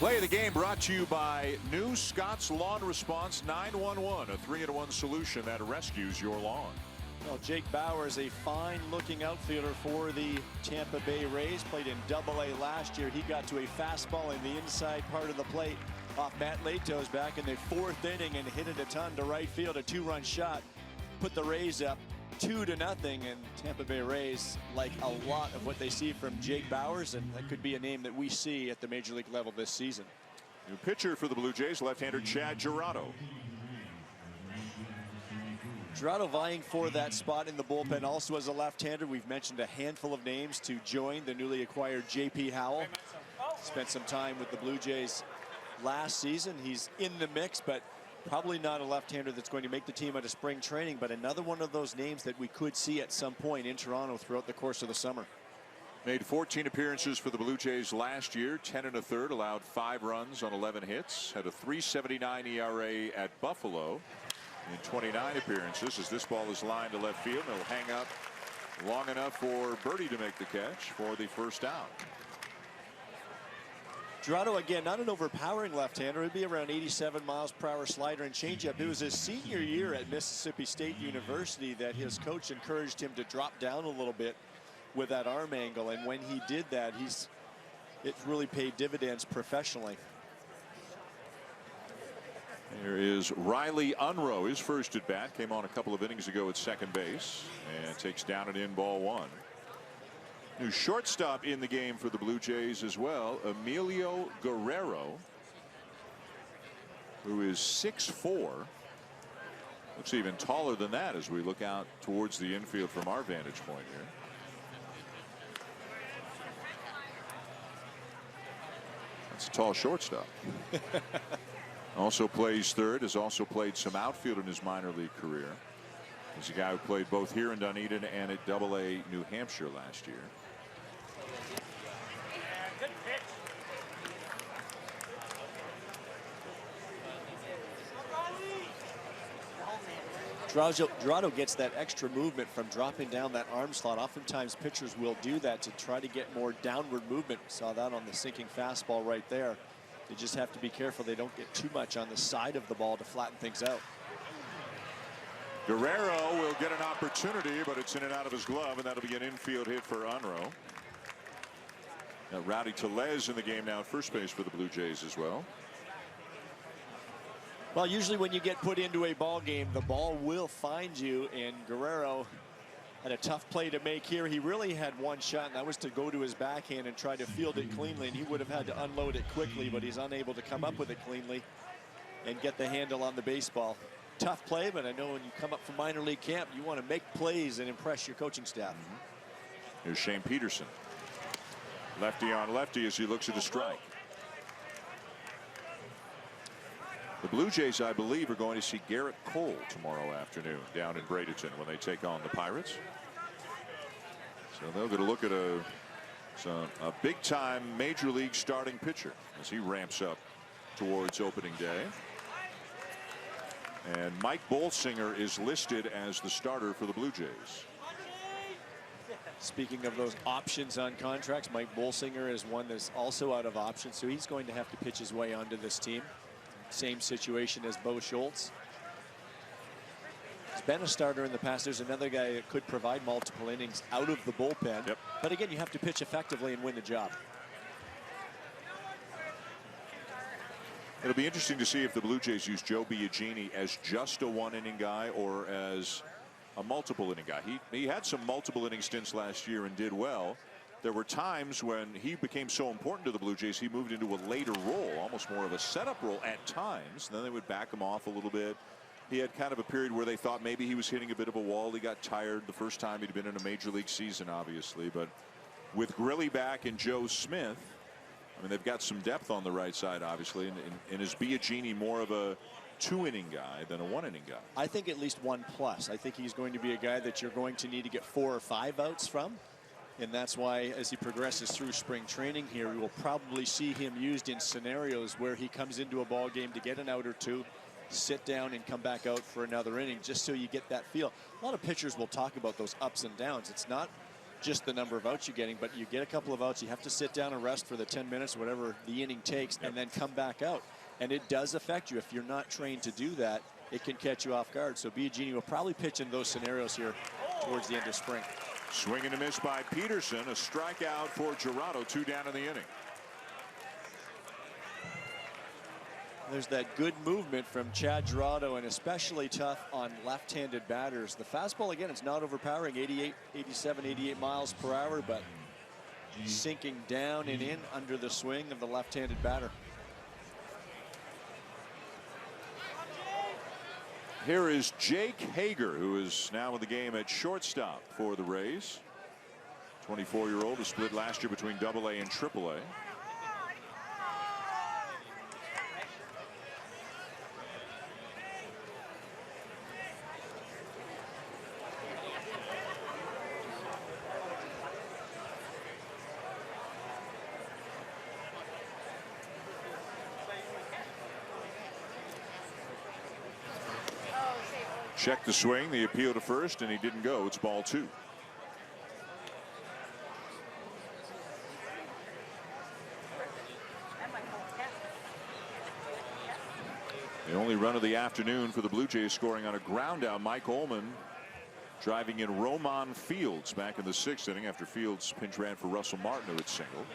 Play of the game brought to you by new Scott's Lawn Response 911, a 3-in-1 solution that rescues your lawn. Well, Jake Bauers, a fine-looking outfielder for the Tampa Bay Rays, played in Double-A last year. He got to a fastball in the inside part of the plate off Matt Latos back in the 4th inning and hit it a ton to right field. A 2-run shot put the Rays up 2-0, and Tampa Bay Rays like a lot of what they see from Jake Bauers, and that could be a name that we see at the major league level this season. New pitcher for the Blue Jays, left-hander Chad Girardo. Girardo vying for that spot in the bullpen also as a left-hander. We've mentioned a handful of names to join the newly acquired J.P. Howell. Spent some time with the Blue Jays last season. He's in the mix, but probably not a left-hander that's going to make the team out of spring training, but another one of those names that we could see at some point in Toronto throughout the course of the summer. Made 14 appearances for the Blue Jays last year, 10 1/3, allowed 5 runs on 11 hits, had a 3.79 ERA at Buffalo in 29 appearances. As this ball is lined to left field, it'll hang up long enough for Birdie to make the catch for the first out. Girardo, again, not an overpowering left-hander. It'd be around 87 miles per hour slider and changeup. It was his senior year at Mississippi State University that his coach encouraged him to drop down a little bit with that arm angle, and when he did that, it really paid dividends professionally. Here is Riley Unroe. His first at bat came on a couple of innings ago at second base and takes down an in ball 1. New shortstop in the game for the Blue Jays as well, Emilio Guerrero, who is 6'4". Looks even taller than that as we look out towards the infield from our vantage point here. That's a tall shortstop. Also plays third, has also played some outfield in his minor league career. He's a guy who played both here in Dunedin and at Double-A New Hampshire last year. Good pitch. Girardo gets that extra movement from dropping down that arm slot. Oftentimes pitchers will do that to try to get more downward movement. Saw that on the sinking fastball right there. They just have to be careful they don't get too much on the side of the ball to flatten things out. Guerrero will get an opportunity, but it's in and out of his glove, and that'll be an infield hit for Unroe. Now, Rowdy Tellez in the game now at first base for the Blue Jays as well. Well, usually when you get put into a ball game, the ball will find you, and Guerrero had a tough play to make here. He really had one shot, and that was to go to his backhand and try to field it cleanly, and he would have had to unload it quickly, but he's unable to come up with it cleanly and get the handle on the baseball. Tough play, but I know when you come up from minor league camp, you want to make plays and impress your coaching staff. Here's Shane Peterson. Lefty on lefty as he looks at a strike. The Blue Jays, I believe, are going to see Garrett Cole tomorrow afternoon down in Bradenton when they take on the Pirates. So they're going to look at a big-time major league starting pitcher as he ramps up towards opening day. And Mike Bolsinger is listed as the starter for the Blue Jays. Speaking of those options on contracts, Mike Bolsinger is one that's also out of options, so he's going to have to pitch his way onto this team. Same situation as Bo Schultz. He's been a starter in the past. There's another guy that could provide multiple innings out of the bullpen. Yep. But again, you have to pitch effectively and win the job. It'll be interesting to see if the Blue Jays use Joe Biagini as just a one-inning guy or as a multiple-inning guy. He had some multiple-inning stints last year and did well. There were times when he became so important to the Blue Jays, he moved into a later role, almost more of a setup role at times. And then they would back him off a little bit. He had kind of a period where they thought maybe he was hitting a bit of a wall. He got tired the first time he'd been in a major league season, obviously. But with Grilli back and Joe Smith, I mean, they've got some depth on the right side, obviously. And is Biagini more of a two-inning guy than a one-inning guy? I think at least 1+. I think he's going to be a guy that you're going to need to get 4 or 5 outs from. And that's why as he progresses through spring training here, we will probably see him used in scenarios where he comes into a ball game to get an out or two, sit down and come back out for another inning, just so you get that feel. A lot of pitchers will talk about those ups and downs. It's not just the number of outs you're getting, but you get a couple of outs, you have to sit down and rest for the 10 minutes, whatever the inning takes, and then come back out. And it does affect you. If you're not trained to do that, it can catch you off guard. So Biagini will probably pitch in those scenarios here towards the end of spring. Swing and a miss by Peterson. A strikeout for Jurado. 2 down in the inning. There's that good movement from Chad Jurado, and especially tough on left-handed batters. The fastball, again, it's not overpowering, 88, 87, 88 miles per hour, but sinking down and in under the swing of the left-handed batter. Here is Jake Hager, who is now in the game at shortstop for the Rays. 24-year-old who split last year between AA and AAA. Check the swing, the appeal to first, and he didn't go. It's ball 2. The only run of the afternoon for the Blue Jays, scoring on a ground out. Mike Ullman driving in Roman Fields back in the 6th inning after Fields pinch ran for Russell Martin, who had singled.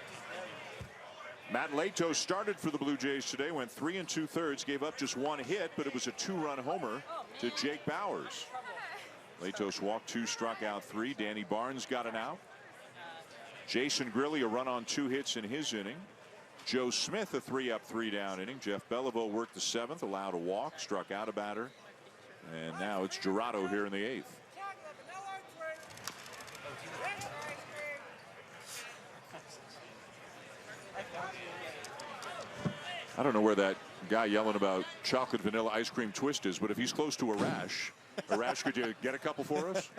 Matt Latos started for the Blue Jays today, went 3 2/3, gave up just 1 hit, but it was a 2-run homer to Jake Bauers. Latos walked 2, struck out 3. Danny Barnes got an out. Jason Grilli a run on 2 hits in his inning. Joe Smith a 3-up 3-down inning. Jeff Beliveau worked the 7th, allowed a walk, struck out a batter, and now it's Jurado here in the 8th. I don't know where that guy yelling about chocolate vanilla ice cream twist is, but if he's close to Arash, could you get a couple for us?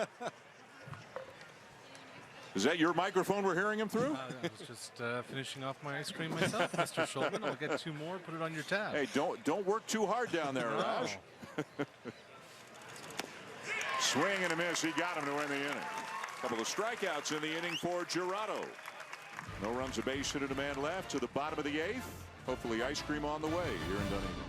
Is that your microphone we're hearing him through? I was just finishing off my ice cream myself, Mr. Schulman. I'll get 2 more, put it on your tab. Hey, don't work too hard down there, Arash. Swing and a miss. He got him to win the inning. A couple of strikeouts in the inning for Jurado. No runs, a base hit, and a man left to the bottom of the 8th. Hopefully ice cream on the way here in Dunedin.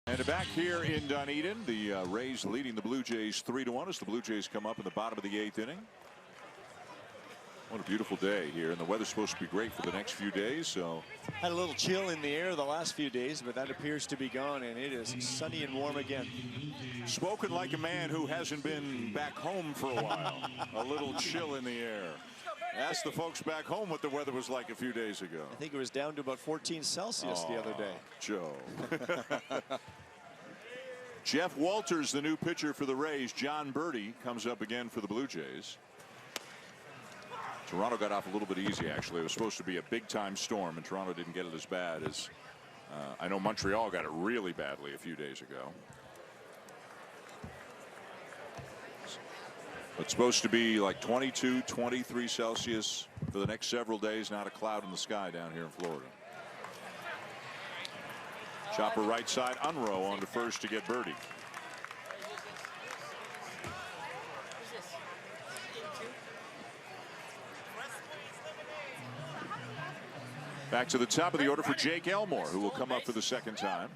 And back here in Dunedin, the Rays leading the Blue Jays 3-1 as the Blue Jays come up in the bottom of the 8th inning. What a beautiful day here, and the weather's supposed to be great for the next few days. So had a little chill in the air the last few days, but that appears to be gone, and it is sunny and warm again. Spoken like a man who hasn't been back home for a while. A little chill in the air. Ask the folks back home what the weather was like a few days ago. I think it was down to about 14 Celsius the other day. Joe. Jeff Walters, the new pitcher for the Rays. John Birdie comes up again for the Blue Jays. Toronto got off a little bit easy, actually. It was supposed to be a big-time storm, and Toronto didn't get it as bad as I know Montreal got it really badly a few days ago. It's supposed to be like 22, 23 Celsius for the next several days. Not a cloud in the sky down here in Florida. Chopper right side, Unruh on to first to get birdie. Back to the top of the order for Jake Elmore, who will come up for the second time.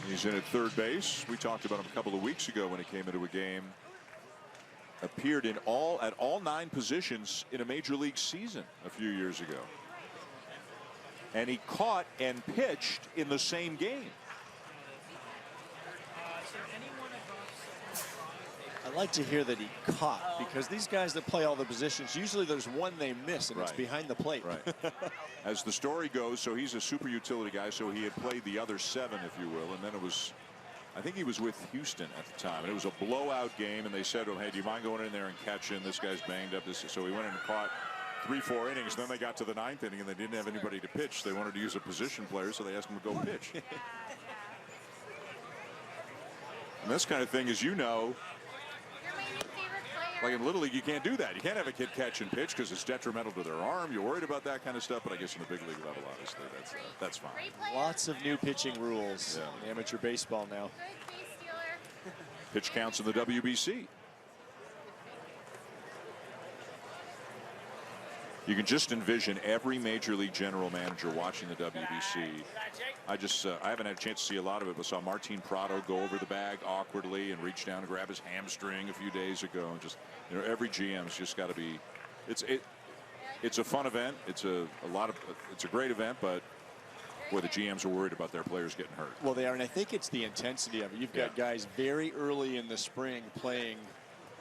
He's in at third base. We talked about him a couple of weeks ago when he came into a game. Appeared at all 9 positions in a major league season a few years ago. And he caught and pitched in the same game. I like to hear that he caught, because these guys that play all the positions, usually there's one they miss, and it's behind the plate. Right. As the story goes, so he's a super utility guy, so he had played the other 7, if you will, and then it was, I think he was with Houston at the time, and it was a blowout game, and they said to him, hey, do you mind going in there and catching? This guy's banged up. So he went in and caught 3-4 innings. Then they got to the 9th inning, and they didn't have anybody to pitch. They wanted to use a position player, so they asked him to go pitch. And this kind of thing, as you know, like in Little League, you can't do that. You can't have a kid catch and pitch because it's detrimental to their arm. You're worried about that kind of stuff, but I guess in the big league level, obviously, that's fine. Lots of new pitching rules in amateur baseball now. Pitch counts in the WBC. You can just envision every major league general manager watching the WBC. I haven't had a chance to see a lot of it, but saw Martin Prado go over the bag awkwardly and reach down and grab his hamstring a few days ago. And just, every GM's just got to be. It's a fun event. It's a great event, but boy, the GMs are worried about their players getting hurt. Well, they are, and I think it's the intensity of it. You've got guys very early in the spring playing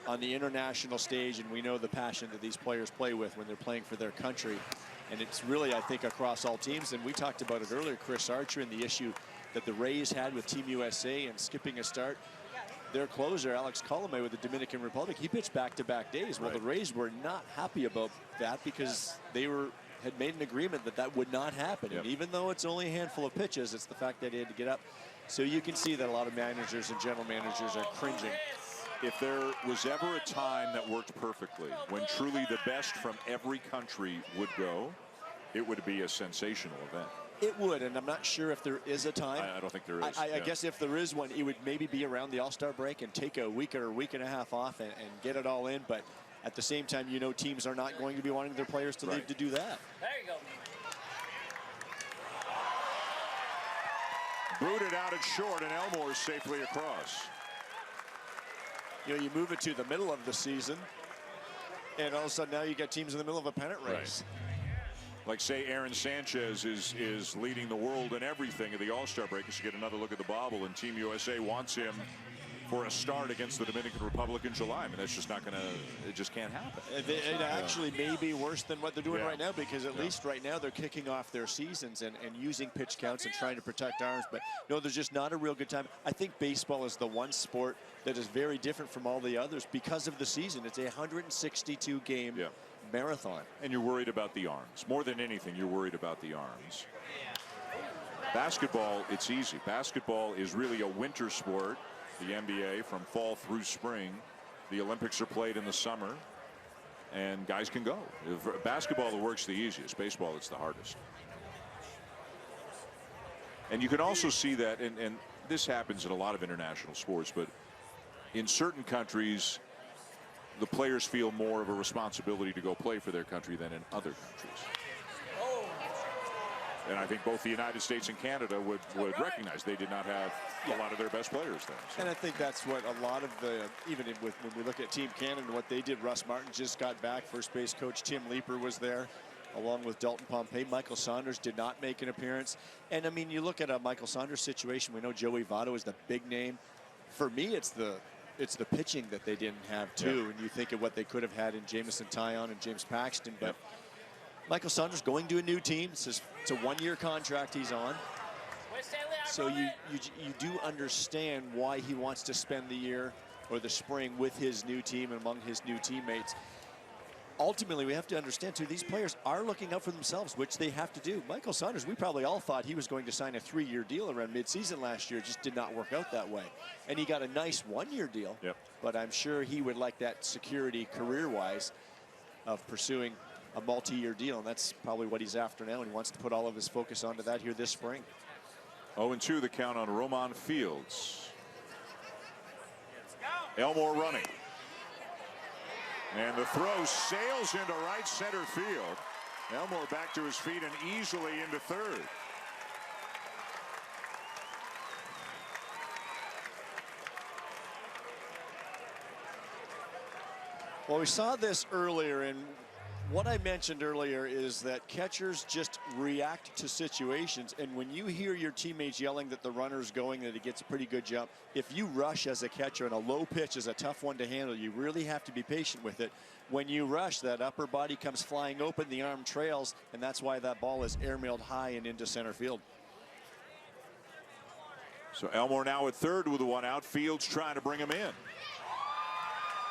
on the international stage, and we know the passion that these players play with when they're playing for their country. And it's really, I think, across all teams. And we talked about it earlier, Chris Archer, and the issue that the Rays had with Team USA and skipping a start. Their closer, Alex Colomé, with the Dominican Republic, he pitched back-to-back days. Well, the Rays were not happy about that because they had made an agreement that that would not happen. And even though it's only a handful of pitches, it's the fact that he had to get up. So you can see that a lot of managers and general managers are cringing. If there was ever a time that worked perfectly, when truly the best from every country would go, it would be a sensational event. It would, and I'm not sure if there is a time. I don't think there is. I guess if there is one, it would maybe be around the All-Star break and take a week or a week and a half off and get it all in. But at the same time, teams are not going to be wanting their players to leave to do that. There you go. Booted out at short, and Elmore safely across. You move it to the middle of the season, and all of a sudden now you got teams in the middle of a pennant race. Like, say, Aaron Sanchez is leading the world in everything at the All-Star break. You should get another look at the bobble, and Team USA wants him for a start against the Dominican Republic in July. I mean, that's just not going to, it just can't happen. It actually may be worse than what they're doing right now, because at least right now they're kicking off their seasons and using pitch counts and trying to protect arms. But no, there's just not a real good time. I think baseball is the one sport that is very different from all the others because of the season. It's a 162 game marathon. And you're worried about the arms. More than anything, you're worried about the arms. Basketball, it's easy. Basketball is really a winter sport. The NBA from fall through spring. The Olympics are played in the summer, and guys can go. If basketball, it works the easiest. Baseball, it's the hardest. And you can also see that, and this happens in a lot of international sports, but in certain countries, the players feel more of a responsibility to go play for their country than in other countries. And I think both the United States and Canada would recognize they did not have a lot of their best players there. So. And I think that's what a lot of the, even when we look at Team Canada and what they did, Russ Martin just got back. First base coach Tim Leeper was there, along with Dalton Pompey. Michael Saunders did not make an appearance. And I mean, you look at a Michael Saunders situation, we know Joey Votto is the big name. For me, it's the pitching that they didn't have too. And you think of what they could have had in Jamison Taillon and James Paxton, but Michael Saunders going to a new team. It's a one-year contract he's on. So you do understand why he wants to spend the year or the spring with his new team and among his new teammates. ultimately, we have to understand, too, these players are looking out for themselves, which they have to do. Michael Saunders, we probably all thought he was going to sign a 3-year deal around midseason last year. It just did not work out that way. And he got a nice 1-year deal. Yep. But I'm sure he would like that security career-wise of pursuing a multi-year deal. And that's probably what he's after now. And he wants to put all of his focus onto that here this spring. 0-2 the count on Roman Fields. Elmore running. And the throw sails into right center field. Elmore back to his feet and easily into third. Well, we saw this earlier, and what I mentioned earlier is that catchers just react to situations, and when you hear your teammates yelling that the runner's going, that he gets a pretty good jump, if you rush as a catcher and a low pitch is a tough one to handle, you really have to be patient with it. When you rush, that upper body comes flying open, the arm trails, and that's why that ball is airmailed high and into center field. So Elmore now at third with the one out. Fields trying to bring him in.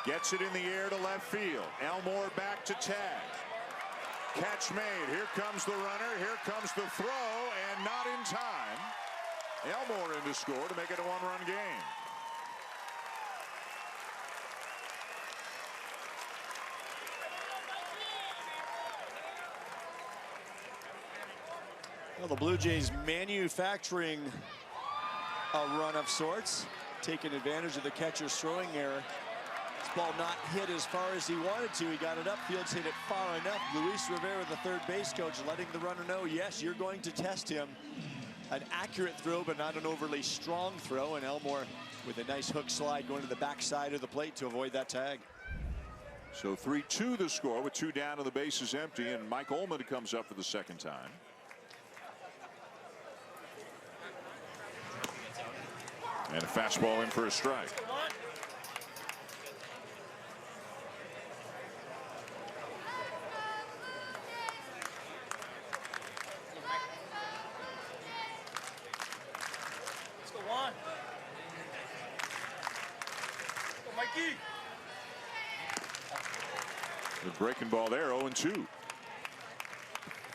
Gets it in the air to left field. Elmore back to tag. Catch made. Here comes the runner. Here comes the throw, and not in time. Elmore in to score to make it a one-run game. Well, the Blue Jays manufacturing a run of sorts, taking advantage of the catcher's throwing error. This ball not hit as far as he wanted to. He got it up. Fields hit it far enough. Luis Rivera, the third base coach, letting the runner know, yes, you're going to test him. An accurate throw, but not an overly strong throw. And Elmore with a nice hook slide going to the backside of the plate to avoid that tag. So 3-2 the score with 2 down and the base is empty, and Mike Ullman comes up for the second time. And a fastball in for a strike. Let's go, Juan. Let's go, Mikey. The breaking ball there, 0-2.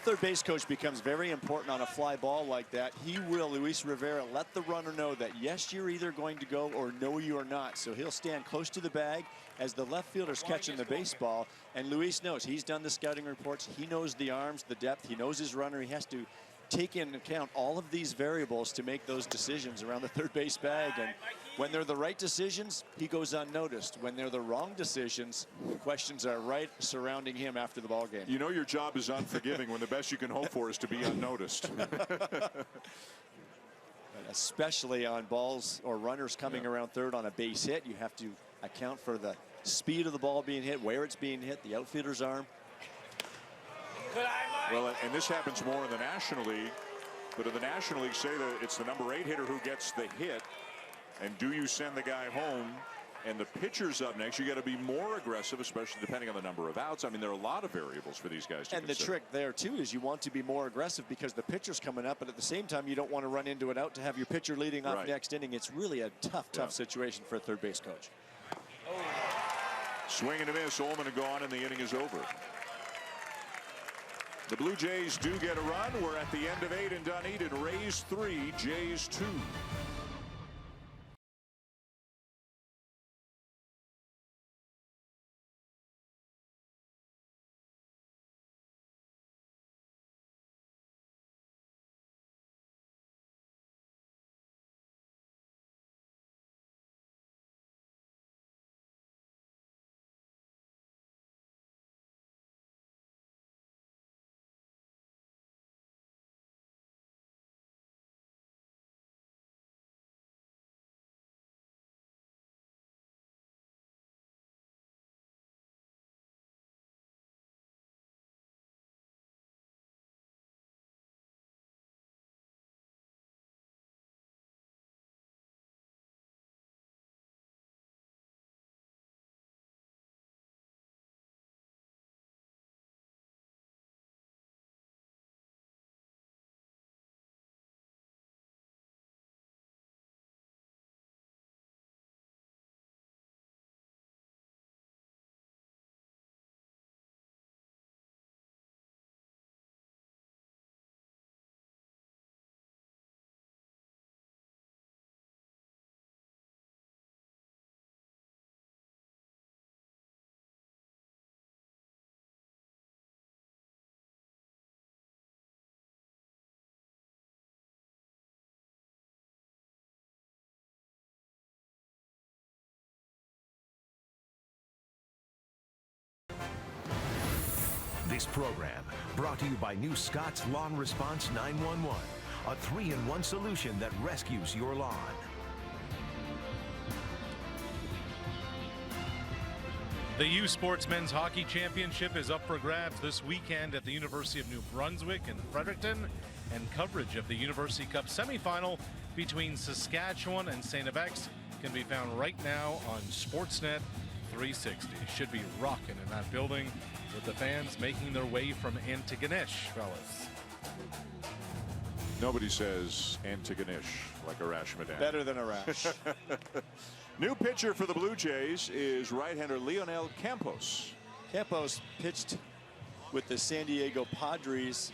Third base coach becomes very important on a fly ball like that. He will, Luis Rivera, let the runner know that yes, you're either going to go or no, you are not. So he'll stand close to the bag as the left fielder's catching the baseball. And Luis knows, he's done the scouting reports. He knows the arms, the depth. He knows his runner. He has to take into account all of these variables to make those decisions around the third base bag. And when they're the right decisions, he goes unnoticed. When they're the wrong decisions, questions are right surrounding him after the ball game. You know your job is unforgiving when the best you can hope for is to be unnoticed. Especially on balls or runners coming around third on a base hit, you have to account for the speed of the ball being hit, where it's being hit, the outfielder's arm. Well, and this happens more in the National League, but in the National League, say that it's the number 8 hitter who gets the hit, and do you send the guy home? And the pitcher's up next. You got to be more aggressive, especially depending on the number of outs. I mean, there are a lot of variables for these guys to And consider. the trick there, too, is you want to be more aggressive because the pitcher's coming up, but at the same time, you don't want to run into it out to have your pitcher leading off next inning. It's really a tough situation for a third base coach. Swing and a miss. Ullman gone, and the inning is over. The Blue Jays do get a run. We're at the end of 8 in Dunedin. Rays 3, Jays 2. This program brought to you by new Scott's Lawn Response 911, a 3-in-1 solution that rescues your lawn. The U Sports Men's Hockey Championship is up for grabs this weekend at the University of New Brunswick in Fredericton, and coverage of the University Cup semifinal between Saskatchewan and St. FX can be found right now on Sportsnet 360. Should be rocking in that building with the fans making their way from Antigonish, fellas. Nobody says Antigonish like Arash Madani. Better than Arash. New pitcher for the Blue Jays is right-hander Leonel Campos. Campos pitched with the San Diego Padres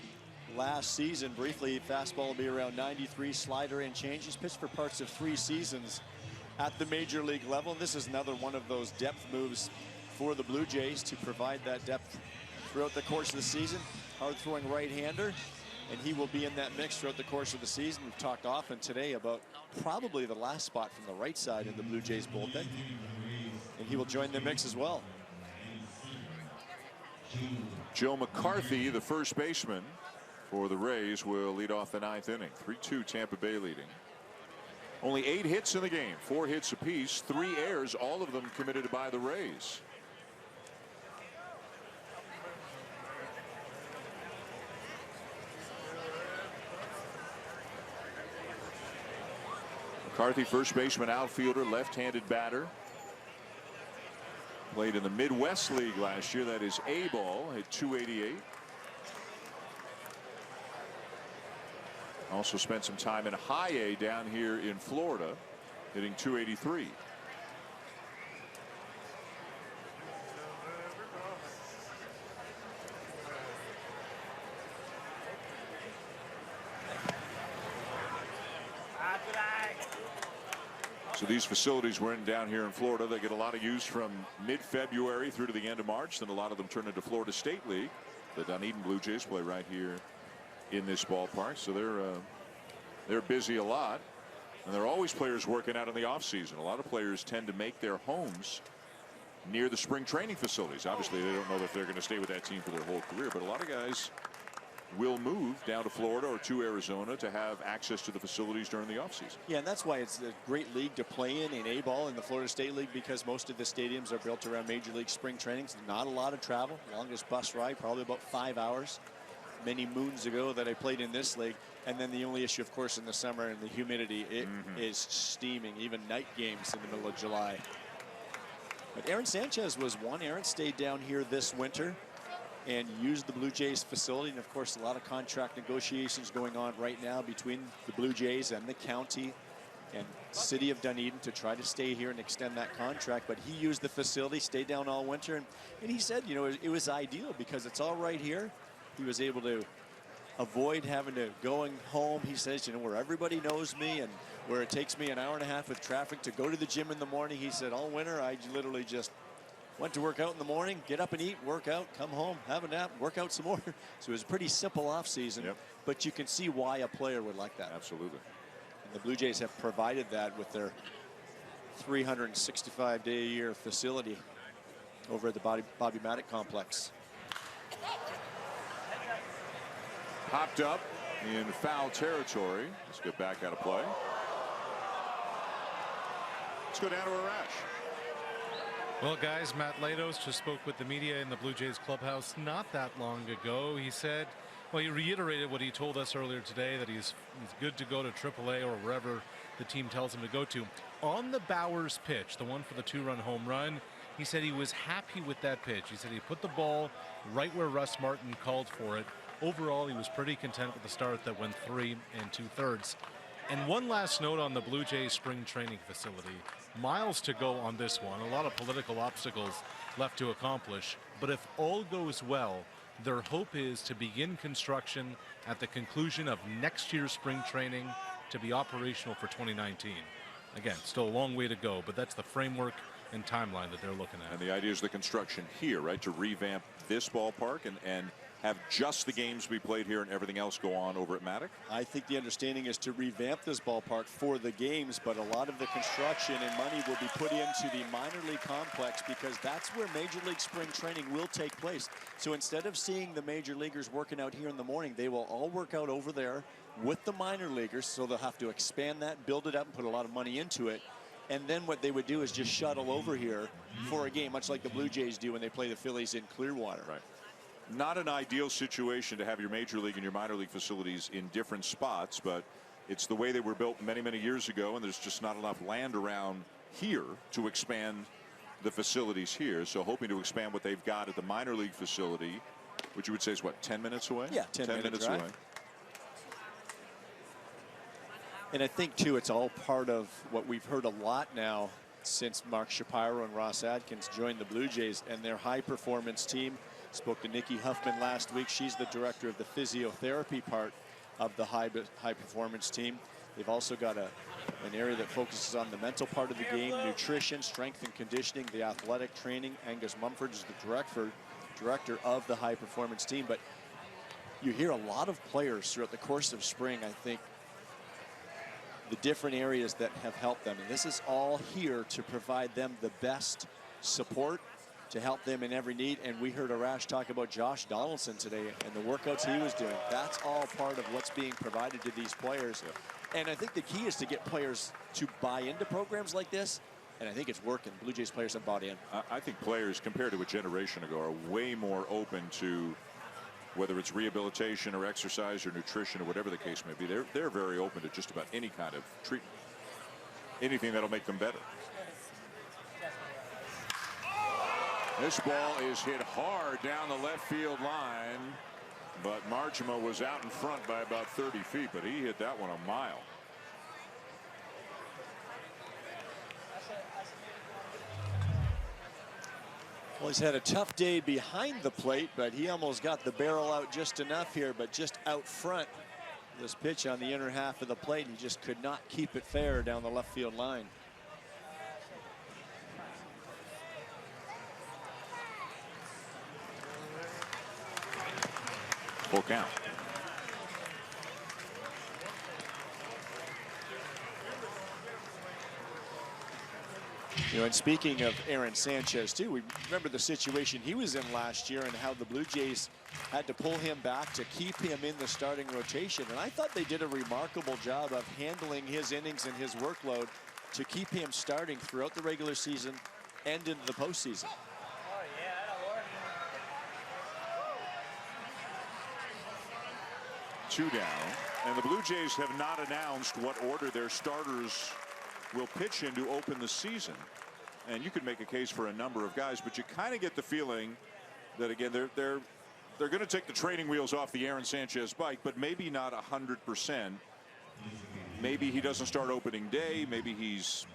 last season. Briefly, fastball will be around 93, slider and change. He's pitched for parts of 3 seasons at the major league level. This is another one of those depth moves for the Blue Jays to provide that depth throughout the course of the season. Hard-throwing right-hander, and he will be in that mix throughout the course of the season. We've talked often today about probably the last spot from the right side in the Blue Jays bullpen, and he will join the mix as well. Joe McCarthy, the first baseman for the Rays, will lead off the 9th inning. 3-2 Tampa Bay leading. Only 8 hits in the game, 4 hits apiece, 3 errors, all of them committed by the Rays. McCarthy, first baseman, outfielder, left-handed batter. Played in the Midwest League last year. That is A-ball, hit .288. Also spent some time in high A down here in Florida, hitting .283. So these facilities we're in down here in Florida, they get a lot of use from mid-February through to the end of March. Then a lot of them turn into Florida State League. The Dunedin Blue Jays play right here in this ballpark, so they're busy a lot, and there are always players working out in the off season. A lot of players tend to make their homes near the spring training facilities. Obviously, they don't know if they're going to stay with that team for their whole career, but a lot of guys will move down to Florida or to Arizona to have access to the facilities during the offseason. Yeah, and that's why it's a great league to play in A-ball in the Florida State League, because most of the stadiums are built around major league spring trainings. Not a lot of travel. Longest bus ride, probably about 5 hours. Many moons ago that I played in this league. And then the only issue, of course, in the summer and the humidity, it is steaming, even night games in the middle of July. But Aaron Sanchez was one. Aaron stayed down here this winter and used the Blue Jays facility. And of course, a lot of contract negotiations going on right now between the Blue Jays and the county and city of Dunedin to try to stay here and extend that contract. But he used the facility, stayed down all winter. And he said, you know, it was ideal because it's all right here. He was able to avoid having to going home. He says, you know, where everybody knows me and where it takes me an hour and a half with traffic to go to the gym in the morning. He said all winter I literally just went to work out in the morning, get up and eat, work out, come home, have a nap, work out some more. So it was a pretty simple off season, but you can see why a player would like that. Absolutely. And the Blue Jays have provided that with their 365-day-a-year facility over at the Bobby Maddock complex. Popped up in foul territory. Let's get back out of play. Let's go down to Arash. Well, guys, Matt Latos just spoke with the media in the Blue Jays clubhouse not that long ago. He said, well, he reiterated what he told us earlier today, that he's good to go to AAA or wherever the team tells him to go to. On the Bowers pitch, the one for the 2-run home run, he said he was happy with that pitch. He said he put the ball right where Russ Martin called for it. Overall, he was pretty content with the start that went 3 2/3. And one last note on the Blue Jays spring training facility. Miles to go on this one. A lot of political obstacles left to accomplish. But if all goes well, their hope is to begin construction at the conclusion of next year's spring training to be operational for 2019. Again, still a long way to go, but that's the framework and timeline that they're looking at. And the idea is the construction here, right, to revamp this ballpark and have just the games be played here and everything else go on over at Matic? I think the understanding is to revamp this ballpark for the games, but a lot of the construction and money will be put into the minor league complex because that's where Major League spring training will take place. So instead of seeing the major leaguers working out here in the morning, they will all work out over there with the minor leaguers, so they'll have to expand that, build it up, and put a lot of money into it. And then what they would do is just shuttle over here for a game, much like the Blue Jays do when they play the Phillies in Clearwater. Right. Not an ideal situation to have your major league and your minor league facilities in different spots, but it's the way they were built many, many years ago, and there's just not enough land around here to expand the facilities here. So hoping to expand what they've got at the minor league facility, which you would say is what, 10 minutes away? Yeah, 10 minutes away. And I think, too, it's all part of what we've heard a lot now since Mark Shapiro and Ross Atkins joined the Blue Jays and their high-performance team. Spoke to Nikki Huffman last week. She's the director of the physiotherapy part of the high-performance team. They've also got an area that focuses on the mental part of the game, nutrition, strength and conditioning, the athletic training. Angus Mumford is the director of the high-performance team. But you hear a lot of players throughout the course of spring, I think, the different areas that have helped them. And this is all here to provide them the best support to help them in every need. And we heard Arash talk about Josh Donaldson today and the workouts he was doing. That's all part of what's being provided to these players. Yeah. And I think the key is to get players to buy into programs like this. And I think it's working. Blue Jays players have bought in. I think players, compared to a generation ago, are way more open to whether it's rehabilitation or exercise or nutrition or whatever the case may be. They're very open to just about any kind of treatment, anything that'll make them better. This ball is hit hard down the left field line, but Marchima was out in front by about 30 feet, but he hit that one a mile. Well, he's had a tough day behind the plate, but he almost got the barrel out just enough here, but just out front. This pitch on the inner half of the plate, he just could not keep it fair down the left field line. Full count. You know, and speaking of Aaron Sanchez, too, we remember the situation he was in last year and how the Blue Jays had to pull him back to keep him in the starting rotation. And I thought they did a remarkable job of handling his innings and his workload to keep him starting throughout the regular season and into the postseason. Two down, and the Blue Jays have not announced what order their starters will pitch in to open the season. And you could make a case for a number of guys, but you kind of get the feeling that, again, they're going to take the training wheels off the Aaron Sanchez bike, but maybe not 100%. Maybe he doesn't start opening day. Maybe he's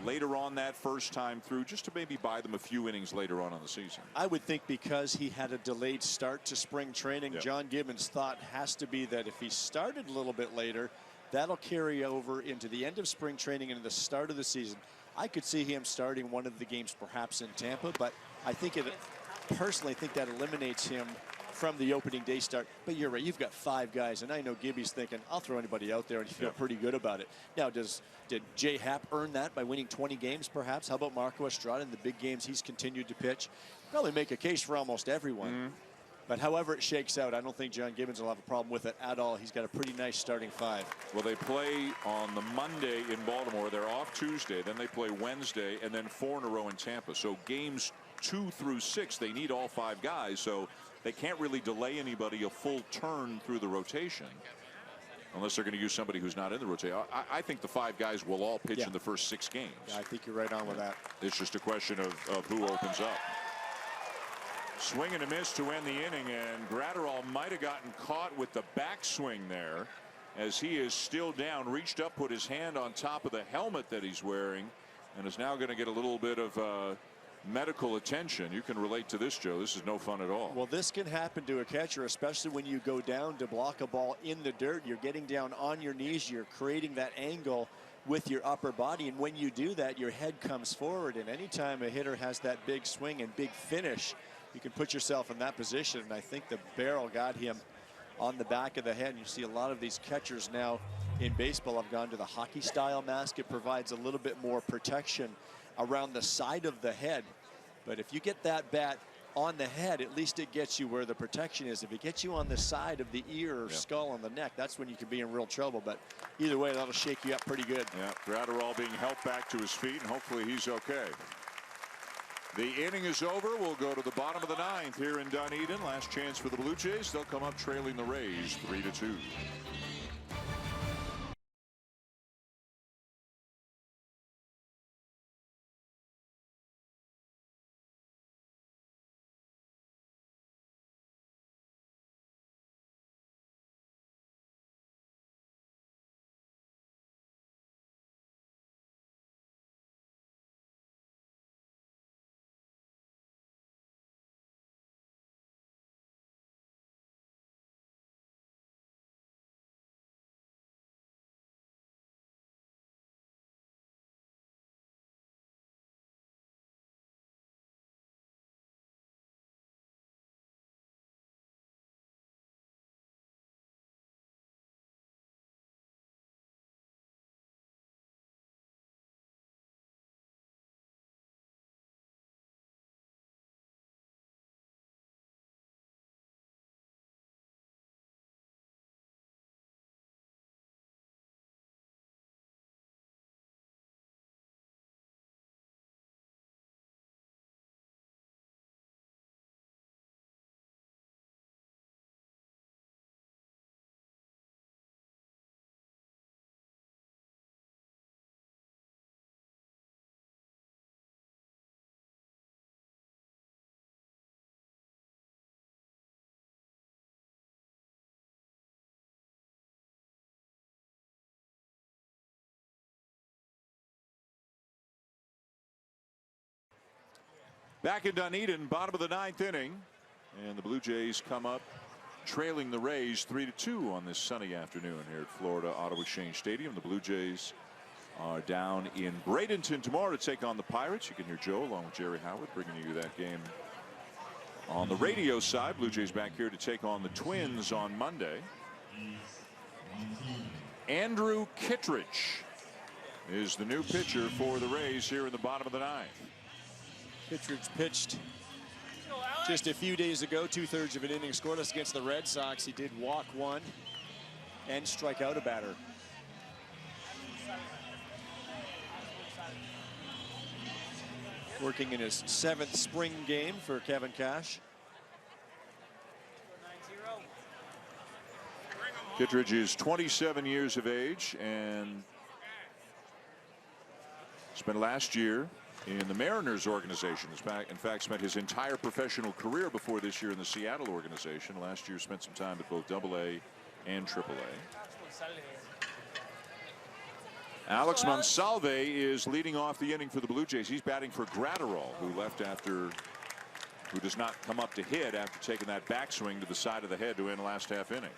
later on that first time through, just to maybe buy them a few innings later on in the season. I would think because he had a delayed start to spring training, Yep. John Gibbons' thought has to be that if he started a little bit later, that'll carry over into the end of spring training and the start of the season. I could see him starting one of the games perhaps in Tampa, but I think personally think that eliminates him from the opening day start. But you're right, you've got 5 guys, and I know Gibby's thinking, I'll throw anybody out there and feel pretty good about it. Now, did Jay Happ earn that by winning 20 games perhaps? How about Marco Estrada in the big games he's continued to pitch? Probably make a case for almost everyone. But however it shakes out, I don't think John Gibbons will have a problem with it at all. He's got a pretty nice starting 5. Well, they play on the Monday in Baltimore. They're off Tuesday. Then they play Wednesday, and then 4 in a row in Tampa. So games 2 through 6, they need all 5 guys. So they can't really delay anybody a full turn through the rotation unless they're going to use somebody who's not in the rotation. I think the 5 guys will all pitch in the first 6 games. Yeah, I think you're right on with that. It's just a question of who opens up. Swing and a miss to end the inning, and Gratterall might have gotten caught with the backswing there as he is still down, reached up, put his hand on top of the helmet that he's wearing, and is now going to get a little bit of medical attention. You can relate to this, Joe. This is no fun at all. Well, this can happen to a catcher, especially when you go down to block a ball in the dirt. You're getting down on your knees. You're creating that angle with your upper body, and when you do that, your head comes forward. And anytime a hitter has that big swing and big finish, you can put yourself in that position. And I think the barrel got him on the back of the head. And you see a lot of these catchers now in baseball have gone to the hockey style mask. It provides a little bit more protection around the side of the head. But if you get that bat on the head, at least it gets you where the protection is. If it gets you on the side of the ear or skull on the neck, that's when you can be in real trouble. But either way, that'll shake you up pretty good. Yeah, Gratterall being helped back to his feet, and hopefully he's okay. The inning is over. We'll go to the bottom of the ninth here in Dunedin. Last chance for the Blue Jays. They'll come up trailing the Rays 3-2. Back in Dunedin, bottom of the ninth inning, and the Blue Jays come up trailing the Rays 3-2 on this sunny afternoon here at Florida Auto Exchange Stadium. The Blue Jays are down in Bradenton tomorrow to take on the Pirates. You can hear Joe along with Jerry Howard bringing you that game on the radio side. Blue Jays back here to take on the Twins on Monday. Andrew Kittredge is the new pitcher for the Rays here in the bottom of the ninth. Kittredge pitched just a few days ago, 2/3 of an inning scoreless against the Red Sox. He did walk one and strike out a batter. Working in his 7th spring game for Kevin Cash. Kittredge is 27 years of age and spent last year in the Mariners organization. In fact, spent his entire professional career before this year in the Seattle organization. Last year spent some time at both AA and AAA. Alex Monsalve is leading off the inning for the Blue Jays. He's batting for Gratterall, who does not come up to hit after taking that backswing to the side of the head to end the last half inning.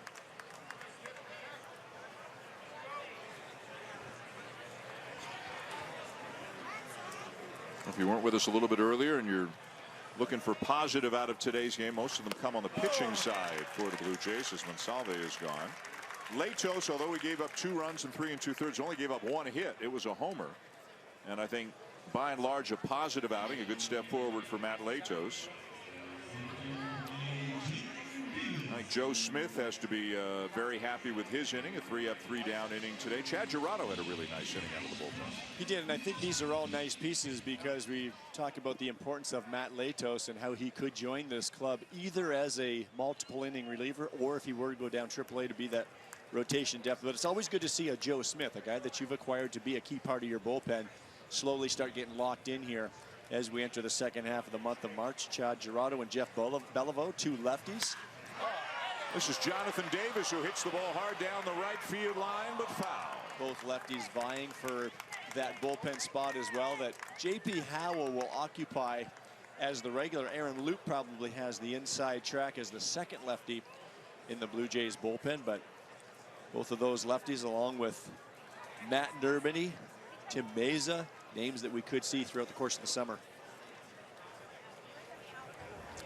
If you weren't with us a little bit earlier and you're looking for positive out of today's game, most of them come on the pitching side for the Blue Jays as Monsalve is gone. Latos, although he gave up 2 runs in 3 2/3, only gave up 1 hit. It was a homer. And I think by and large a positive outing, a good step forward for Matt Latos. I think Joe Smith has to be very happy with his inning, a 3-up, 3-down inning today. Chad Girardo had a really nice inning out of the bullpen. He did, and I think these are all nice pieces because we talk about the importance of Matt Latos and how he could join this club either as a multiple inning reliever or if he were to go down AAA to be that rotation depth. But it's always good to see a Joe Smith, a guy that you've acquired to be a key part of your bullpen, slowly start getting locked in here as we enter the second half of the month of March. Chad Girardo and Jeff Beliveau, 2 lefties. This is Jonathan Davis, who hits the ball hard down the right field line, but foul. Both lefties vying for that bullpen spot as well that J.P. Howell will occupy as the regular. Aaron Loup probably has the inside track as the second lefty in the Blue Jays bullpen, but both of those lefties along with Matt Durbany, Tim Meza, names that we could see throughout the course of the summer.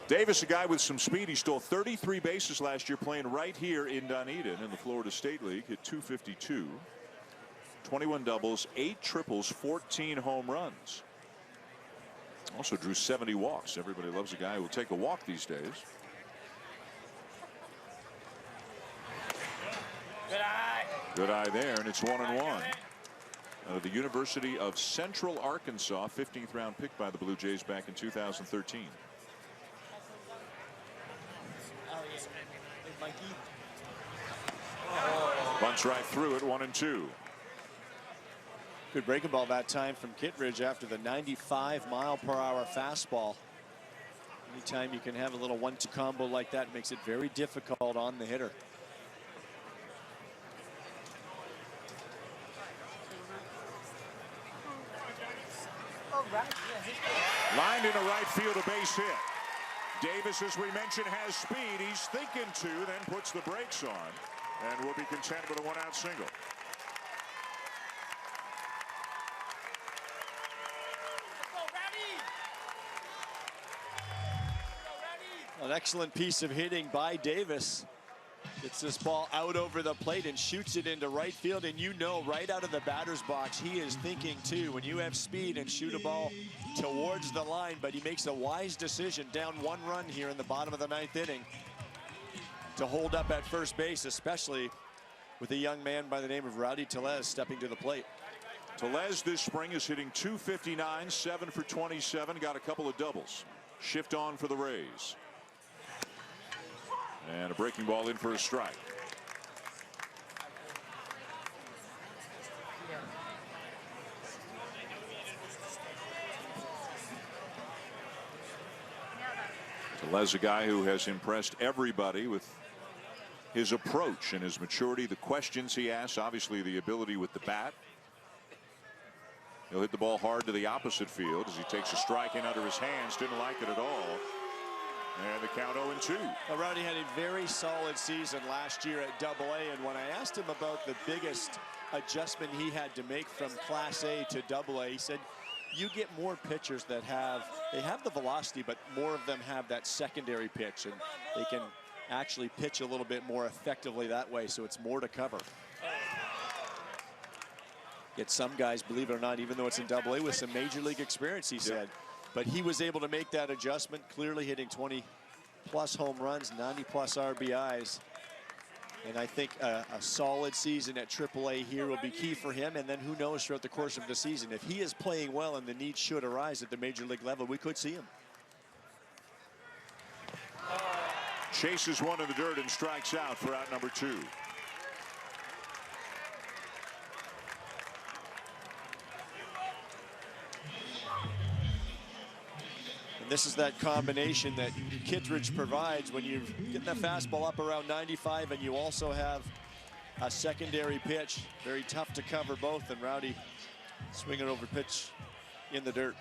Davis, a guy with some speed. He stole 33 bases last year playing right here in Dunedin in the Florida State League. Hit .252. 21 doubles, 8 triples, 14 home runs. Also drew 70 walks. Everybody loves a guy who will take a walk these days. Good eye. Good eye there, and it's 1-1. Out of the University of Central Arkansas, 15th round pick by the Blue Jays back in 2013. Bunts right through it, 1-2. Good breaking ball that time from Kittredge after the 95-mile-per-hour fastball. Anytime you can have a little 1-2 combo like that, makes it very difficult on the hitter. Lined into right field, a base hit. Davis, as we mentioned, has speed. He's thinking to, then puts the brakes on, and will be content with a 1-out single. An excellent piece of hitting by Davis. Gets this ball out over the plate and shoots it into right field, and you know right out of the batter's box he is thinking too. When you have speed and shoot a ball towards the line, but he makes a wise decision, down 1 run here in the bottom of the 9th inning, to hold up at first base, especially with a young man by the name of Rowdy Tellez stepping to the plate. Tellez this spring is hitting .259, 7 for 27, got a couple of doubles. Shift on for the Rays. And a breaking ball in for a strike. Tellez, a guy who has impressed everybody with his approach and his maturity, the questions he asks, obviously the ability with the bat. He'll hit the ball hard to the opposite field as he takes a strike in under his hands. Didn't like it at all. And the count 0-2. Well, Rowdy had a very solid season last year at AA, and when I asked him about the biggest adjustment he had to make from Class A to AA, he said, you get more pitchers that have the velocity, but more of them have that secondary pitch, and they can actually pitch a little bit more effectively that way, so it's more to cover. Get some guys, believe it or not, even though it's in AA, with some major league experience, he said. But he was able to make that adjustment, clearly hitting 20-plus home runs, 90-plus RBIs. And I think a solid season at AAA here will be key for him. And then who knows throughout the course of the season. If he is playing well and the need should arise at the major league level, we could see him. Chases one in the dirt and strikes out for out number 2. And this is that combination that Kittredge provides when you're getting that fastball up around 95 and you also have a secondary pitch. Very tough to cover both, and Rowdy swinging over pitch in the dirt.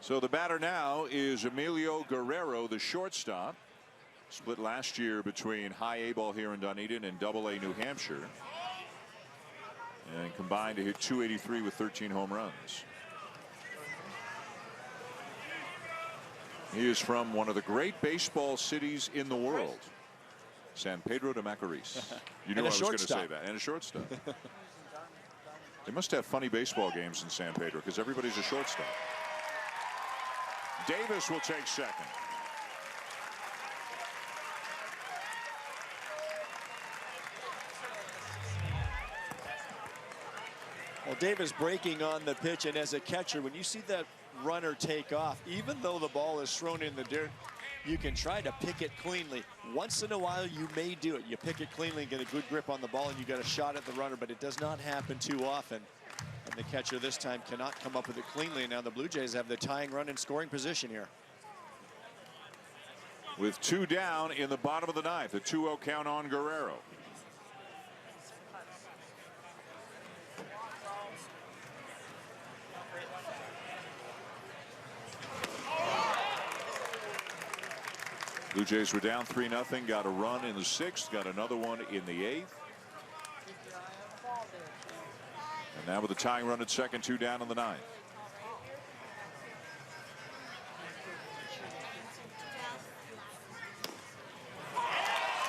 So the batter now is Emilio Guerrero, the shortstop. Split last year between high A ball here in Dunedin and AA New Hampshire. And combined to hit .283 with 13 home runs. He is from one of the great baseball cities in the world, San Pedro de Macorís. You knew I was going to say that. And a shortstop. They must have funny baseball games in San Pedro because everybody's a shortstop. Davis will take second. Well, Davis breaking on the pitch, and as a catcher, when you see that runner take off, even though the ball is thrown in the dirt, you can try to pick it cleanly. Once in a while, you may do it. You pick it cleanly and get a good grip on the ball, and you got a shot at the runner, but it does not happen too often. And the catcher this time cannot come up with it cleanly. Now the Blue Jays have the tying run in scoring position here. With 2 down in the bottom of the 9th, a 2-0 count on Guerrero. Blue Jays were down 3-0, got a run in the 6th, got another one in the 8th. And now with a tying run at second, 2 down in the 9th.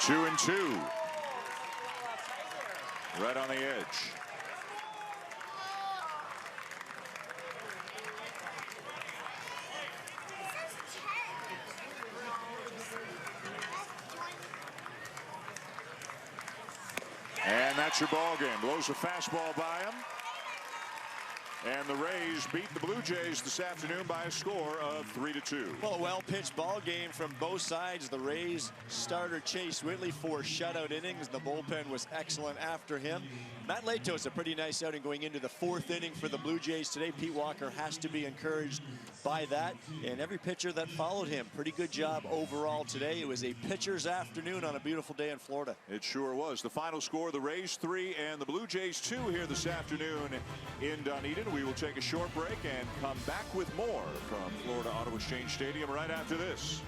2-2. Right on the edge. And that's your ball game. Blows a fastball by him. And the Rays beat the Blue Jays this afternoon by a score of 3-2. Well, a well-pitched ball game from both sides. The Rays starter Chase Whitley 4 shutout innings. The bullpen was excellent after him. Matt Latos, a pretty nice outing going into the 4th inning for the Blue Jays today. Pete Walker has to be encouraged by that. And every pitcher that followed him, pretty good job overall today. It was a pitcher's afternoon on a beautiful day in Florida. It sure was. The final score, the Rays 3 and the Blue Jays 2 here this afternoon in Dunedin. We will take a short break and come back with more from Florida Auto Exchange Stadium right after this.